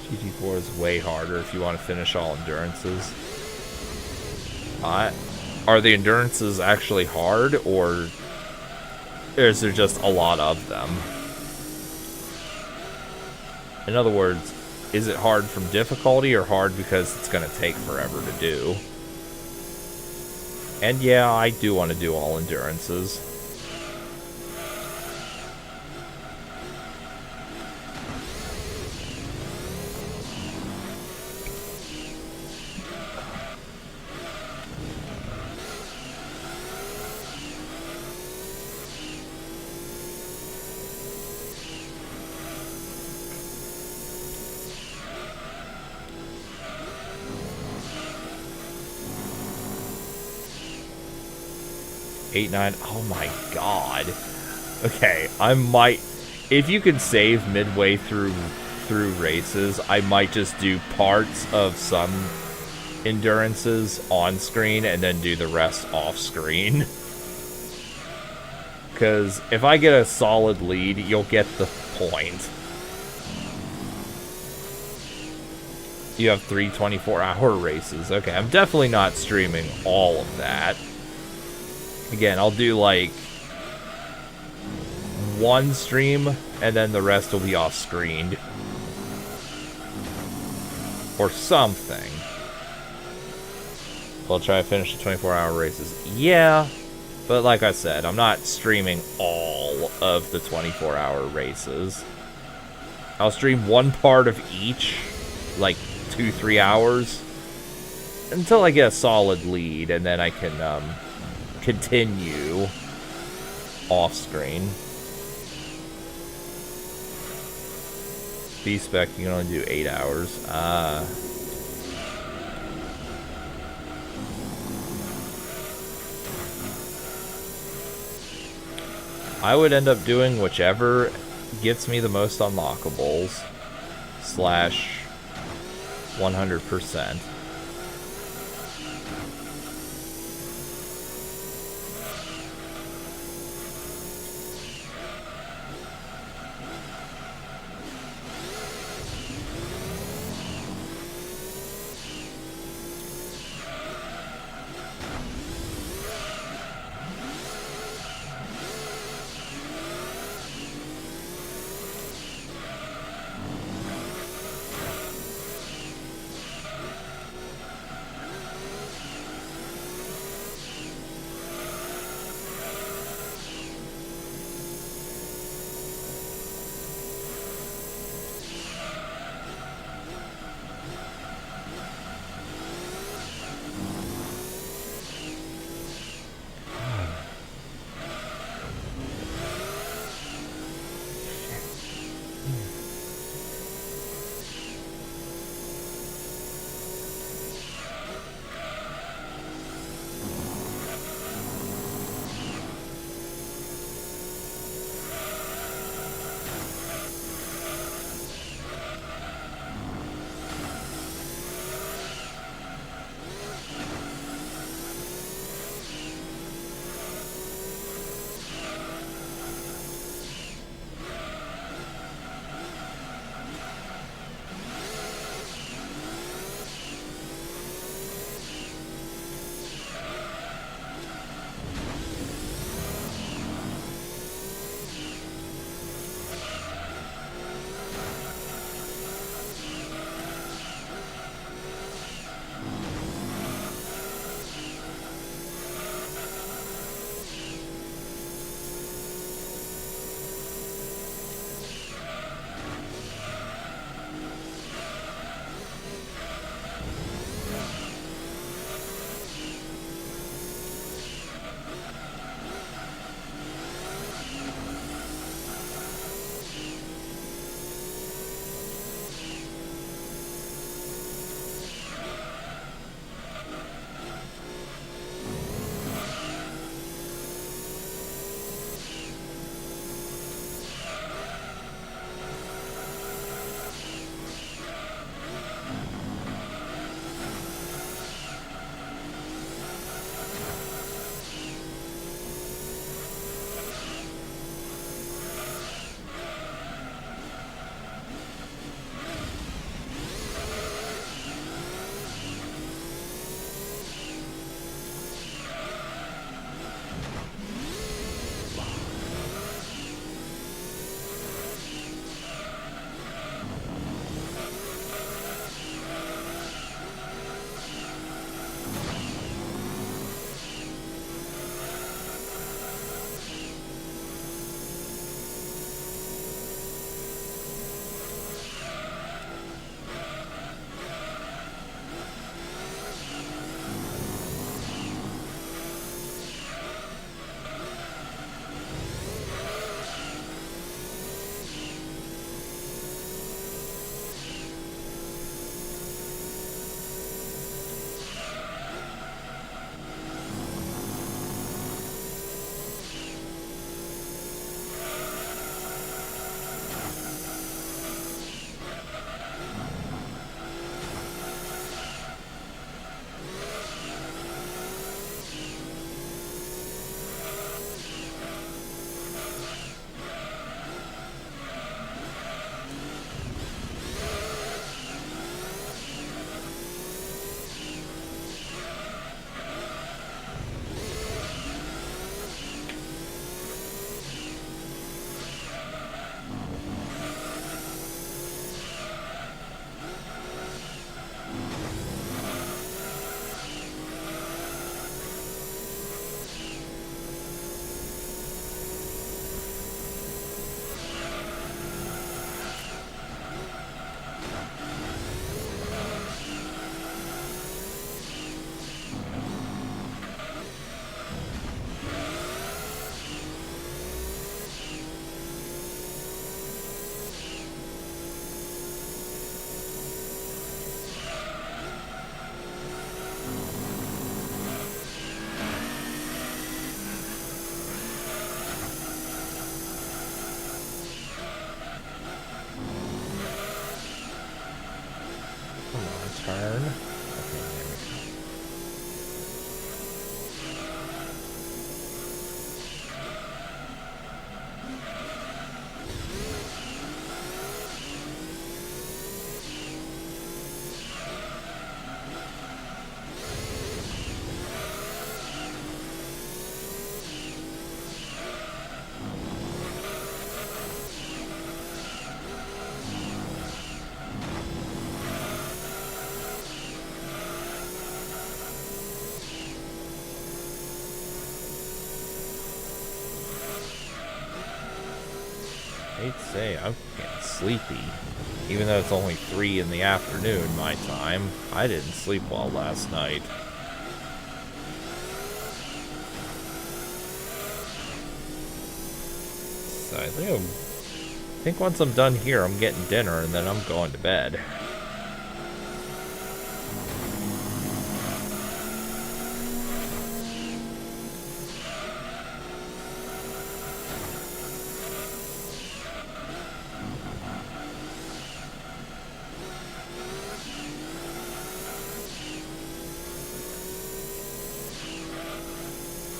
GT4 is way harder if you want to finish all endurances. Are the endurances actually hard, or is there just a lot of them? In other words, is it hard from difficulty or hard because it's going to take forever to do? And yeah, I do want to do all endurances. Eight, 9. Oh my god. Okay, I might, if you can save midway through races, I might just do parts of some endurances on screen and then do the rest off screen. Because if I get a solid lead, you'll get the point. You have 3 24-hour races. Okay, I'm definitely not streaming all of that. Again, I'll do like one stream and then the rest will be off screened. Or something. I'll try to finish the 24-hour races. Yeah, but like I said, I'm not streaming all of the 24-hour races. I'll stream one part of each, like 2-3 hours, until I get a solid lead, and then I can continue off screen. B-spec, you can only do 8 hours. I would end up doing whichever gets me the most unlockables slash 100%. turn. Okay, there we go. I hate to say, I'm getting sleepy. Even though it's only 3 in the afternoon, my time. I didn't sleep well last night. So I think once I'm done here, I'm getting dinner, and then I'm going to bed.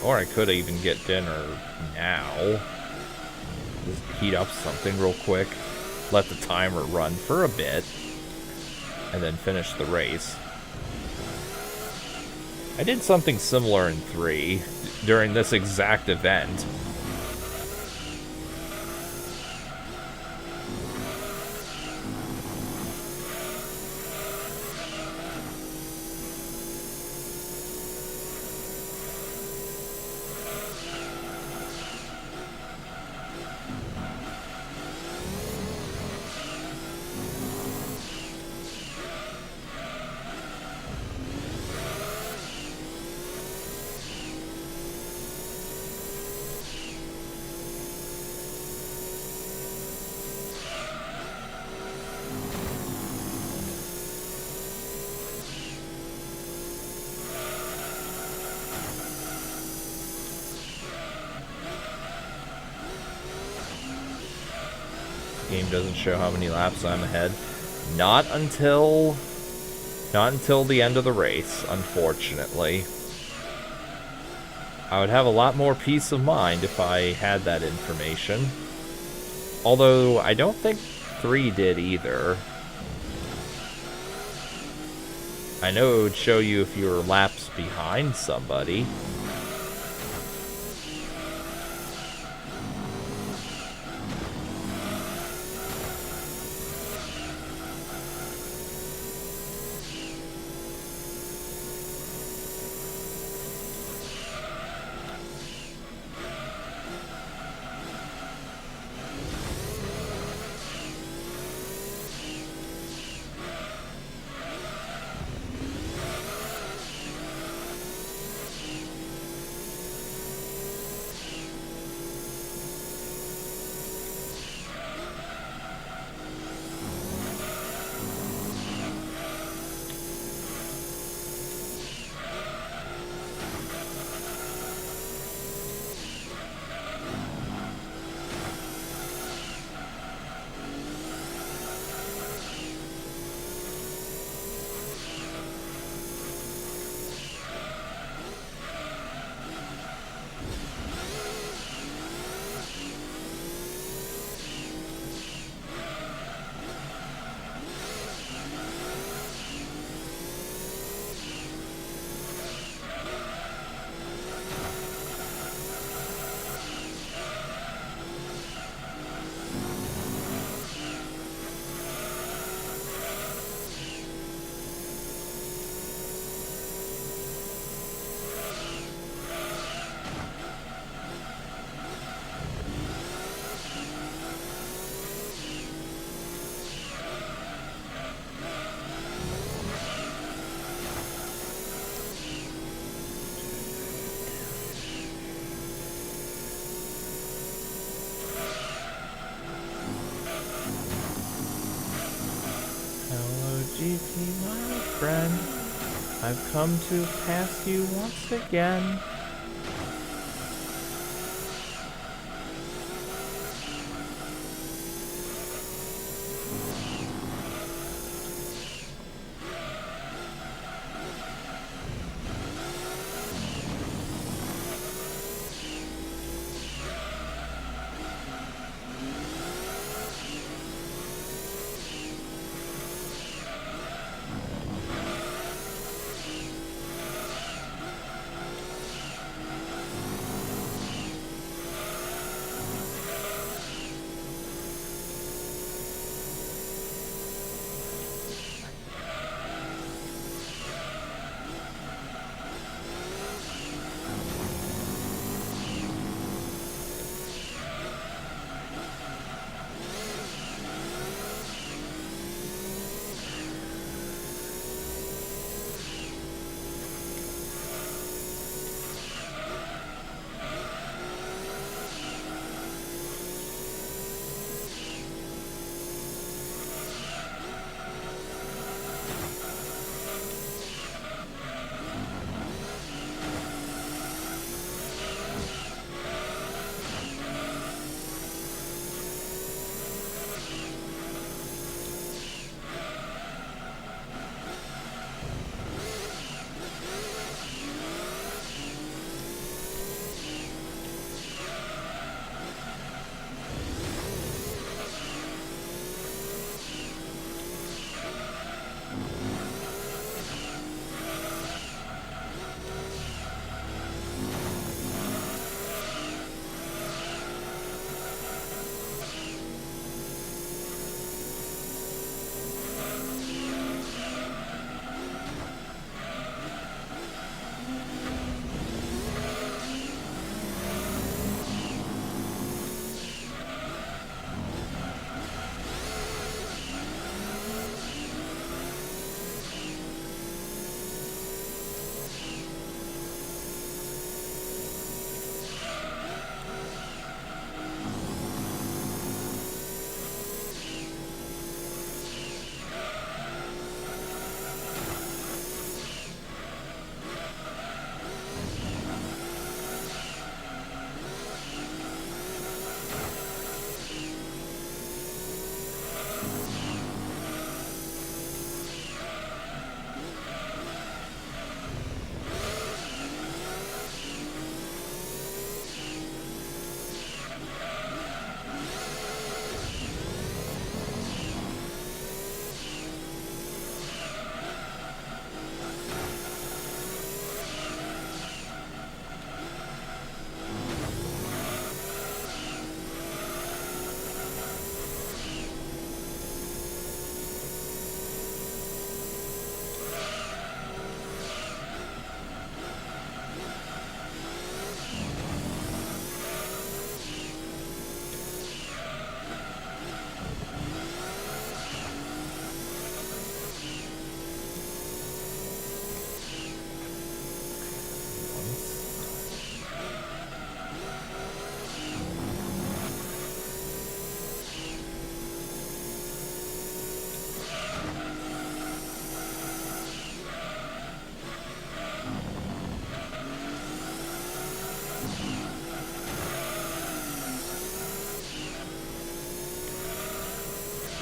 Or I could even get dinner now. Just heat up something real quick. Let the timer run for a bit. And then finish the race. I did something similar in 3 during this exact event. Game doesn't show how many laps I'm ahead. Not until the end of the race, unfortunately. I would have a lot more peace of mind if I had that information. Although, I don't think 3 did either. I know it would show you if you were laps behind somebody. GT, my friend, I've come to pass you once again.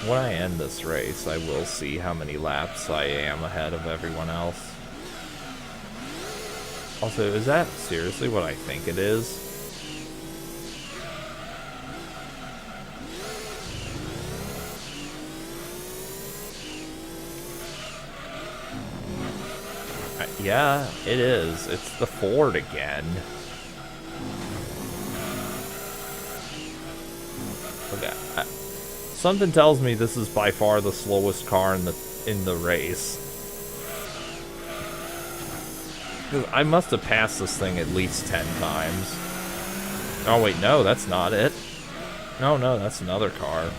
when I end this race, I will see how many laps I am ahead of everyone else. Also, is that seriously what I think it is? Yeah, it is. It's the Ford again. Okay. Something tells me this is by far the slowest car in the race. I must have passed this thing at least 10 times. Oh wait, no, that's not it. No, that's another car.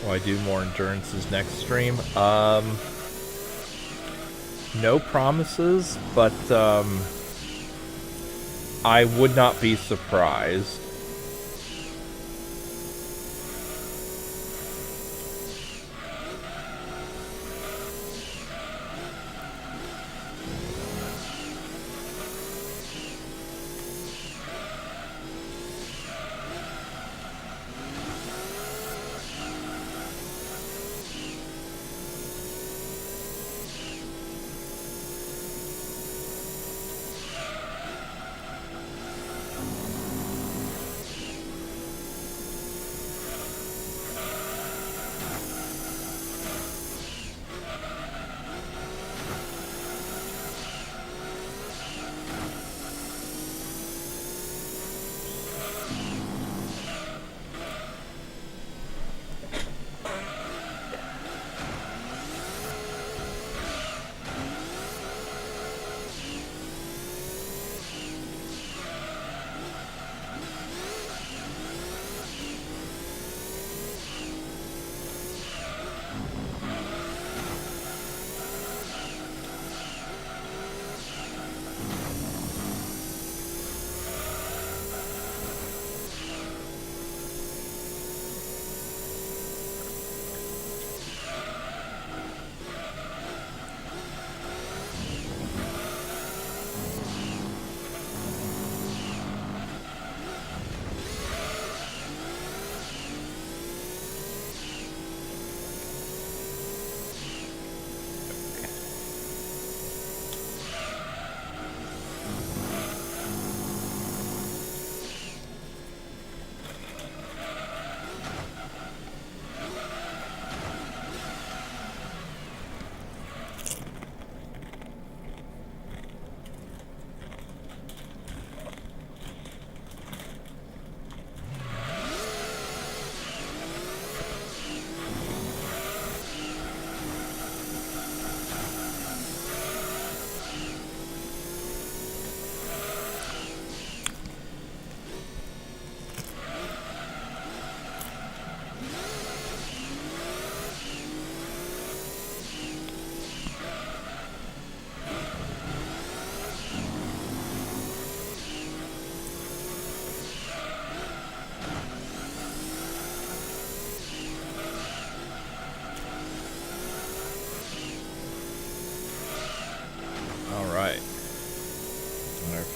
Will I do more endurances next stream? No promises, but I would not be surprised.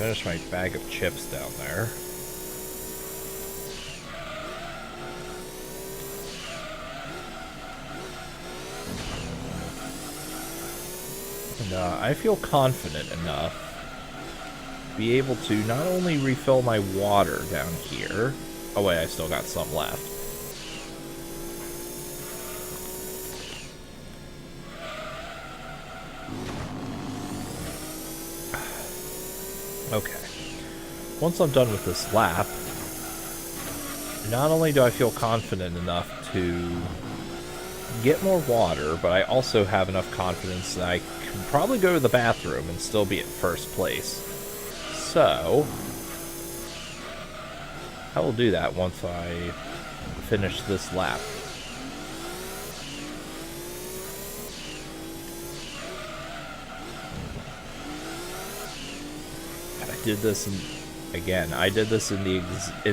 finish my bag of chips down there. And I feel confident enough to be able to not only refill my water down here. Oh wait, I still got some left. Okay. Once I'm done with this lap, not only do I feel confident enough to get more water, but I also have enough confidence that I can probably go to the bathroom and still be at first place. So, I will do that once I finish this lap. I did this again. I did this in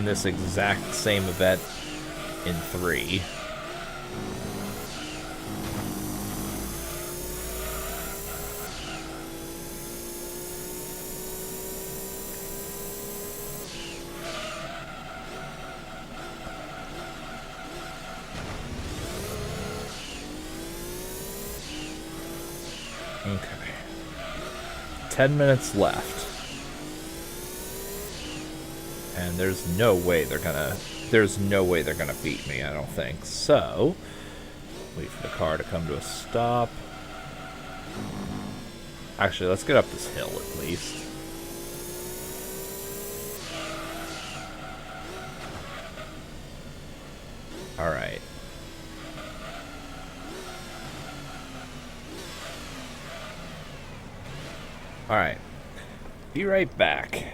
this exact same event in 3. Okay. 10 minutes left. And there's no way they're gonna beat me, I don't think. So, wait for the car to come to a stop. Actually, let's get up this hill at least. Alright. Alright. Be right back.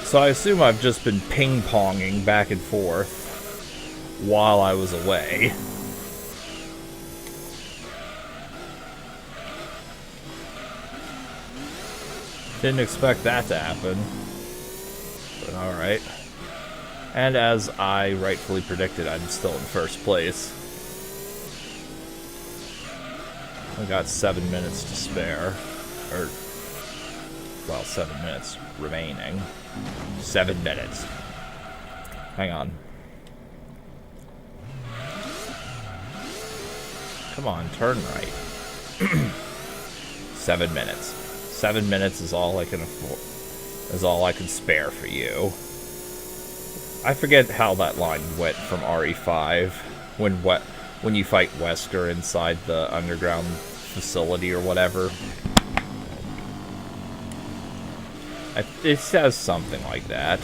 So I assume I've just been ping-ponging back and forth while I was away. Didn't expect that to happen. But alright. And as I rightfully predicted, I'm still in first place. I got 7 minutes to spare. Or, well, 7 minutes remaining. 7 minutes. Hang on. Come on, turn right. 7 minutes. 7 minutes is all I can afford. Is all I can spare for you. I forget how that line went from RE5 when you fight Wesker inside the underground facility or whatever. It says something like that.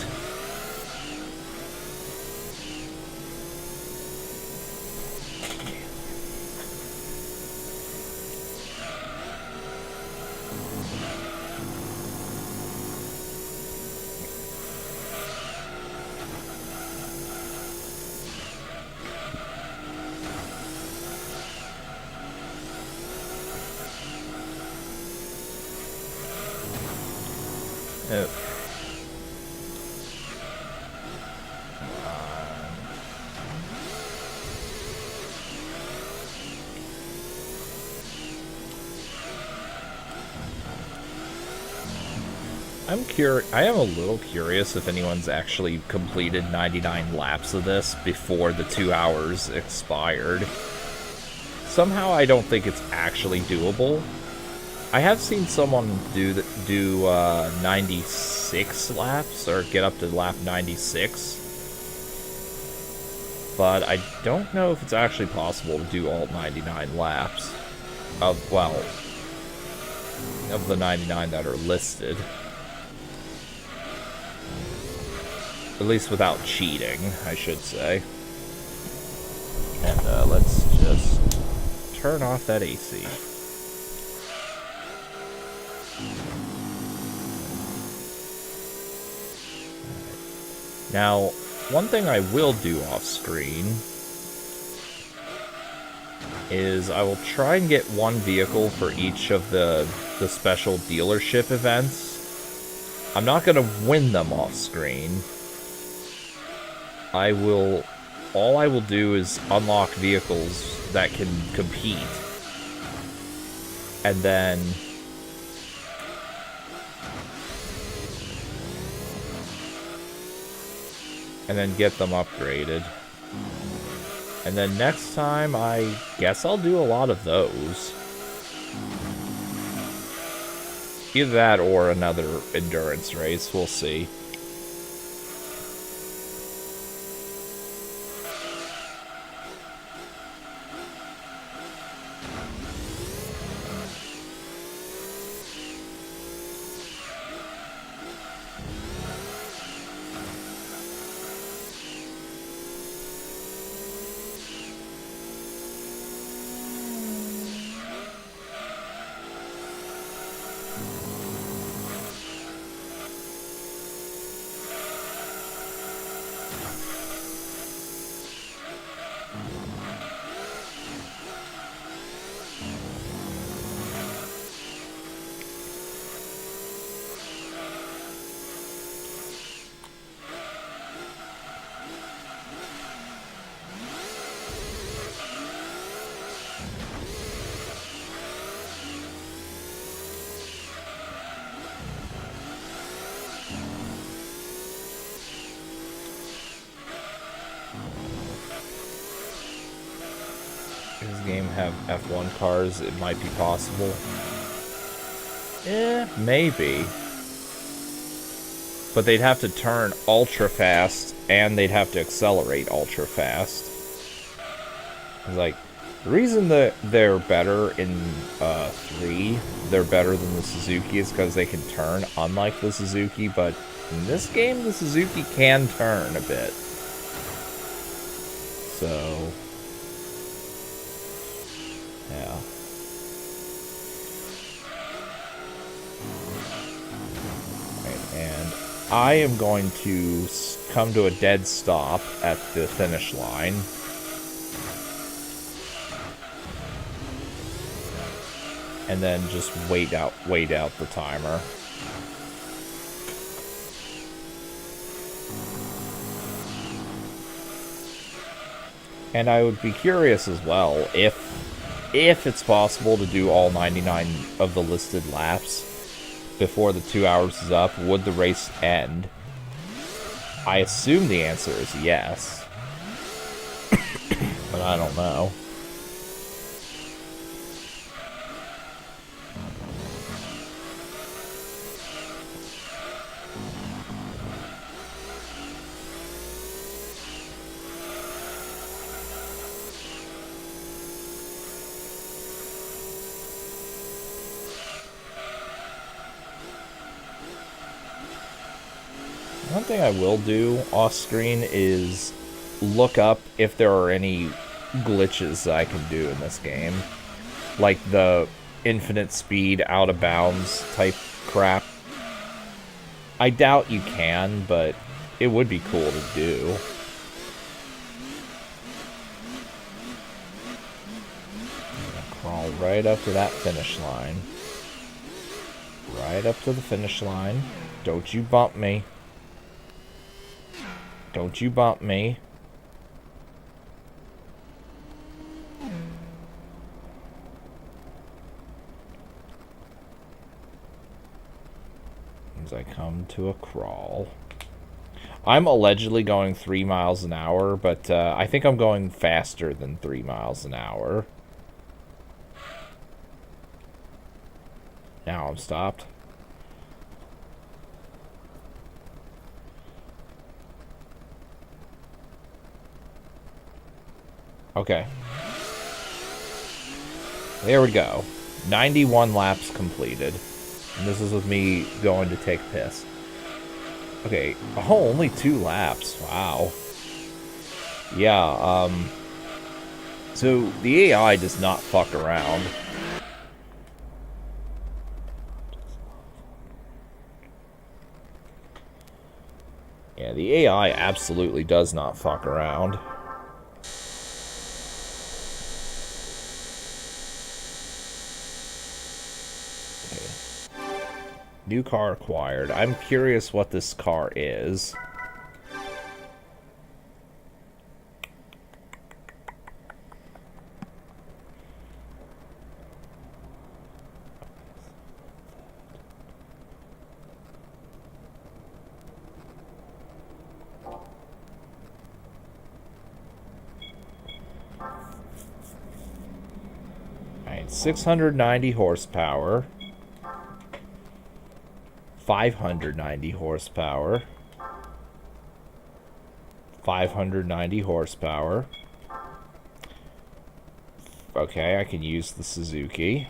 I am a little curious if anyone's actually completed 99 laps of this before the 2 hours expired. Somehow I don't think it's actually doable. I have seen someone do 96 laps, or get up to lap 96. But I don't know if it's actually possible to do all 99 laps. Of the 99 that are listed. At least without cheating, I should say. And let's just turn off that AC. Now, one thing I will do off screen is I will try and get one vehicle for each of the special dealership events. I'm not going to win them off screen. All I will do is unlock vehicles that can compete. And then get them upgraded. And then next time, I guess I'll do a lot of those. Either that or another endurance race, we'll see. Have F1 cars, it might be possible. Maybe. But they'd have to turn ultra fast, and they'd have to accelerate ultra fast. It's like, the reason that they're better in 3, they're better than the Suzuki, is because they can turn, unlike the Suzuki, but in this game, the Suzuki can turn a bit. So... yeah. Right, and I am going to come to a dead stop at the finish line. And then just wait out the timer. And I would be curious as well if it's possible to do all 99 of the listed laps before the 2 hours is up, would the race end? I assume the answer is yes. But I don't know. One thing I will do off screen is look up if there are any glitches that I can do in this game. Like the infinite speed, out of bounds type crap. I doubt you can, but it would be cool to do. Crawl right up to that finish line. Right up to the finish line. Don't you bump me. Don't you bump me. As I come to a crawl. I'm allegedly going 3 miles an hour, but I think I'm going faster than 3 miles an hour. Now I'm stopped. Okay. There we go. 91 laps completed. And this is with me going to take piss. Okay. Oh, only 2 laps. Wow. Yeah, so the AI does not fuck around. Yeah, the AI absolutely does not fuck around. New car acquired. I'm curious what this car is. Alright, 690 horsepower. 590 horsepower. 590 horsepower. Okay, I can use the Suzuki.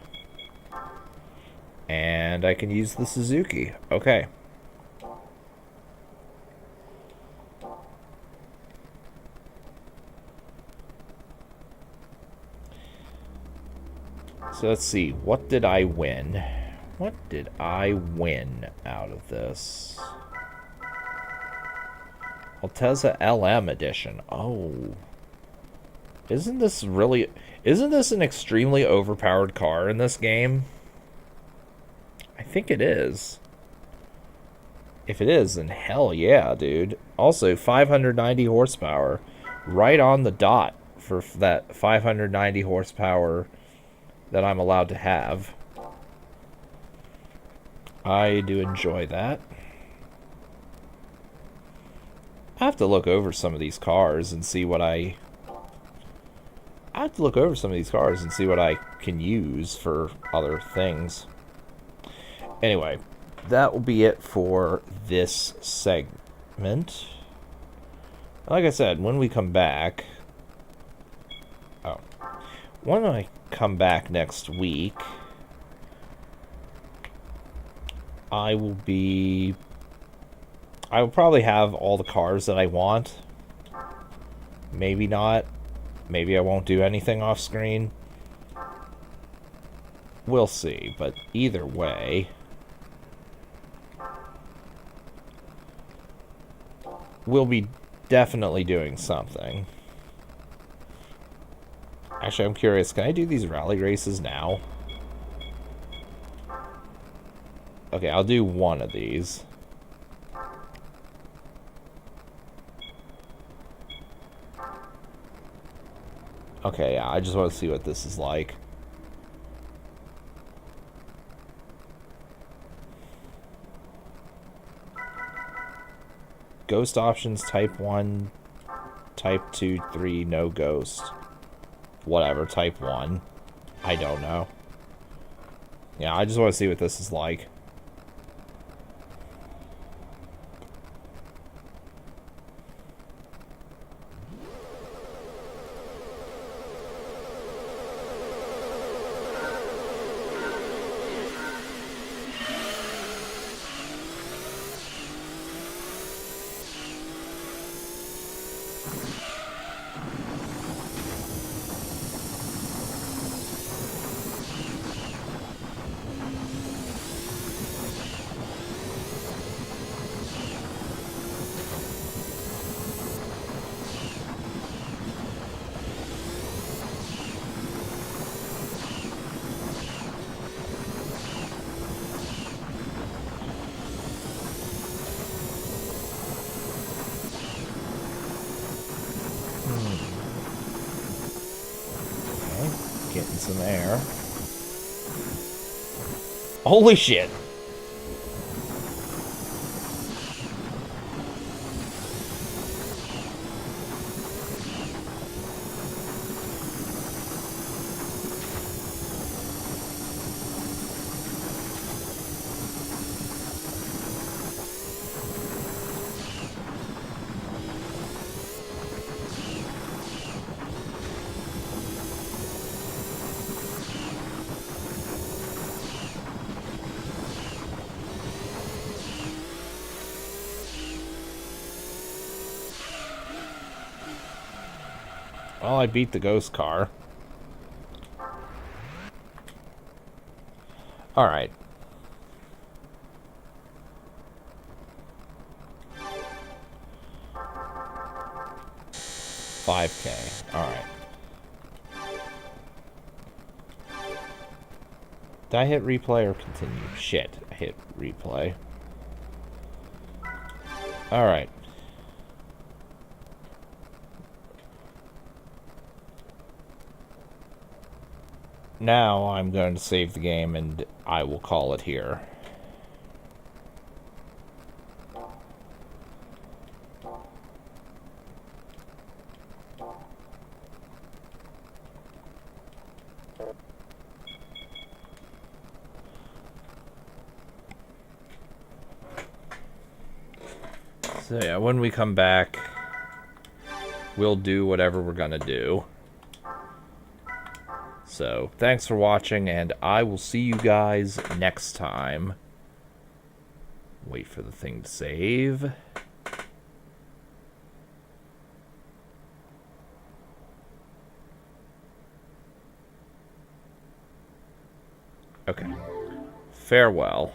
And I can use the Suzuki. Okay. So let's see. What did I win? What did I win out of this? Altezza LM edition. Oh. Isn't this an extremely overpowered car in this game? I think it is. If it is, then hell yeah, dude. Also, 590 horsepower. Right on the dot for that 590 horsepower that I'm allowed to have. I do enjoy that. I have to look over some of these cars and see what I can use for other things. Anyway, that will be it for this segment. Like I said, when we come back... when I come back next week... I will probably have all the cars that I want. Maybe not. Maybe I won't do anything off screen. We'll see, but either way, we'll be definitely doing something. Actually, I'm curious, can I do these rally races now? Okay, I'll do one of these. Okay, yeah, I just want to see what this is like. Ghost options, type 1, type 2, 3, no ghost. Whatever, type 1. I don't know. Yeah, I just want to see what this is like. Okay, getting some air. Holy shit! Well, I beat the ghost car. Alright. $5K. Alright. Did I hit replay or continue? Shit, I hit replay. Alright. Now I'm going to save the game and I will call it here. So yeah, when we come back, we'll do whatever we're gonna do. So, thanks for watching, and I will see you guys next time. Wait for the thing to save. Okay. Farewell.